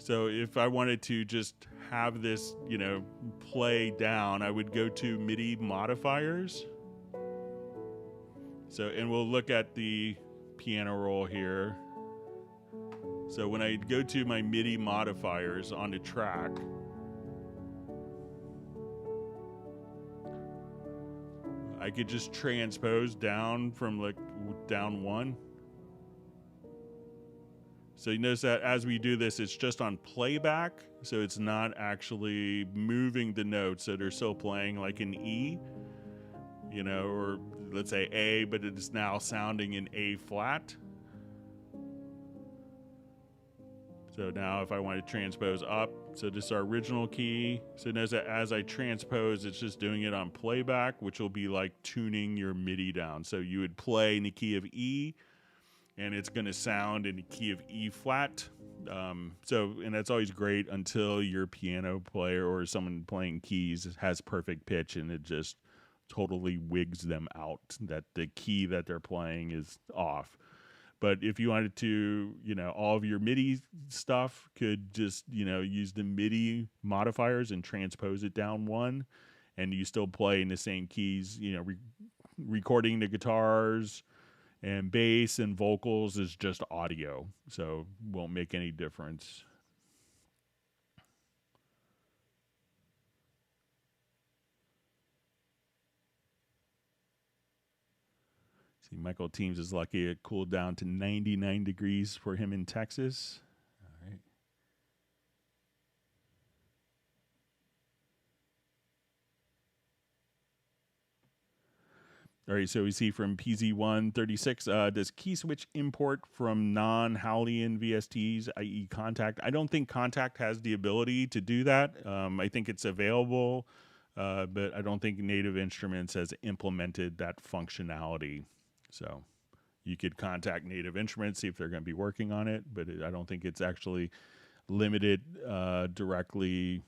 So if I wanted to just have this, play down, I would go to MIDI modifiers. So, and we'll look at the piano roll here. So when I go to my MIDI modifiers on the track, I could just transpose down from like down one. So you notice that as we do this, it's just on playback. So it's not actually moving the notes. So they're still playing like an E, or let's say A, but it's now sounding in A flat. So now if I want to transpose up, so this is our original key. So notice that as I transpose, it's just doing it on playback, which will be like tuning your MIDI down. So you would play in the key of E, and it's going to sound in the key of E flat. And that's always great until your piano player or someone playing keys has perfect pitch and it just totally wigs them out that the key that they're playing is off. But if you wanted to, all of your MIDI stuff could just, use the MIDI modifiers and transpose it down one, and you still play in the same keys, recording the guitars and bass and vocals is just audio, so won't make any difference. See, Michael Teams is lucky it cooled down to 99 degrees for him in Texas. All right. All right, so we see from PZ136, does key switch import from non-Halion VSTs, i.e. Contact? I don't think Contact has the ability to do that. I think it's available, but I don't think Native Instruments has implemented that functionality. So you could contact Native Instruments, see if they're going to be working on it, but I don't think it's actually limited directly,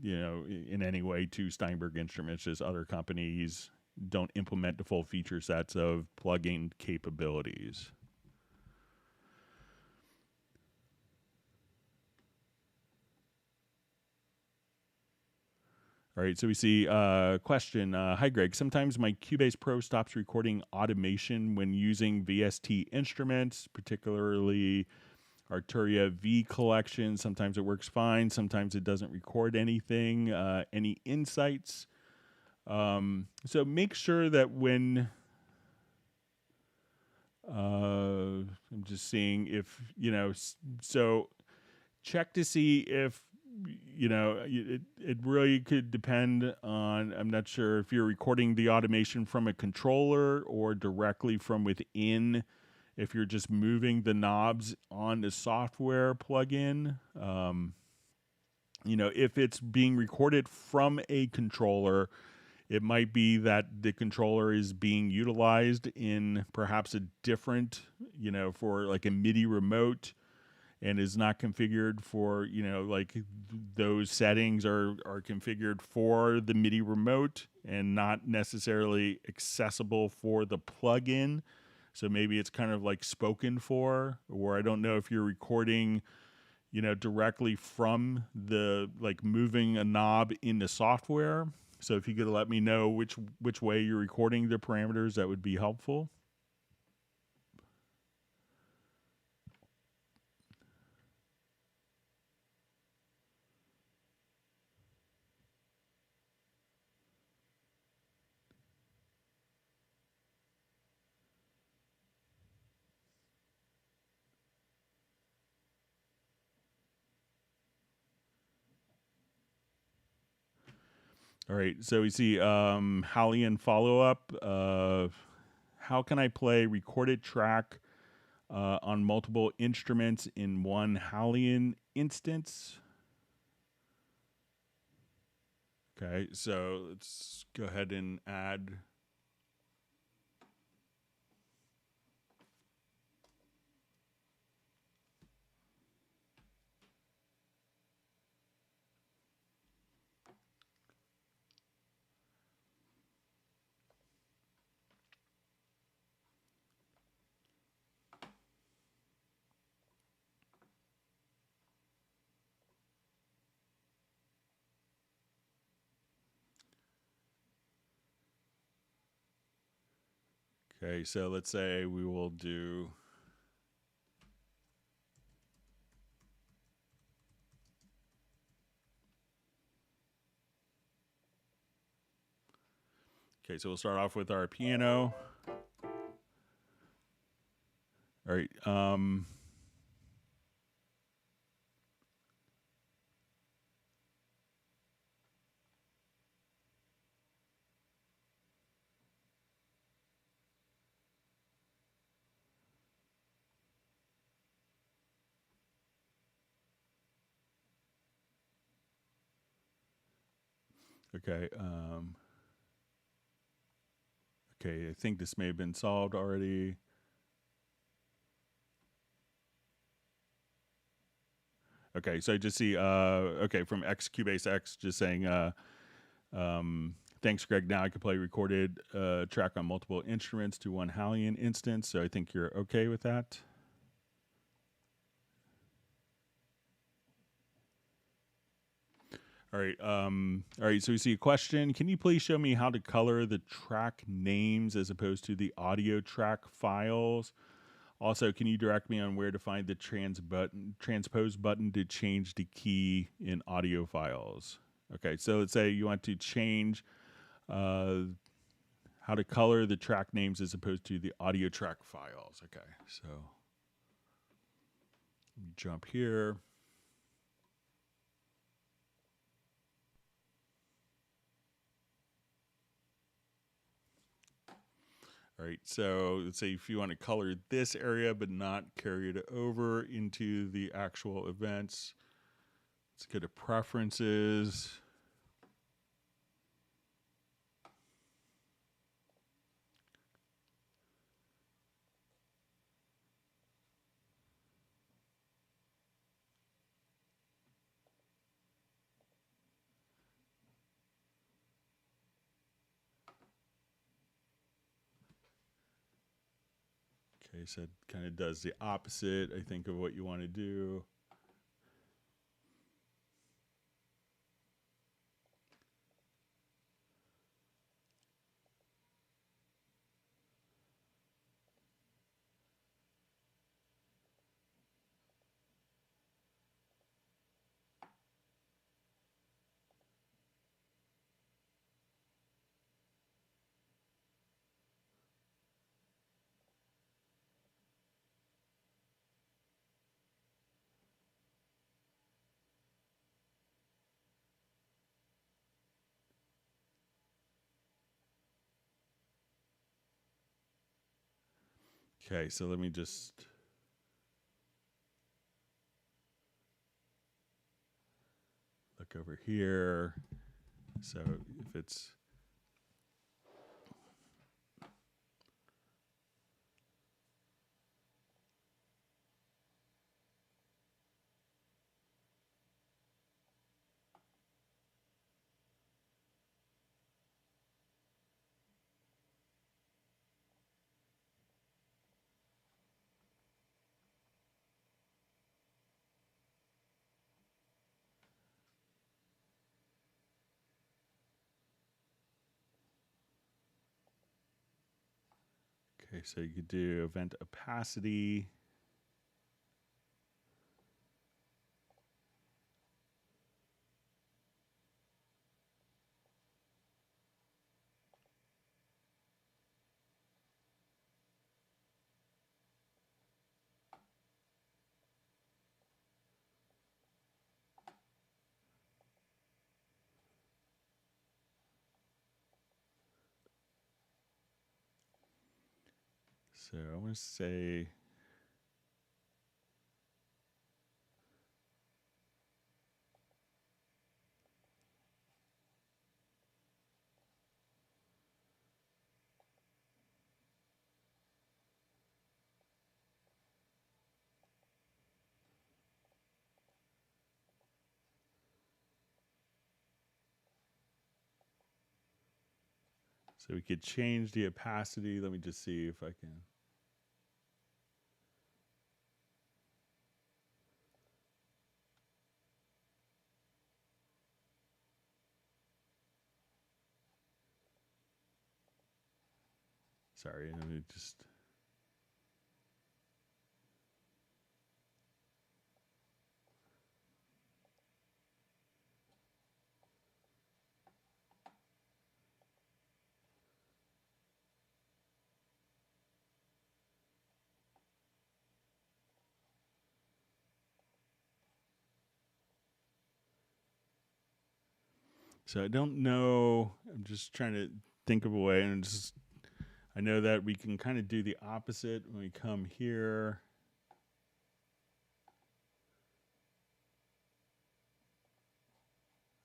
in any way to Steinberg Instruments. Just other companies don't implement the full feature sets of plugin capabilities. All right, so we see question. Hi, Greg. Sometimes my Cubase Pro stops recording automation when using VST instruments, particularly Arturia V collection. Sometimes it works fine. Sometimes it doesn't record anything. Any insights? So make sure that when I'm just seeing if, so check to see if, it really could depend on, I'm not sure if you're recording the automation from a controller or directly from within, if you're just moving the knobs on the software plugin. If it's being recorded from a controller, it might be that the controller is being utilized in perhaps a different, for like a MIDI remote, and is not configured for, like those settings are configured for the MIDI remote and not necessarily accessible for the plugin. So maybe it's kind of like spoken for, or I don't know if you're recording, directly from the, like moving a knob in the software. So if you could let me know which way you're recording the parameters, that would be helpful. All right, so we see Halion follow-up. how can I play recorded track on multiple instruments in one Halion instance? Okay, so let's go ahead and add. Okay, so let's say we will do. Okay, so we'll start off with our piano. All right. Okay. Okay, I think this may have been solved already. Okay, so I just see, okay, from Cubase X just saying, thanks, Greg. Now I can play recorded track on multiple instruments to one Halion instance. So I think you're okay with that. All right. All right. So we see a question. Can you please show me how to color the track names as opposed to the audio track files? Also, can you direct me on where to find the transpose button to change the key in audio files? Okay. So let's say you want to change how to color the track names as opposed to the audio track files. Okay. So let me jump here. All right, so let's say if you want to color this area but not carry it over into the actual events, let's go to preferences. Okay, so it kind of does the opposite, I think, of what you want to do. Okay, so let me just look over here. So if it's okay, so you could do event opacity. So I want to say. So we could change the opacity. Let me just see if I can. Sorry, let me just. So I don't know. I'm just trying to think of a way, and just I know that we can kind of do the opposite when we come here.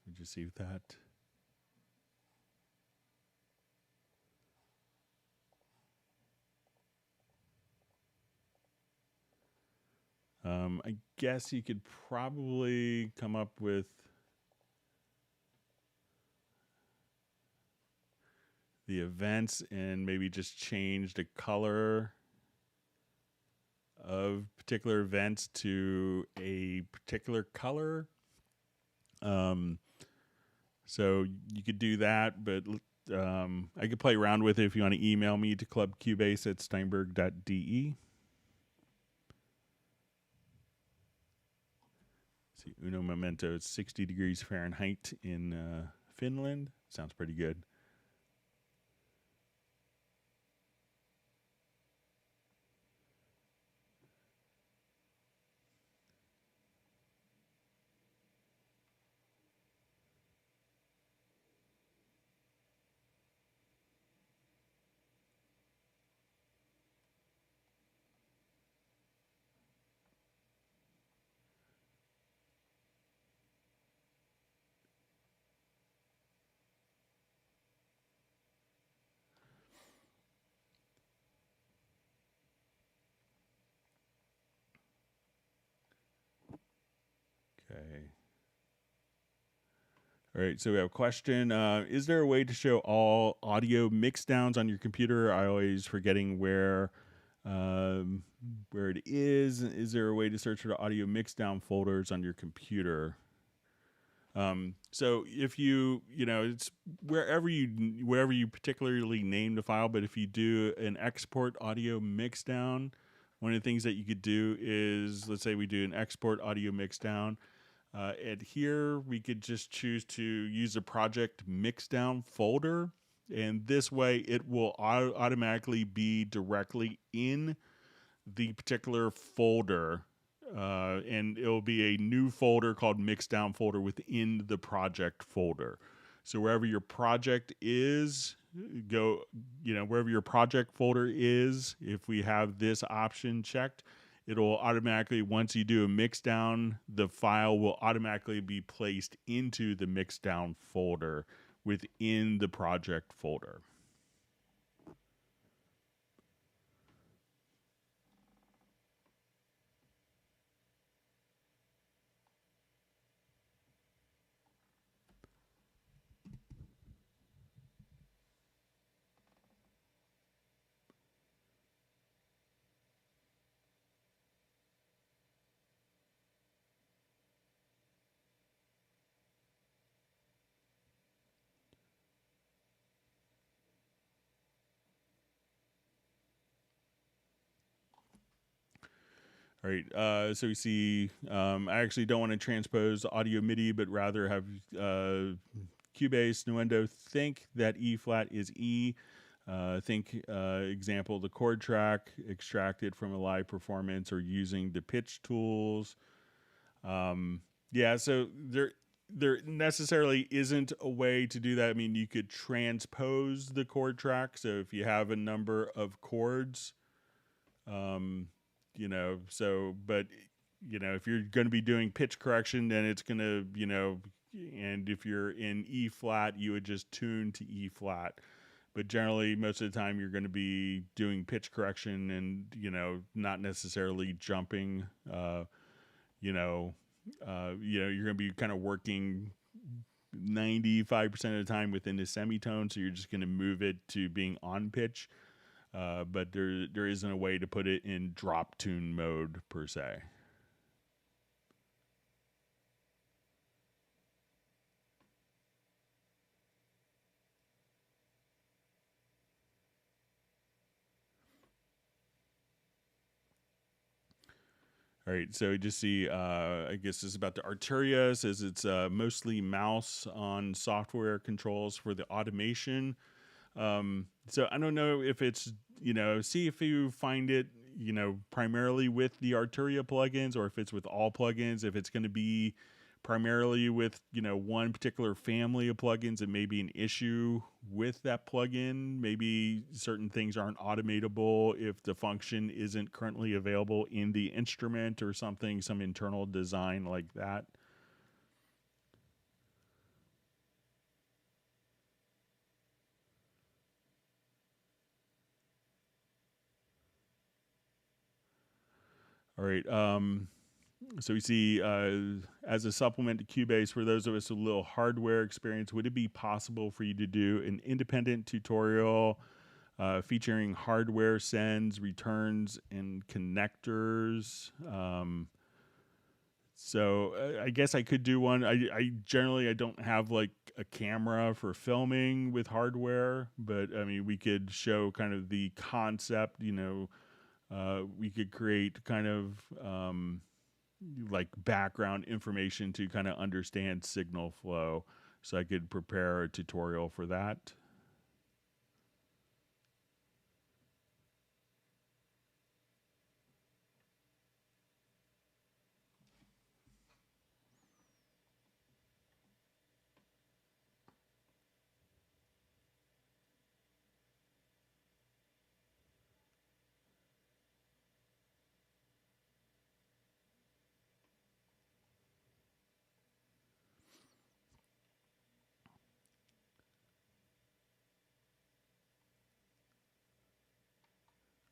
Let me just see if that. I guess you could probably come up with the events and maybe just change the color of particular events to a particular color. So you could do that, but I could play around with it if you want to email me to clubcubase@steinberg.de. See, Uno Momento is 60 degrees Fahrenheit in Finland. Sounds pretty good. Okay. All right, so we have a question. Is there a way to show all audio mix downs on your computer? I always forgetting where it is. Is there a way to search for the audio mix down folders on your computer? So if it's wherever you particularly name the file, but if you do an export audio mix down, one of the things that you could do is, let's say we do an export audio mix down. And here we could just choose to use a project mixdown folder, and this way it will automatically be directly in the particular folder, and it'll be a new folder called mixdown folder within the project folder. So wherever your project is, wherever your project folder is, if we have this option checked, it'll automatically, once you do a mix down, the file will automatically be placed into the mix down folder within the project folder. All right, so we see, I actually don't want to transpose audio MIDI, but rather have Cubase, Nuendo think that E flat is E. Example, the chord track extracted from a live performance or using the pitch tools. So there necessarily isn't a way to do that. I mean, you could transpose the chord track. So if you have a number of chords, You know, so, but, you know, if you're going to be doing pitch correction, then it's going to, you know, and if you're in E flat, you would just tune to E flat. But generally, most of the time, you're going to be doing pitch correction and, you know, not necessarily jumping, you're going to be kind of working 95% of the time within the semitone, so you're just going to move it to being on pitch. But there isn't a way to put it in drop tune mode per se. All right, so you just see, I guess this is about the Arturia. It says it's mostly mouse on software controls for the automation. So I don't know if it's, you know, see if you find it, you know, primarily with the Arturia plugins or if it's with all plugins. If it's going to be primarily with, you know, one particular family of plugins, it may be an issue with that plugin. Maybe certain things aren't automatable if the function isn't currently available in the instrument or something, some internal design like that. All right. So we see as a supplement to Cubase, for those of us with a little hardware experience, would it be possible for you to do an independent tutorial featuring hardware sends, returns, and connectors? So I guess I could do one. I generally I don't have like a camera for filming with hardware, but I mean we could show kind of the concept. You know, we could create kind of like background information to kind of understand signal flow. So I could prepare a tutorial for that.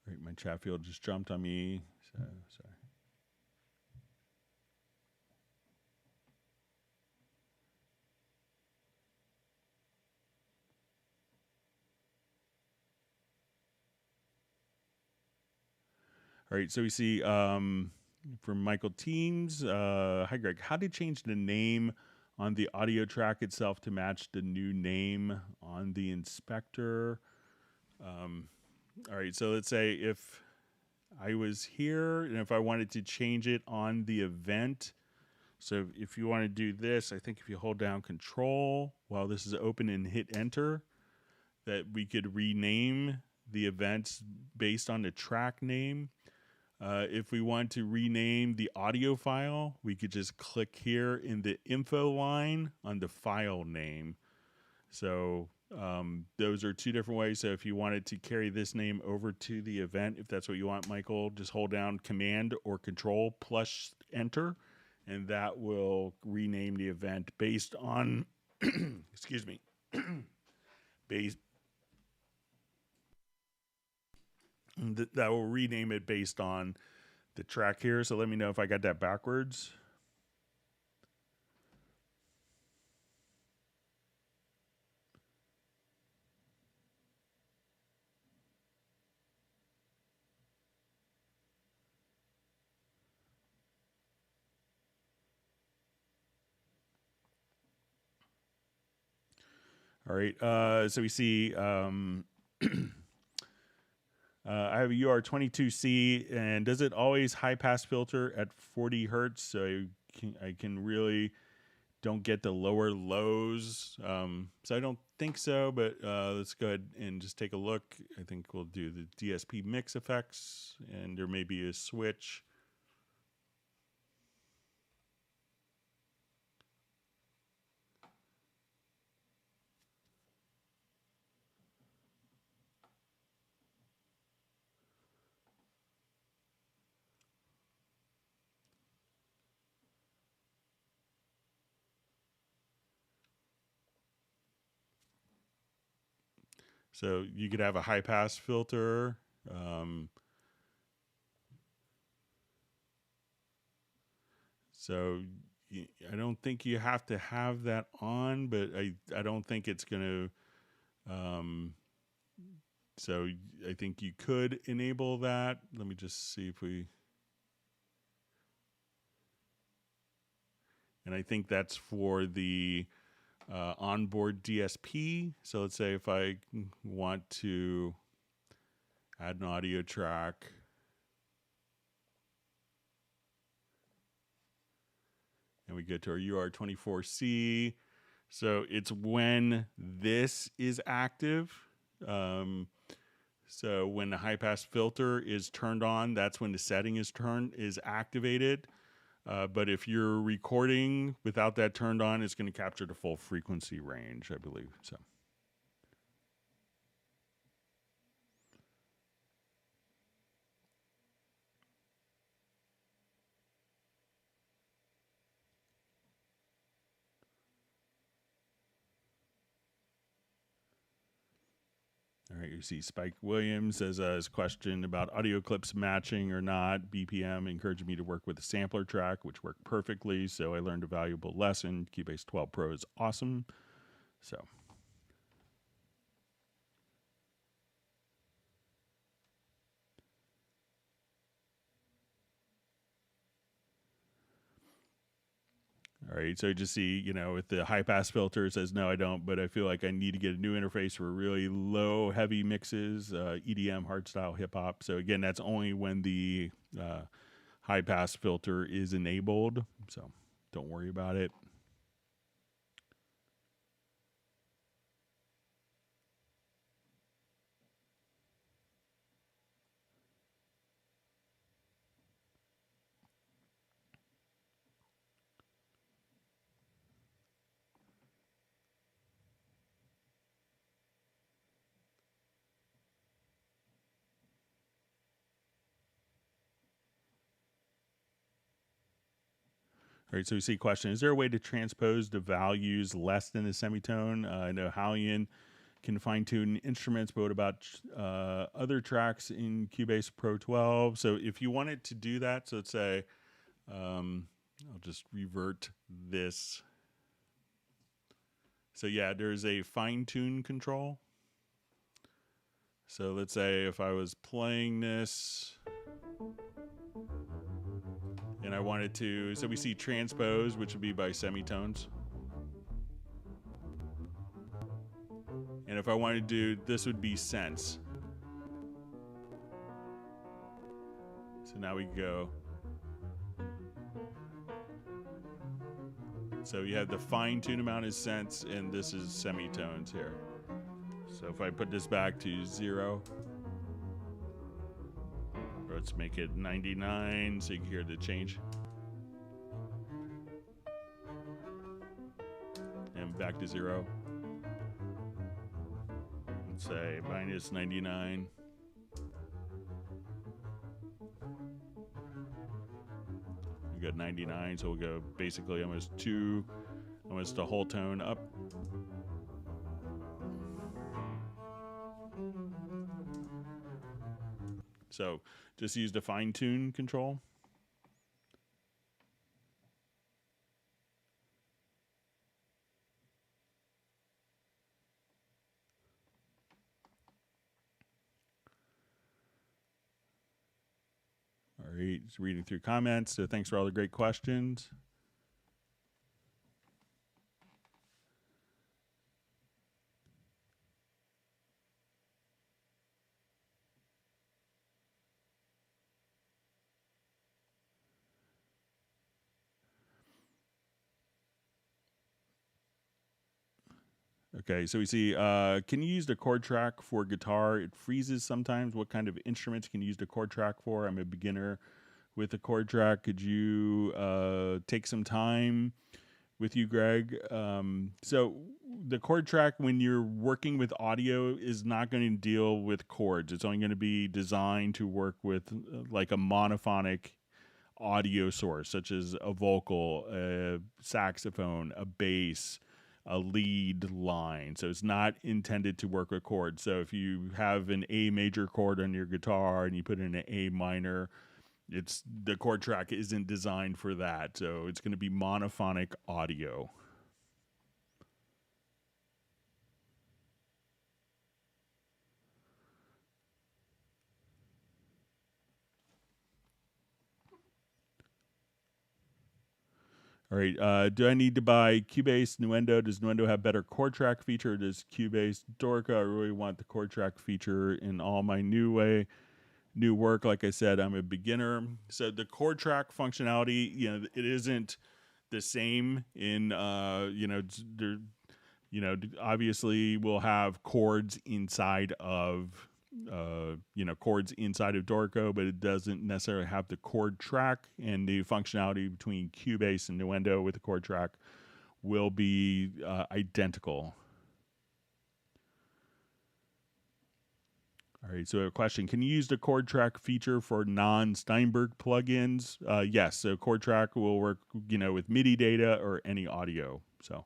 Right, my chat field just jumped on me. So sorry. All right, so we see from Michael Teams. Hi, Greg. How to change the name on the audio track itself to match the new name on the inspector? All right, so let's say if I was here and if I wanted to change it on the event. So if you want to do this, I think if you hold down Control while this is open and hit Enter, that we could rename the events based on the track name. If we want to rename the audio file, we could just click here in the info line on the file name. So those are two different ways. So if you wanted to carry this name over to the event, if that's what you want, Michael, just hold down Command or Control plus Enter, and that will rename the event based on, excuse me, that will rename it based on the track here. So let me know if I got that backwards. All right, so we see I have a UR22C, and does it always high pass filter at 40 hertz? So I can really don't get the lower lows. So I don't think so, but let's go ahead and just take a look. I think we'll do the DSP mix effects, and there may be a switch. So you could have a high pass filter. So I don't think you have to have that on, but I don't think it's going to. So I think you could enable that. Let me just see if we. And I think that's for the onboard DSP. So let's say if I want to add an audio track. And we get to our UR24C. So it's when this is active. So when the high pass filter is turned on, that's when the setting is activated. But if you're recording without that turned on, it's going to capture the full frequency range, I believe. So. All right, you see Spike Williams says his question about audio clips matching or not. BPM encouraged me to work with a sampler track, which worked perfectly. So I learned a valuable lesson. Cubase 12 Pro is awesome. So. All right, so you just see, you know, with the high pass filter, it says, no, I don't, but I feel like I need to get a new interface for really low, heavy mixes, EDM, hardstyle, hip hop. So again, that's only when the high pass filter is enabled. So don't worry about it. All right, so we see a question. Is there a way to transpose the values less than a semitone? I know Halion can fine-tune instruments, but what about other tracks in Cubase Pro 12? So if you wanted to do that, so let's say, I'll just revert this. So yeah, there's a fine-tune control. So let's say if I was playing this, and I wanted to, so we see transpose, which would be by semitones. And if I wanted to do, this would be sense. So now we go. So you have the fine tune amount is sense, and this is semitones here. So if I put this back to 0, let's make it 99 so you can hear the change. And back to 0. Let's say minus 99. We got 99, so we'll go basically almost a whole tone up. So just use the fine tune control. All right, just reading through comments. So thanks for all the great questions. Okay, so we see, can you use the chord track for guitar? It freezes sometimes. What kind of instruments can you use the chord track for? I'm a beginner with the chord track. Could you take some time with you, Greg? So the chord track, when you're working with audio, is not going to deal with chords. It's only going to be designed to work with like a monophonic audio source, such as a vocal, a saxophone, a bass, a lead line. So it's not intended to work with chords. So if you have an A major chord on your guitar and you put in an A minor, it's the chord track isn't designed for that. So it's going to be monophonic audio. All right, do I need to buy Cubase Nuendo? Does Nuendo have better chord track feature? Does Cubase Dorca? I really want the chord track feature in all my new work. Like I said, I'm a beginner. So the chord track functionality, it isn't the same in, obviously we'll have chords inside of chords inside of Dorco, but it doesn't necessarily have the chord track, and the functionality between Cubase and Nuendo with the chord track will be identical. All right, so a question: can you use the chord track feature for non-Steinberg plugins? Yes, so chord track will work, with MIDI data or any audio. So.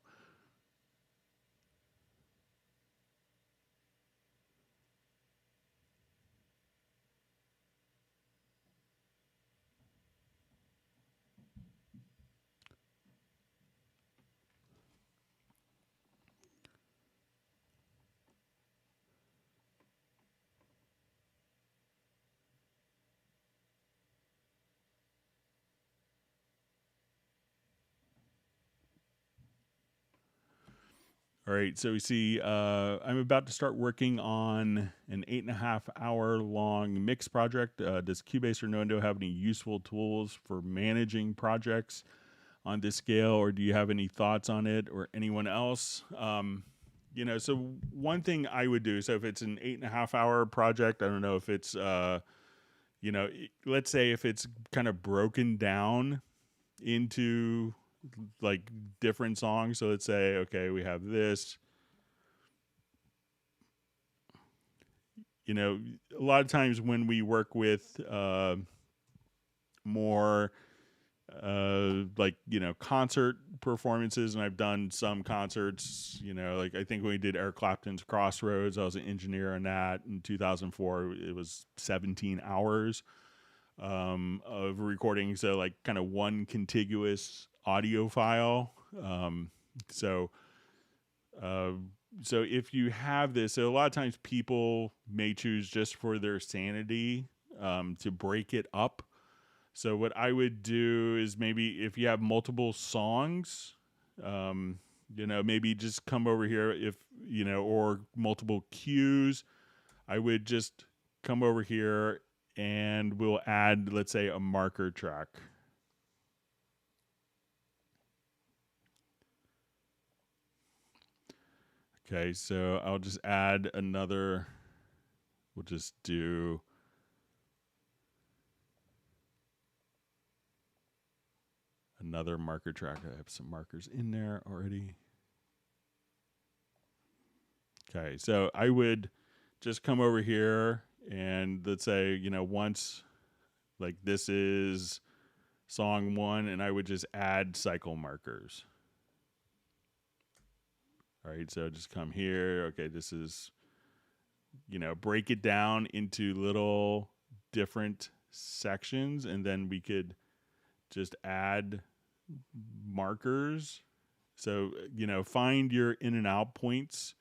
All right, so we see I'm about to start working on an 8.5 hour long mix project. Does Cubase or Nuendo have any useful tools for managing projects on this scale, or do you have any thoughts on it, or anyone else? So one thing I would do, so if it's an 8.5 hour project, I don't know if it's, let's say if it's kind of broken down into like different songs. So let's say, okay, we have this. A lot of times when we work with more concert performances, and I've done some concerts, like I think when we did Eric Clapton's Crossroads, I was an engineer on that in 2004. It was 17 hours of recording. So like kind of one contiguous audio file. So if you have this, so a lot of times people may choose just for their sanity to break it up. So what I would do is maybe if you have multiple songs, maybe just come over here or multiple cues, I would just come over here and we'll add, let's say, a marker track. Okay, so I'll just add another, we'll just do another marker track. I have some markers in there already. Okay, so I would just come over here and let's say, once, like this is song 1, and I would just add cycle markers. All right, so just come here. Okay, this is, break it down into little different sections, and then we could just add markers. So, find your in and out points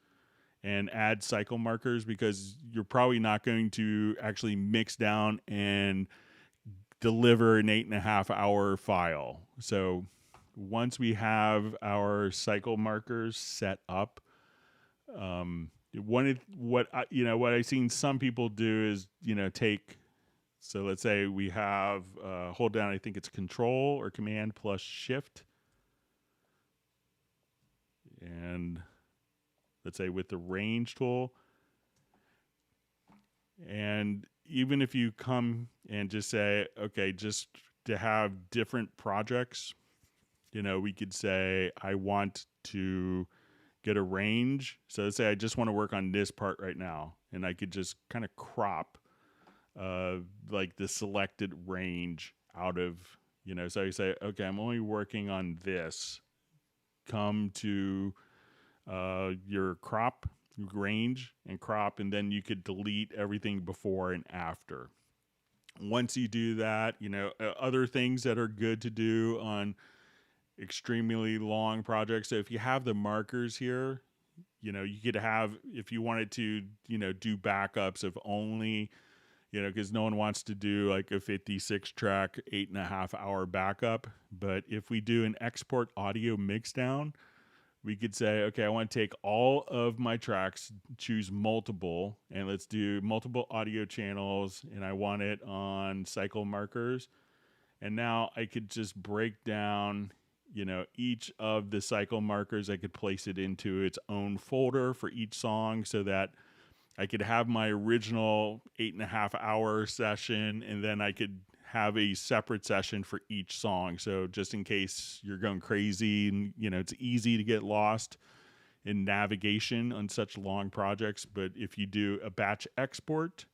and add cycle markers, because you're probably not going to actually mix down and deliver an 8.5 hour file. So once we have our cycle markers set up, what I've seen some people do is, take, so let's say we have, hold down, I think it's Control or Command plus Shift. And let's say with the range tool. And even if you come and just say, okay, just to have different projects, we could say, I want to get a range. So let's say I just want to work on this part right now. And I could just kind of crop like the selected range out of, so you say, okay, I'm only working on this. Come to your crop range and crop, and then you could delete everything before and after. Once you do that, other things that are good to do on extremely long projects. So if you have the markers here, you could have, if you wanted to, do backups of only, because no one wants to do like a 56 track, 8.5 hour backup. But if we do an export audio mixdown, we could say, okay, I want to take all of my tracks, choose multiple, and let's do multiple audio channels, and I want it on cycle markers. And now I could just break down, each of the cycle markers. I could place it into its own folder for each song so that I could have my original 8.5 hour session, and then I could have a separate session for each song. So just in case you're going crazy and, it's easy to get lost in navigation on such long projects. But if you do a batch export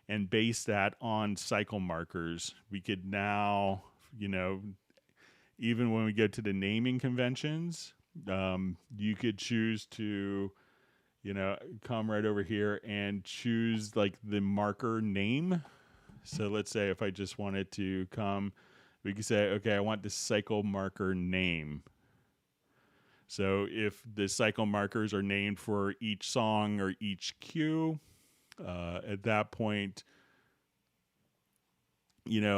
and base that on cycle markers, we could now, even when we go to the naming conventions, you could choose to, come right over here and choose like the marker name. So let's say if I just wanted to come, we could say, okay, I want the cycle marker name. So if the cycle markers are named for each song or each cue, at that point,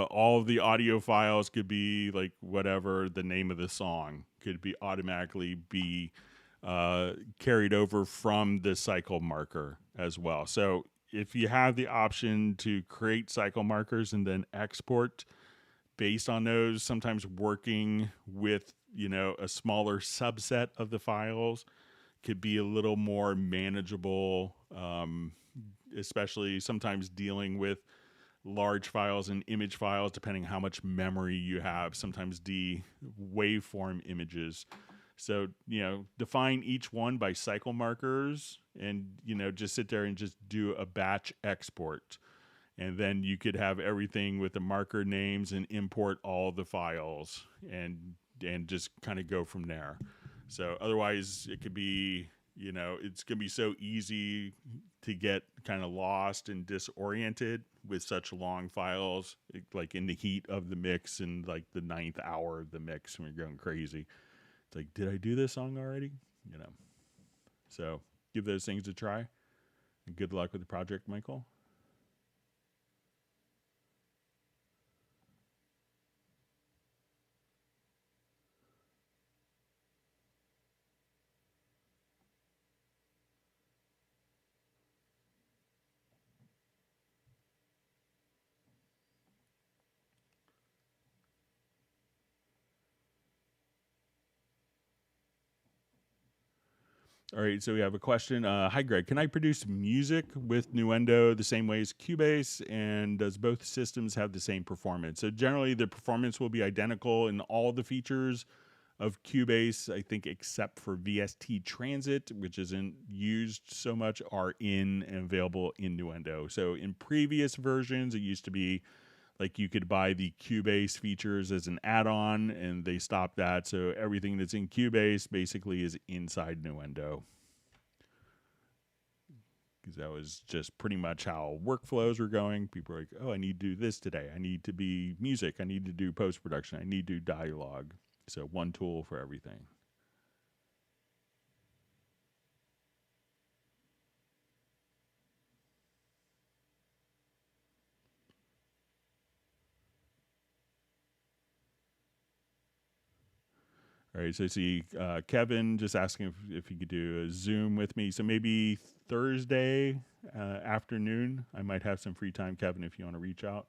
all of the audio files could be like whatever the name of the song could be automatically be carried over from the cycle marker as well. So if you have the option to create cycle markers and then export based on those, sometimes working with, a smaller subset of the files could be a little more manageable, especially sometimes dealing with large files and image files, depending how much memory you have, sometimes the waveform images. So, define each one by cycle markers and, just sit there and just do a batch export. And then you could have everything with the marker names and import all the files and just kind of go from there. So otherwise it could be, it's going to be so easy to get kind of lost and disoriented with such long files, like in the heat of the mix and like the 9th hour of the mix when you're going crazy. It's like, did I do this song already? So give those things a try. And good luck with the project, Michael. All right, so we have a question. Hi, Greg. Can I produce music with Nuendo the same way as Cubase? And does both systems have the same performance? So generally, the performance will be identical in all the features of Cubase, I think, except for VST Transit, which isn't used so much, are in and available in Nuendo. So in previous versions, it used to be like you could buy the Cubase features as an add-on, and they stopped that. So everything that's in Cubase basically is inside Nuendo. Because that was just pretty much how workflows were going. People were like, oh, I need to do this today. I need to be music. I need to do post-production. I need to do dialogue. So one tool for everything. All right, so I see Kevin just asking if he could do a Zoom with me. So maybe Thursday afternoon, I might have some free time, Kevin, if you want to reach out.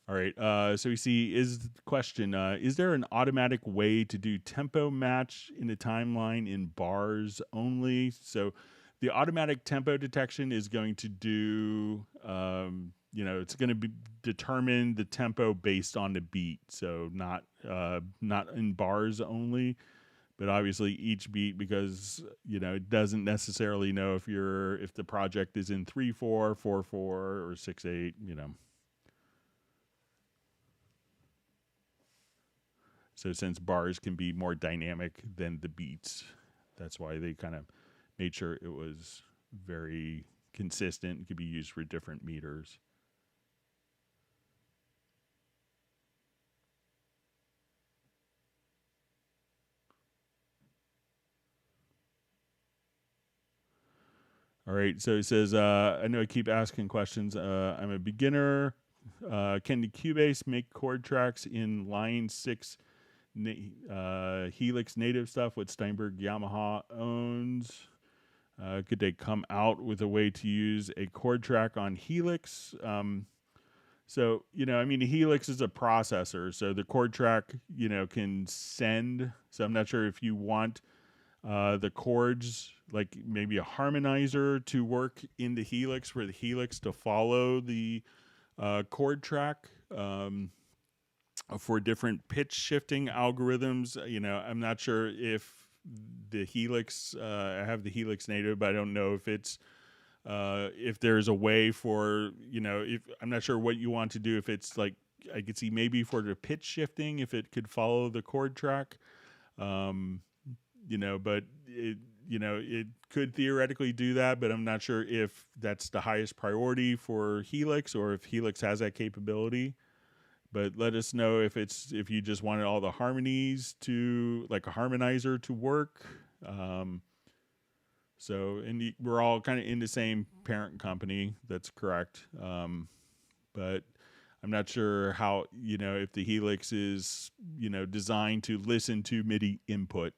All right, so we see is the question, is there an automatic way to do tempo match in a timeline in bars only? So the automatic tempo detection is going to do, it's going to determine the tempo based on the beat. So not in bars only, but obviously each beat, because it doesn't necessarily know if the project is in 3/4, 4/4, or 6/8. So since bars can be more dynamic than the beats, that's why they kind of made sure it was very consistent and could be used for different meters. All right, so it says, I know I keep asking questions. I'm a beginner. Can the Cubase make chord tracks in Line 6 Helix native stuff, what Steinberg Yamaha owns? Could they come out with a way to use a chord track on Helix? So, the Helix is a processor, so the chord track, can send. So I'm not sure if you want the chords, like maybe a harmonizer, to work in the Helix for the Helix to follow the chord track for different pitch shifting algorithms. I'm not sure if the Helix, I have the Helix native, but I don't know if it's if there's a way for, if I'm not sure what you want to do, if it's like, I could see maybe for the pitch shifting, if it could follow the chord track. But it could theoretically do that, but I'm not sure if that's the highest priority for Helix or if Helix has that capability. But let us know if you just wanted all the harmonies to, like a harmonizer to work. We're all kind of in the same parent company. That's correct. But I'm not sure how, if the Helix is, designed to listen to MIDI input.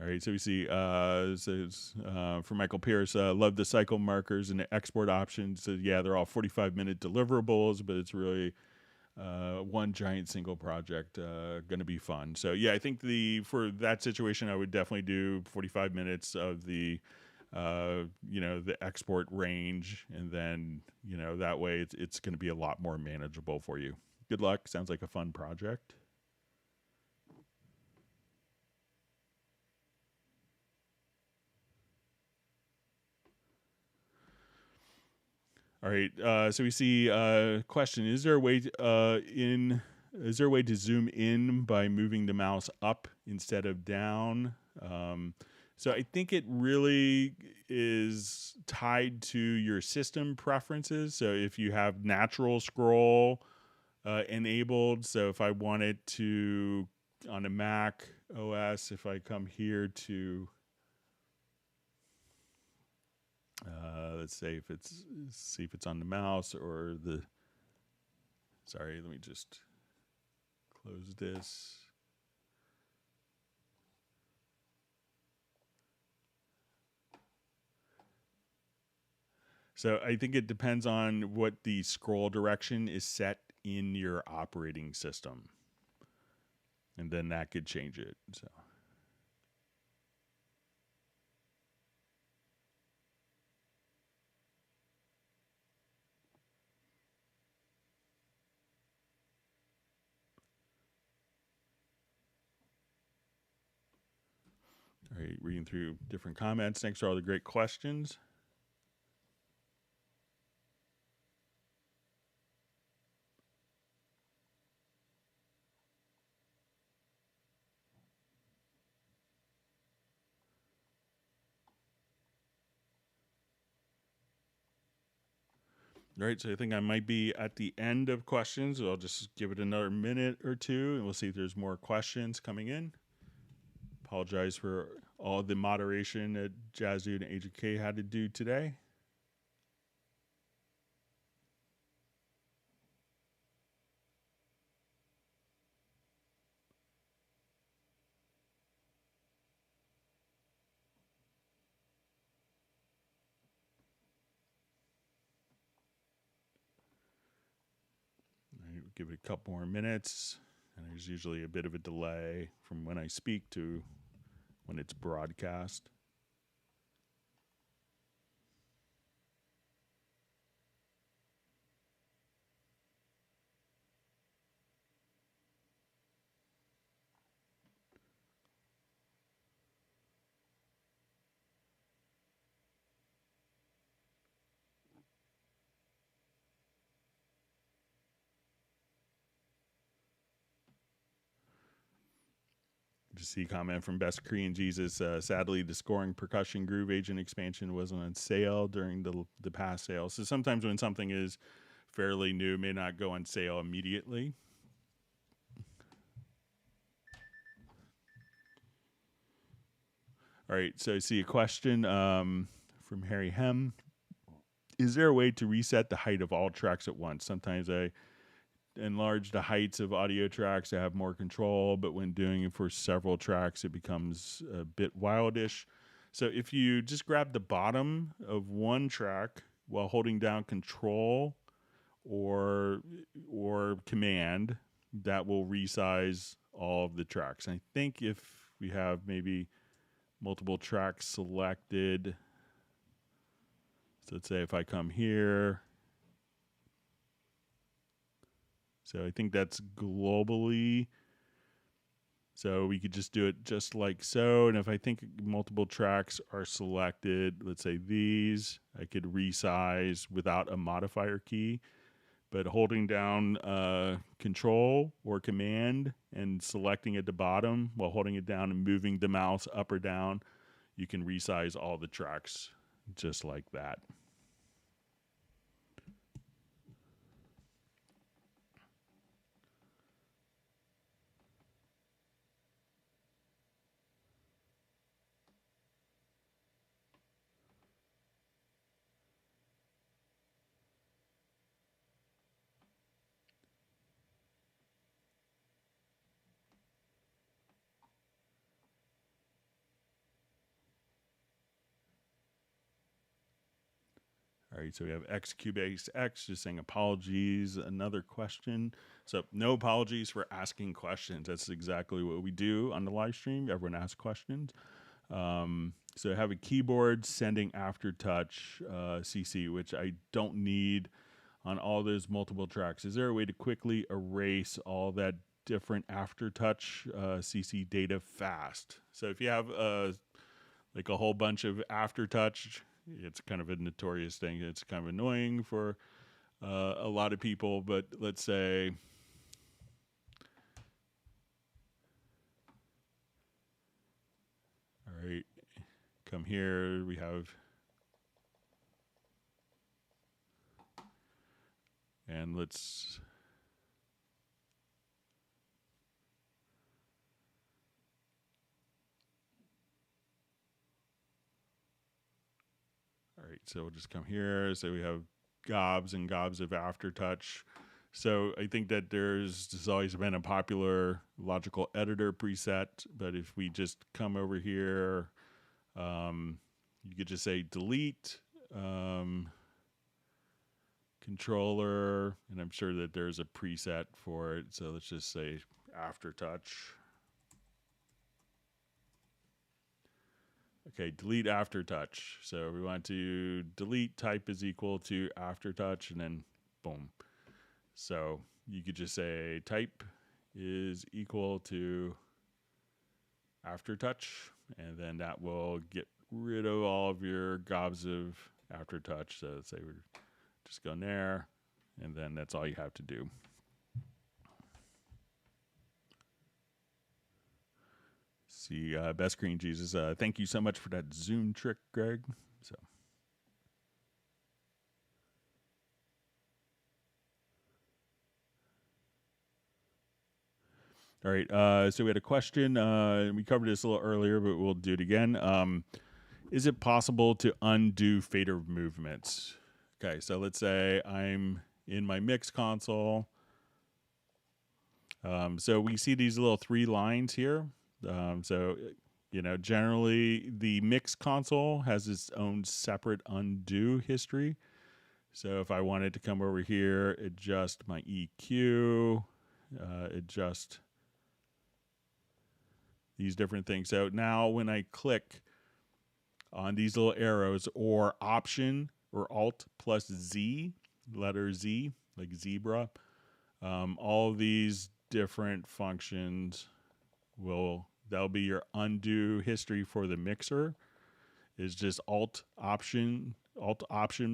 All right, so we see, from Michael Pierce, love the cycle markers and the export options. So yeah, they're all 45-minute deliverables, but it's really one giant single project, going to be fun. So yeah, I think for that situation, I would definitely do 45 minutes of the export range, and then that way it's going to be a lot more manageable for you. Good luck. Sounds like a fun project. All right, so we see question: is there a way to zoom in by moving the mouse up instead of down? So I think it really is tied to your system preferences. So if you have natural scroll enabled, so if I wanted to on a Mac OS, if I come here to let's say see if it's on the mouse or the. Sorry, let me just close this. So I think it depends on what the scroll direction is set in your operating system, and then that could change it. So. All right, reading through different comments. Thanks for all the great questions. All right, so I think I might be at the end of questions. I'll just give it another minute or two, and we'll see if there's more questions coming in. Apologize for all the moderation that Jazz Dude and Agent K had to do today. All right, we'll give it a couple more minutes. And there's usually a bit of a delay from when I speak to when it's broadcast. Just see comment from Best Korean Jesus. Sadly, the scoring percussion groove agent expansion wasn't on sale during the past sale. So sometimes when something is fairly new, it may not go on sale immediately. All right, so I see a question from Harry Hem. Is there a way to reset the height of all tracks at once? Sometimes I enlarge the heights of audio tracks to have more control, but when doing it for several tracks, it becomes a bit wildish. So if you just grab the bottom of one track while holding down Control or Command, that will resize all of the tracks. I think if we have maybe multiple tracks selected, so let's say if I come here, so I think that's globally. So we could just do it just like so. And if I think multiple tracks are selected, let's say these, I could resize without a modifier key. But holding down Control or Command and selecting at the bottom while holding it down and moving the mouse up or down, you can resize all the tracks just like that. All right, so we have Cubase X just saying apologies. Another question. So no apologies for asking questions. That's exactly what we do on the live stream. Everyone asks questions. So I have a keyboard sending aftertouch CC, which I don't need on all those multiple tracks. Is there a way to quickly erase all that different aftertouch CC data fast? So if you have like a whole bunch of aftertouch, it's kind of a notorious thing. It's kind of annoying for a lot of people, but let's say all right, come here, we have, and let's, all right, so we'll just come here. So we have gobs and gobs of aftertouch. So I think that there's always been a popular logical editor preset, but if we just come over here, you could just say delete controller, and I'm sure that there's a preset for it. So let's just say aftertouch. Okay, delete aftertouch. So we want to delete type is equal to aftertouch, and then boom. So you could just say type is equal to aftertouch, and then that will get rid of all of your gobs of aftertouch. So let's say we're just going there, and then that's all you have to do. See, Best Green Jesus, thank you so much for that Zoom trick, Greg. So. All right, so we had a question. We covered this a little earlier, but we'll do it again. Is it possible to undo fader movements? Okay, so let's say I'm in my mix console. So we see these little 3 lines here. So, you know, generally the mix console has its own separate undo history. So if I wanted to come over here, adjust my EQ, adjust these different things. So now when I click on these little arrows or Option or Alt plus Z, letter Z, like zebra, all of these different functions that'll be your undo history for the mixer. Is just Alt Option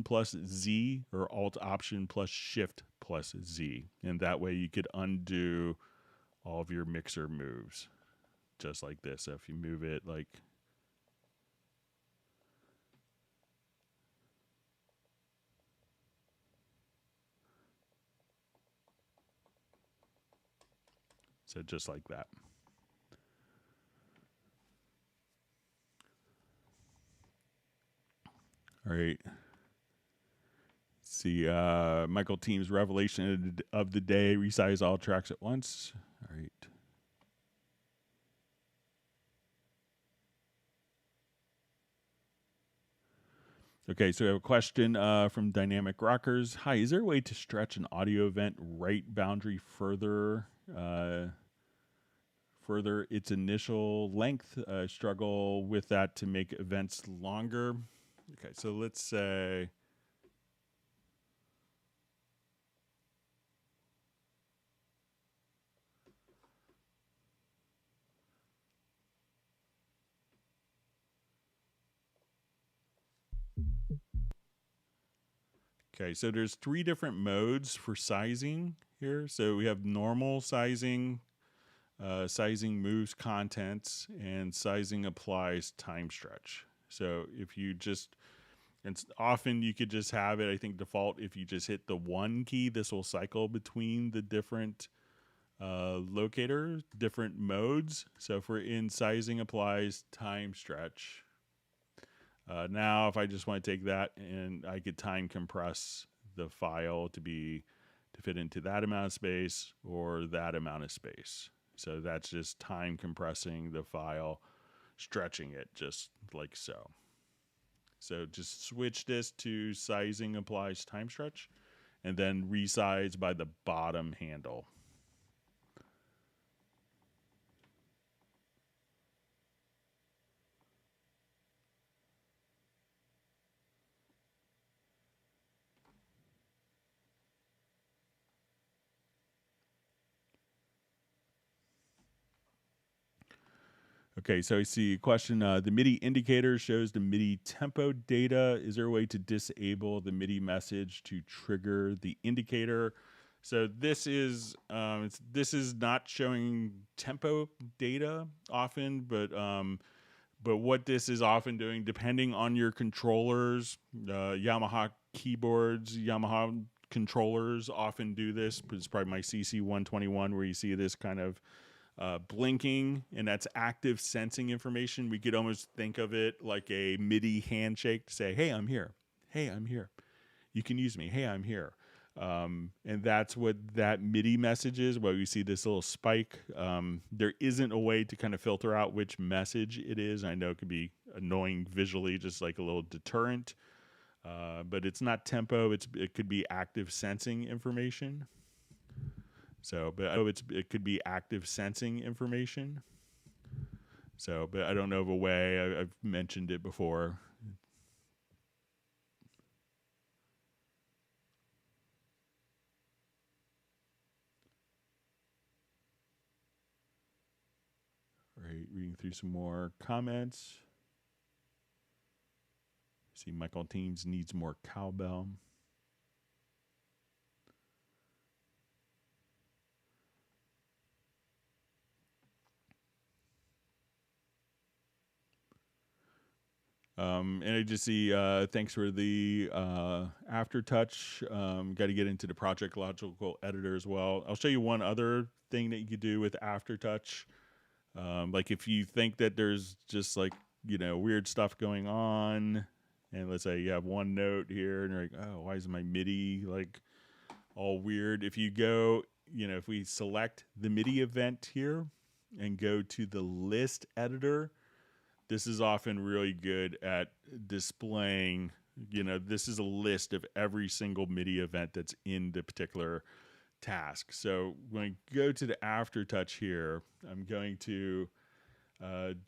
plus Z or Alt Option plus Shift plus Z. And that way you could undo all of your mixer moves. just like this. So if you move it like, so just like that. All right. See, Michael Team's revelation of the day: resize all tracks at once. All right. Okay, so we have a question from Dynamic Rockers. Hi, is there a way to stretch an audio event right boundary further, further its initial length? Struggle with that to make events longer. Okay, so let's say. Okay, so there's 3 different modes for sizing here. So we have normal sizing, sizing moves contents, and sizing applies time stretch. So if you just, and often you could just have it, I think default, if you just hit the 1 key, this will cycle between the different locators, different modes. So if we're in sizing applies time stretch, now, if I just want to take that and I could time compress the file to fit into that amount of space or that amount of space. So that's just time compressing the file, stretching it just like so. So just switch this to sizing applies time stretch and then resize by the bottom handle. Okay, so I see a question. The MIDI indicator shows the MIDI tempo data. Is there a way to disable the MIDI message to trigger the indicator? So this is not showing tempo data often, but what this is often doing, depending on your controllers, Yamaha keyboards, Yamaha controllers often do this. It's probably my CC 121 where you see this kind of blinking, and that's active sensing information. We could almost think of it like a MIDI handshake to say, hey, I'm here. Hey, I'm here. You can use me. Hey, I'm here. And that's what that MIDI message is. Well, you see this little spike. There isn't a way to kind of filter out which message it is. I know it could be annoying visually, just like a little deterrent. But it's not tempo. It could be active sensing information. So, but I know it could be active sensing information. So, but I don't know of a way. I've mentioned it before. All right, reading through some more comments. See, Michael Teams needs more cowbell. And I just see, thanks for the aftertouch. Got to get into the project logical editor as well. I'll show you one other thing that you could do with aftertouch. Like if you think that there's just like, weird stuff going on, and let's say you have one note here and you're like, oh, why is my MIDI like all weird? If you go, if we select the MIDI event here and go to the list editor, this is often really good at displaying, this is a list of every single MIDI event that's in the particular task. So when I go to the aftertouch here, I'm going to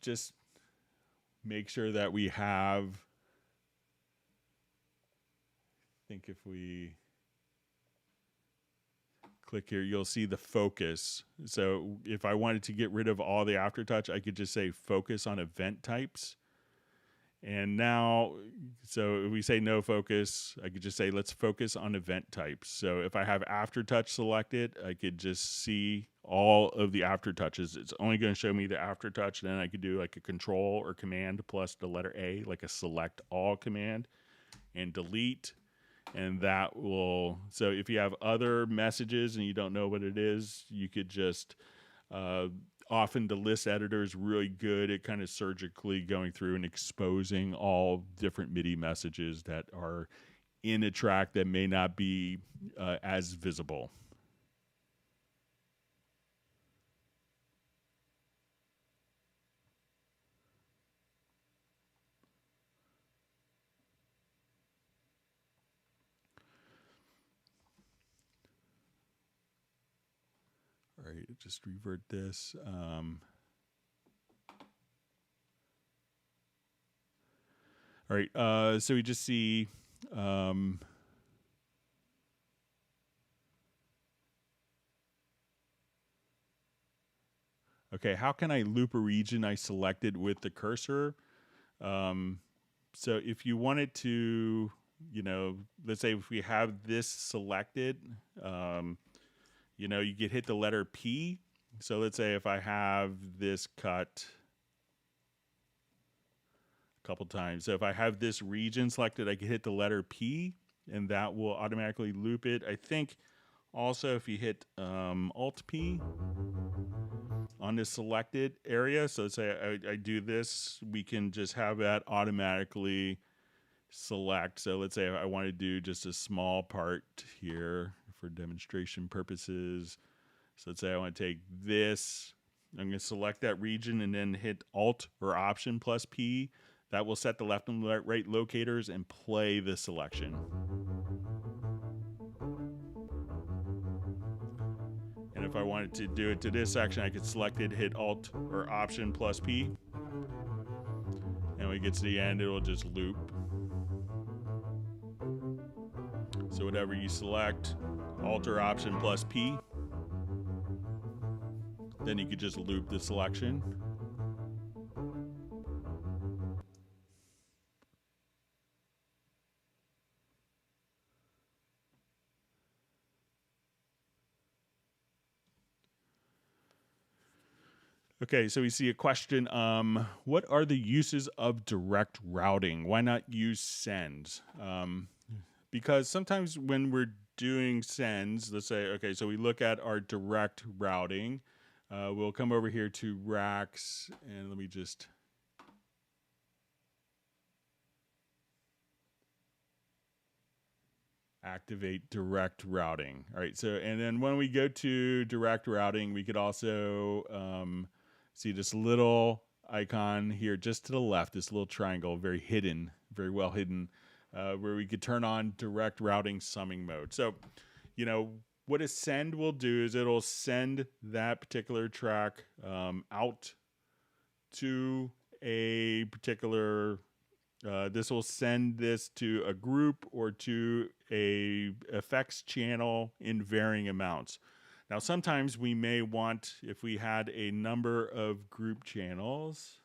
just make sure that we have, I think if we click here, you'll see the focus. So if I wanted to get rid of all the aftertouch, I could just say focus on event types. And now, so if we say no focus, I could just say let's focus on event types. So if I have aftertouch selected, I could just see all of the aftertouches. It's only going to show me the aftertouch. Then I could do like a control or command plus the letter A, like a select all command, and delete. And that will, so if you have other messages and you don't know what it is, you could just, often the list editor is really good at kind of surgically going through and exposing all different MIDI messages that are in a track that may not be as visible. All right, just revert this. All right, so we just see okay, how can I loop a region I selected with the cursor? So if you wanted to, you know, let's say if we have this selected, you know, you could hit the letter P. So let's say if I have this cut a couple times. So if I have this region selected, I can hit the letter P, and that will automatically loop it. I think also if you hit Alt P on this selected area, so let's say I do this, we can just have that automatically select. So let's say I want to do just a small part here for demonstration purposes. So let's say I want to take this, I'm going to select that region and then hit Alt or Option plus P. That will set the left and right locators and play the selection. And if I wanted to do it to this section, I could select it, hit Alt or Option plus P. And when it gets to the end, it'll just loop. So whatever you select, Alt or Option plus P, then you could just loop the selection. Okay, so we see a question. What are the uses of direct routing? Why not use sends? Because sometimes when we're doing sends, let's say, okay, so we look at our direct routing. We'll come over here to racks, and let me just... activate direct routing. All right, so, and then when we go to direct routing, we could also see this little icon here just to the left, this little triangle, very hidden, very well hidden, where we could turn on direct routing summing mode. So, you know, what a send will do is it'll send that particular track out to a particular, this will send this to a group or to a effects channel in varying amounts. Now, sometimes we may want, if we had a number of group channels,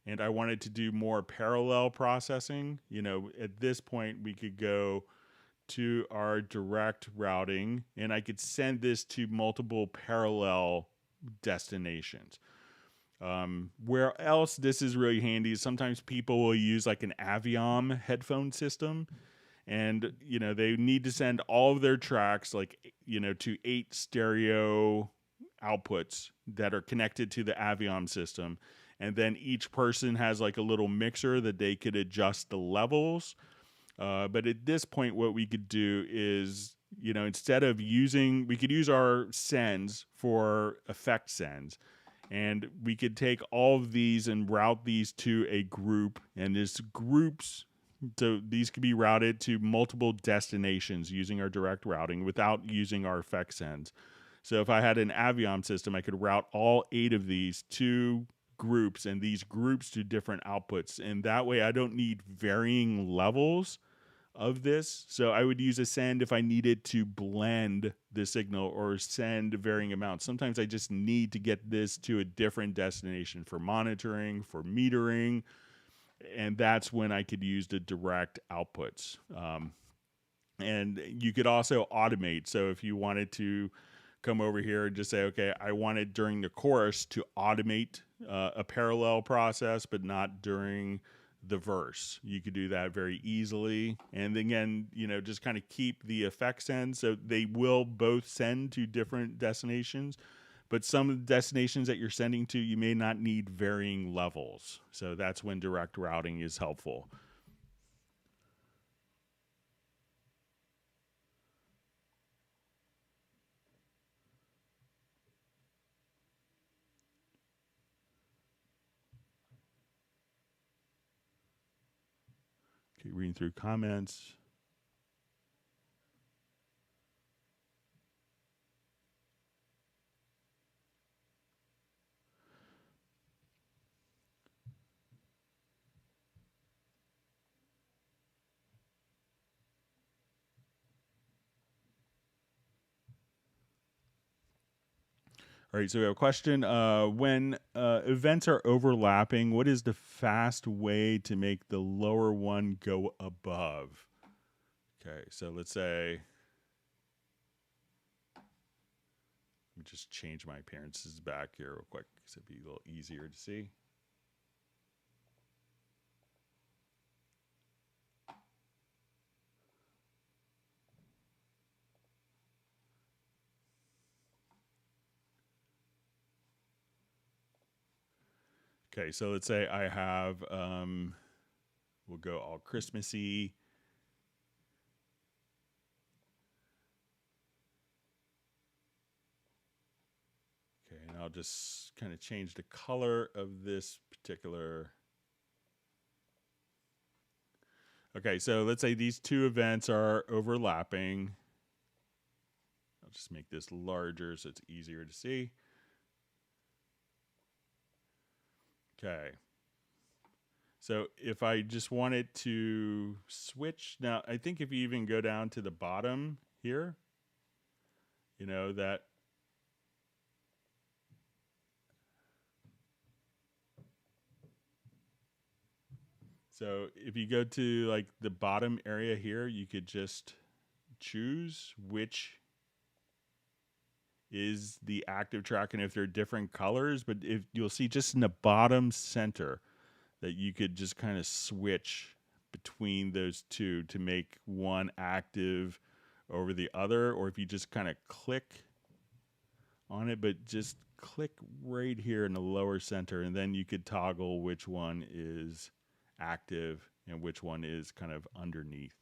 and I wanted to do more parallel processing, you know, at this point we could go to our direct routing and I could send this to multiple parallel destinations. Where else this is really handy is sometimes people will use like an Aviom headphone system, and you know they need to send all of their tracks, like, you know, to 8 stereo outputs that are connected to the Aviom system, and then each person has like a little mixer that they could adjust the levels. But at this point, what we could do is, you know, instead of using, we could use our sends for effect sends. And we could take all of these and route these to a group, and this groups, so these could be routed to multiple destinations using our direct routing without using our effect sends. So if I had an Aviom system, I could route all 8 of these to groups and these groups to different outputs. And that way I don't need varying levels of this. So I would use a send if I needed to blend the signal or send varying amounts. Sometimes I just need to get this to a different destination for monitoring, for metering, and that's when I could use the direct outputs. And you could also automate. So if you wanted to come over here and just say, okay, I wanted during the chorus to automate a parallel process, but not during the verse. You could do that very easily. And again, just kind of keep the effect send. So they will both send to different destinations, but some of the destinations that you're sending to, you may not need varying levels. So that's when direct routing is helpful. Okay, reading through comments. All right, so we have a question. When events are overlapping, what is the fast way to make the lower one go above? Okay, so let's say, let me just change my appearances back here real quick because it'd be a little easier to see. Okay, so let's say I have, we'll go all Christmassy. Okay, and I'll just kind of change the color of this particular. Okay, so let's say these two events are overlapping. I'll just make this larger so it's easier to see. Okay. So if I just wanted to switch, now I think if you even go down to the bottom here, that so if you go to like the bottom area here, you could just choose which is the active track and if they're different colors, but if you'll see just in the bottom center that you could just kind of switch between those two to make one active over the other, or if you just kind of click on it, but just click right here in the lower center, and then you could toggle which one is active and which one is kind of underneath.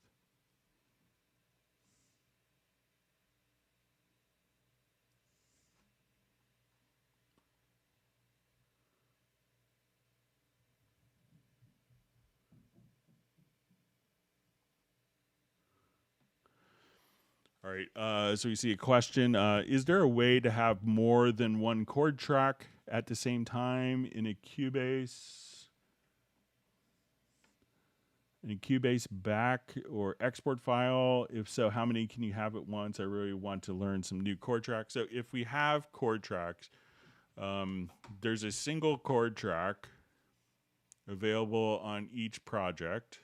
All right, so we see a question. Is there a way to have more than one chord track at the same time in a Cubase? In a Cubase back or export file? If so, how many can you have at once? I really want to learn some new chord tracks. So if we have chord tracks, there's a single chord track available on each project.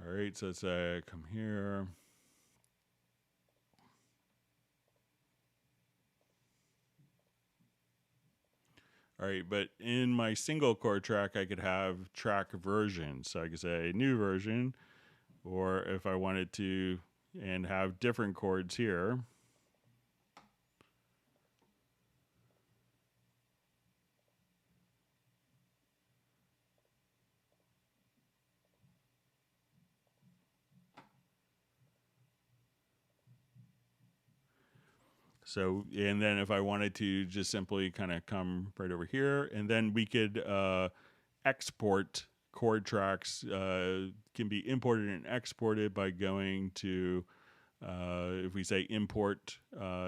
All right, so let's say I come here. All right, but in my single chord track, I could have track versions. So I could say new version, or if I wanted to, and have different chords here. So, and then if I wanted to just simply kind of come right over here, and then we could export chord tracks, can be imported and exported by going to, if we say import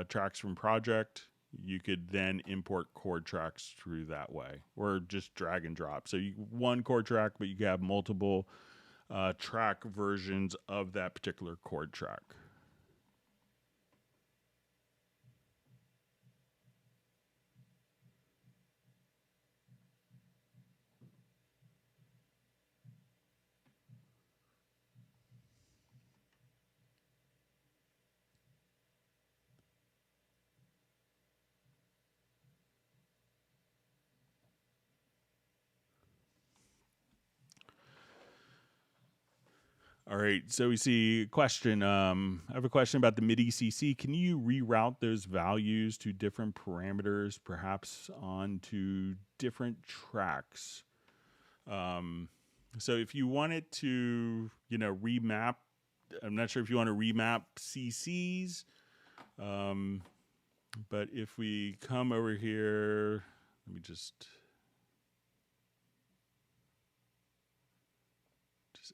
tracks from project, you could then import chord tracks through that way, or just drag and drop. So one chord track, but you can have multiple track versions of that particular chord track. All right, so we see a question. I have a question about the MIDI CC. Can you reroute those values to different parameters, perhaps onto different tracks? So if you wanted to, remap, I'm not sure if you want to remap CCs, but if we come over here, let me just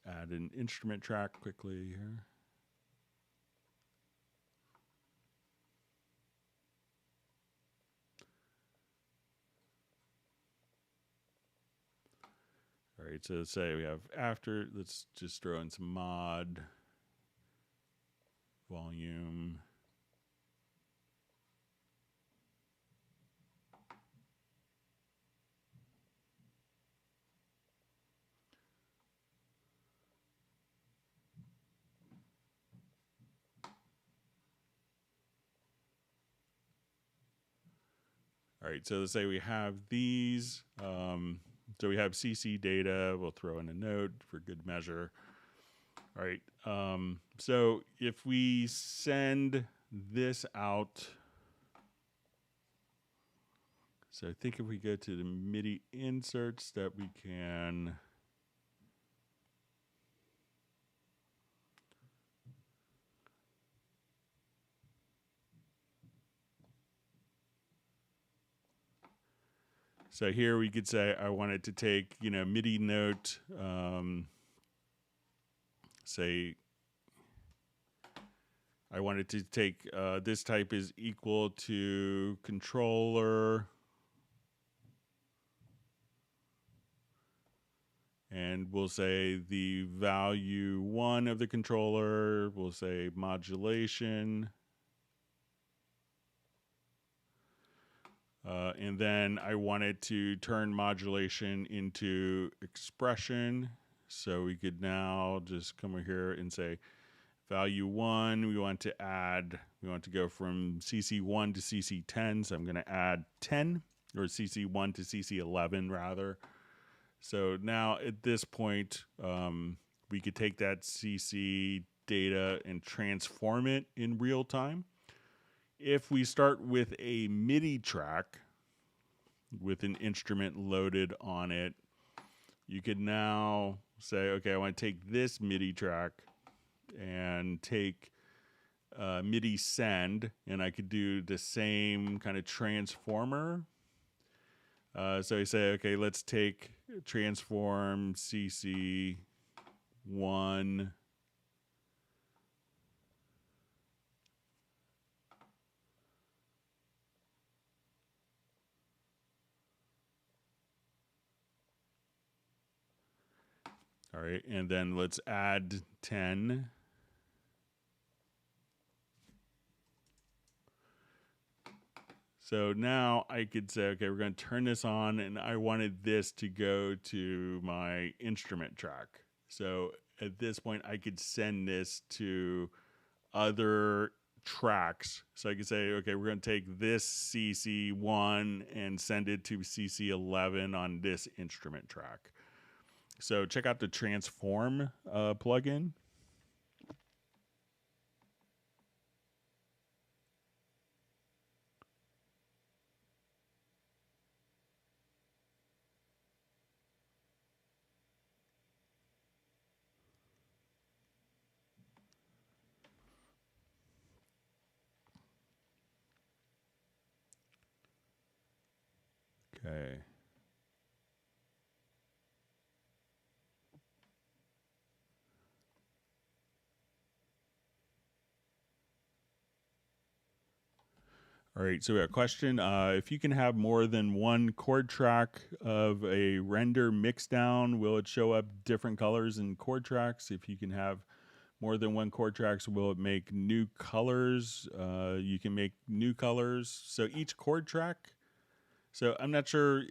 add an instrument track quickly here. All right, so let's say we have after, let's just throw in some mod, volume. All right, so let's say we have these. So we have CC data. We'll throw in a note for good measure. All right, so if we send this out, so I think if we go to the MIDI inserts that we can, so here we could say I wanted to take, MIDI note, say I wanted to take this type is equal to controller, and we'll say the value 1 of the controller, we'll say modulation. And then I wanted to turn modulation into expression. So we could now just come over here and say value 1, we want to go from CC1 to CC10. So I'm going to add 10, or CC1 to CC11 rather. So now at this point, we could take that CC data and transform it in real time. If we start with a MIDI track with an instrument loaded on it, you could now say, okay, I want to take this MIDI track and take MIDI send, and I could do the same kind of transformer. So I say, okay, let's take transform CC1. All right, and then let's add 10. So now I could say, okay, we're going to turn this on, and I wanted this to go to my instrument track. So at this point, I could send this to other tracks. So I could say, okay, we're going to take this CC1 and send it to CC11 on this instrument track. So check out the transform plugin. Okay. All right, so we have a question. If you can have more than one chord track of a render mix down, will it show up different colors in chord tracks? If you can have more than one chord tracks, will it make new colors? You can make new colors. So each chord track, so I'm not sure,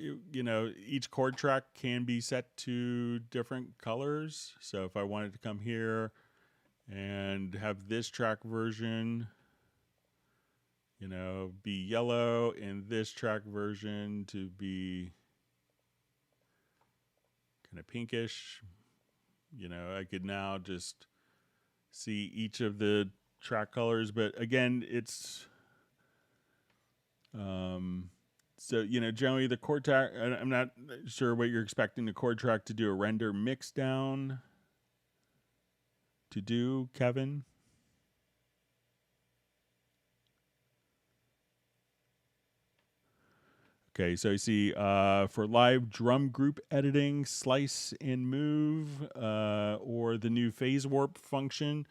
each chord track can be set to different colors. So if I wanted to come here and have this track version, be yellow, and this track version to be kind of pinkish. I could now just see each of the track colors, but again, it's generally the chord track. I'm not sure what you're expecting the chord track to do a render mix down to do, Kevin. Okay, so you see for live drum group editing, slice and move, or the new phase warp function.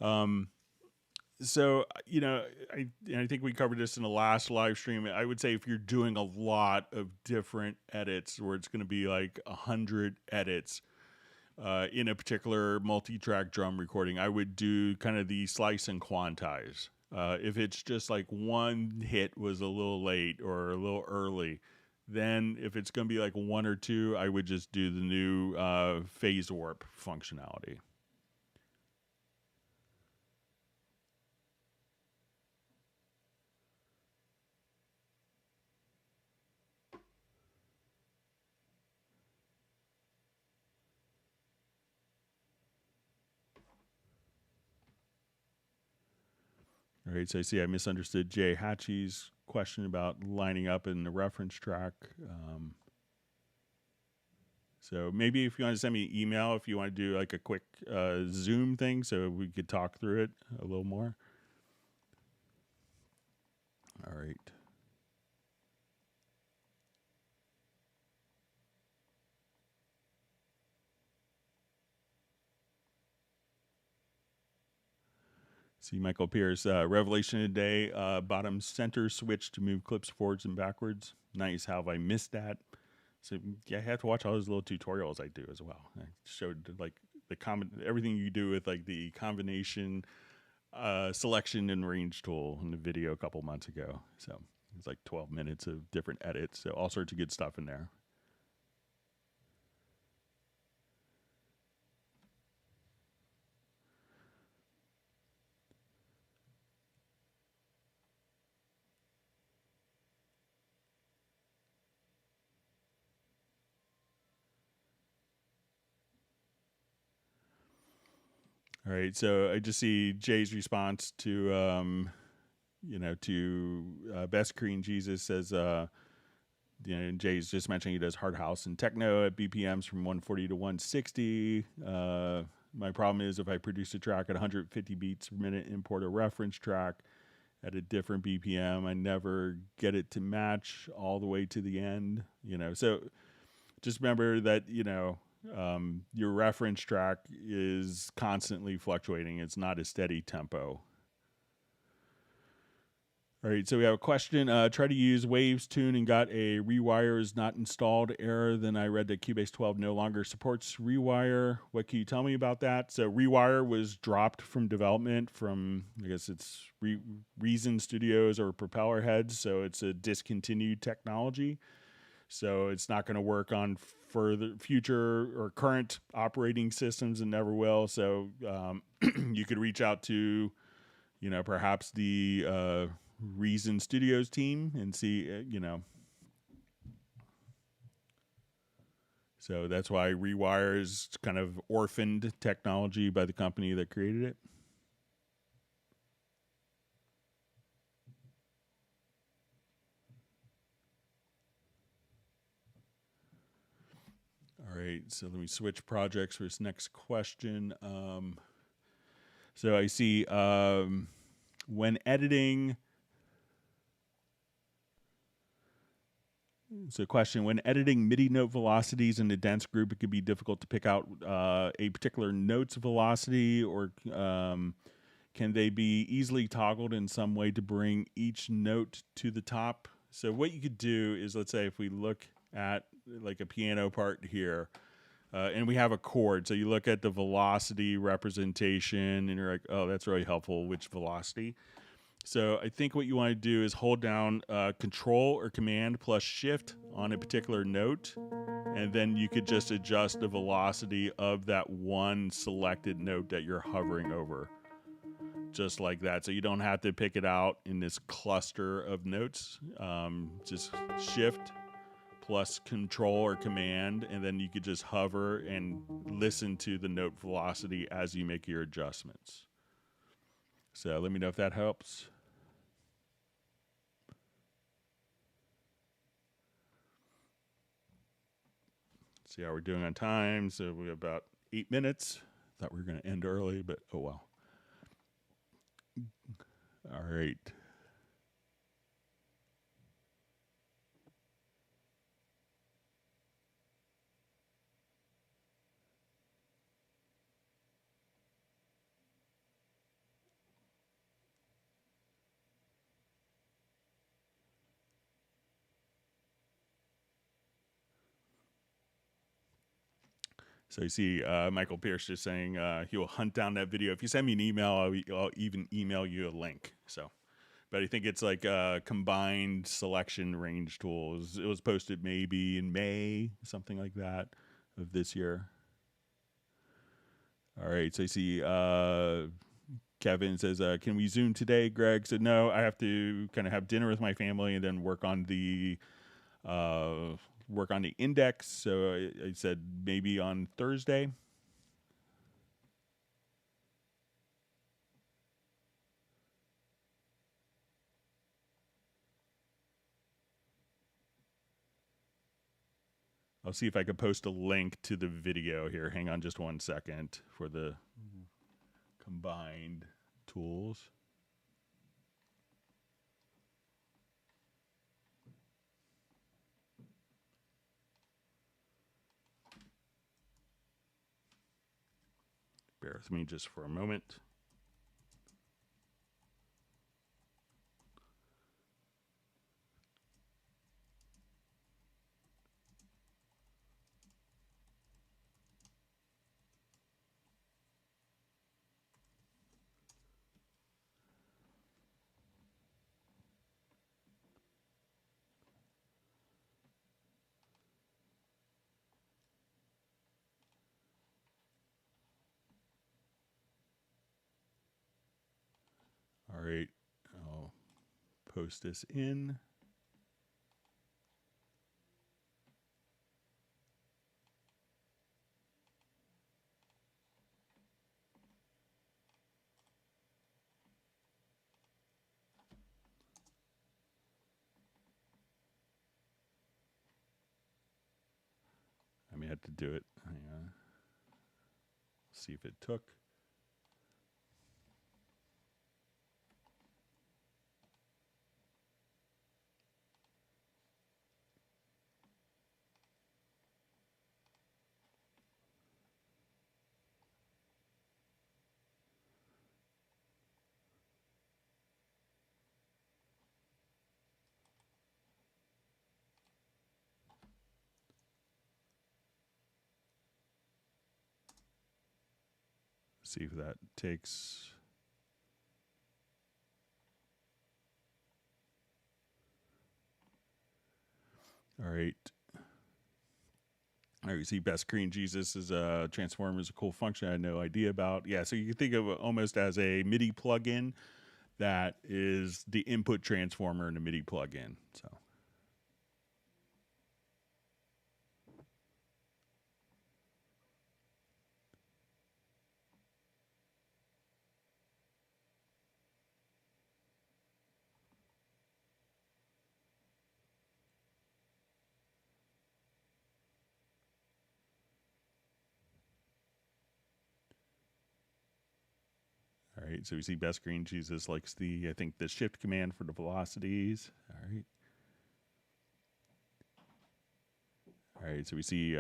So, I think we covered this in the last live stream. I would say if you're doing a lot of different edits, where it's going to be like 100 edits in a particular multi-track drum recording, I would do kind of the slice and quantize. If it's just like one hit was a little late or a little early, then if it's going to be like one or two, I would just do the new phase warp functionality. All right, so I see I misunderstood Jay Hatchie's question about lining up in the reference track. So maybe if you want to send me an email, if you want to do like a quick Zoom thing so we could talk through it a little more. All right. See Michael Pierce, revelation today, bottom center switch to move clips forwards and backwards. Nice. How have I missed that? So yeah, I have to watch all those little tutorials I do as well. I showed like everything you do with like the combination selection and range tool in the video a couple months ago. So it's like 12 minutes of different edits. So all sorts of good stuff in there. All right, so I just see Jay's response to, Best Korean Jesus says, Jay's just mentioning he does hard house and techno at BPMs from 140 to 160. My problem is if I produce a track at 150 beats per minute, import a reference track at a different BPM, I never get it to match all the way to the end. So just remember that, your reference track is constantly fluctuating. It's not a steady tempo. All right, so we have a question. Try to use Waves Tune and got a Rewire is not installed error. Then I read that Cubase 12 no longer supports Rewire. What can you tell me about that? So Rewire was dropped from development from, I guess it's Reason Studios or Propeller Heads. So it's a discontinued technology. So it's not going to work on future or current operating systems and never will. So you could reach out to, perhaps the Reason Studios team and see, So that's why Rewire is kind of orphaned technology by the company that created it. All right, so let me switch projects for this next question. So I see when editing, so question, when editing MIDI note velocities in a dense group, it could be difficult to pick out a particular note's velocity, or can can they be easily toggled in some way to bring each note to the top? So what you could do is, let's say if we look at like a piano part here, and we have a chord. So you look at the velocity representation and you're like, oh, that's really helpful. Which velocity? So I think what you want to do is hold down Control or Command plus Shift on a particular note, and then you could just adjust the velocity of that one selected note that you're hovering over, just like that. So you don't have to pick it out in this cluster of notes. Just Shift plus Control or Command, and then you could just hover and listen to the note velocity as you make your adjustments. So let me know if that helps. See how we're doing on time. So we have about 8 minutes. Thought we were going to end early, but oh well. All right. So you see Michael Pierce just saying he will hunt down that video. If you send me an email, I'll even email you a link. So, but I think it's like a combined selection range tools. It was posted maybe in May, something like that, of this year. All right. So you see Kevin says, can we Zoom today? Greg said, no, I have to kind of have dinner with my family and then work on the index. So I said maybe on Thursday. I'll see if I could post a link to the video here. Hang on just 1 second for the combined tools. Bear with me just for a moment. All right, I'll post this in. I may have to do it. Hang on. See if it took. See if that takes. All right. All right, you see Best Screen Jesus is a transformer is a cool function I had no idea about. Yeah, so you can think of it almost as a MIDI plugin that is the input transformer in a MIDI plugin. So. All right, so we see Best Green Jesus likes I think the shift command for the velocities. All right. All right, so we see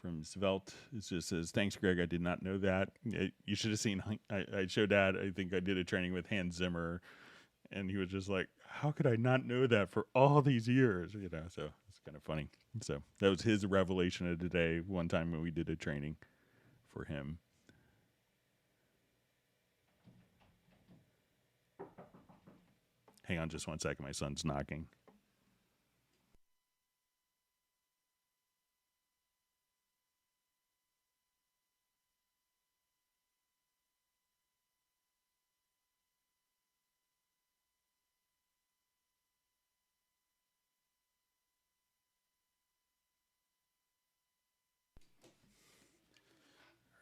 from Svelte. It just says, thanks, Greg. I did not know that. You should have seen. I showed Dad. I think I did a training with Hans Zimmer, and he was just like, how could I not know that for all these years? You know, so it's kind of funny. So that was his revelation of today. One time when we did a training for him. Hang on just one second. My son's knocking.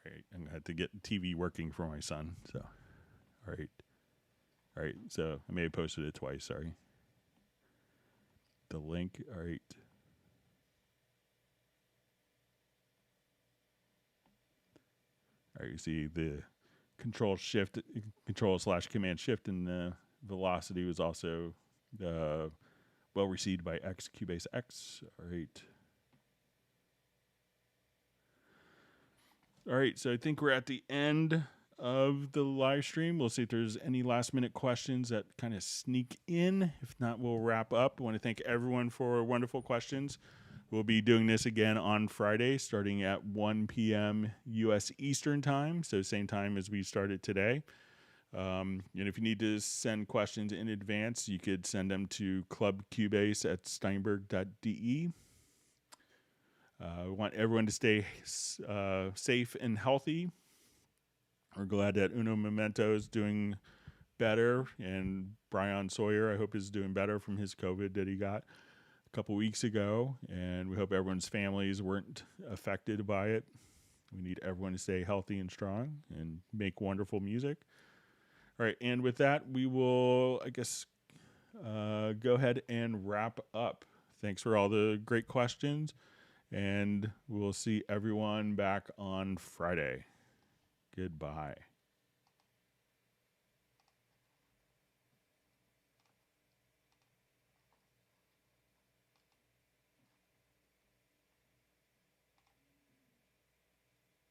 All right, I'm gonna have to get TV working for my son. So, all right. So I may have posted it twice. Sorry. The link. All right. All right. You see the control/command shift, and the velocity was also well received by Cubase X. All right. All right, so I think we're at the end of the live stream. We'll see if there's any last minute questions that kind of sneak in. If not, we'll wrap up. I want to thank everyone for wonderful questions. We'll be doing this again on Friday, starting at 1 p.m. U.S. Eastern Time, so same time as we started today. And if you need to send questions in advance, you could send them to clubcubase@steinberg.de. We want everyone to stay safe and healthy. We're glad that Uno Memento is doing better, and Brian Sawyer, I hope, is doing better from his COVID that he got a couple weeks ago. And we hope everyone's families weren't affected by it. We need everyone to stay healthy and strong and make wonderful music. All right, and with that, we will, I guess, go ahead and wrap up. Thanks for all the great questions. And we'll see everyone back on Friday. Goodbye.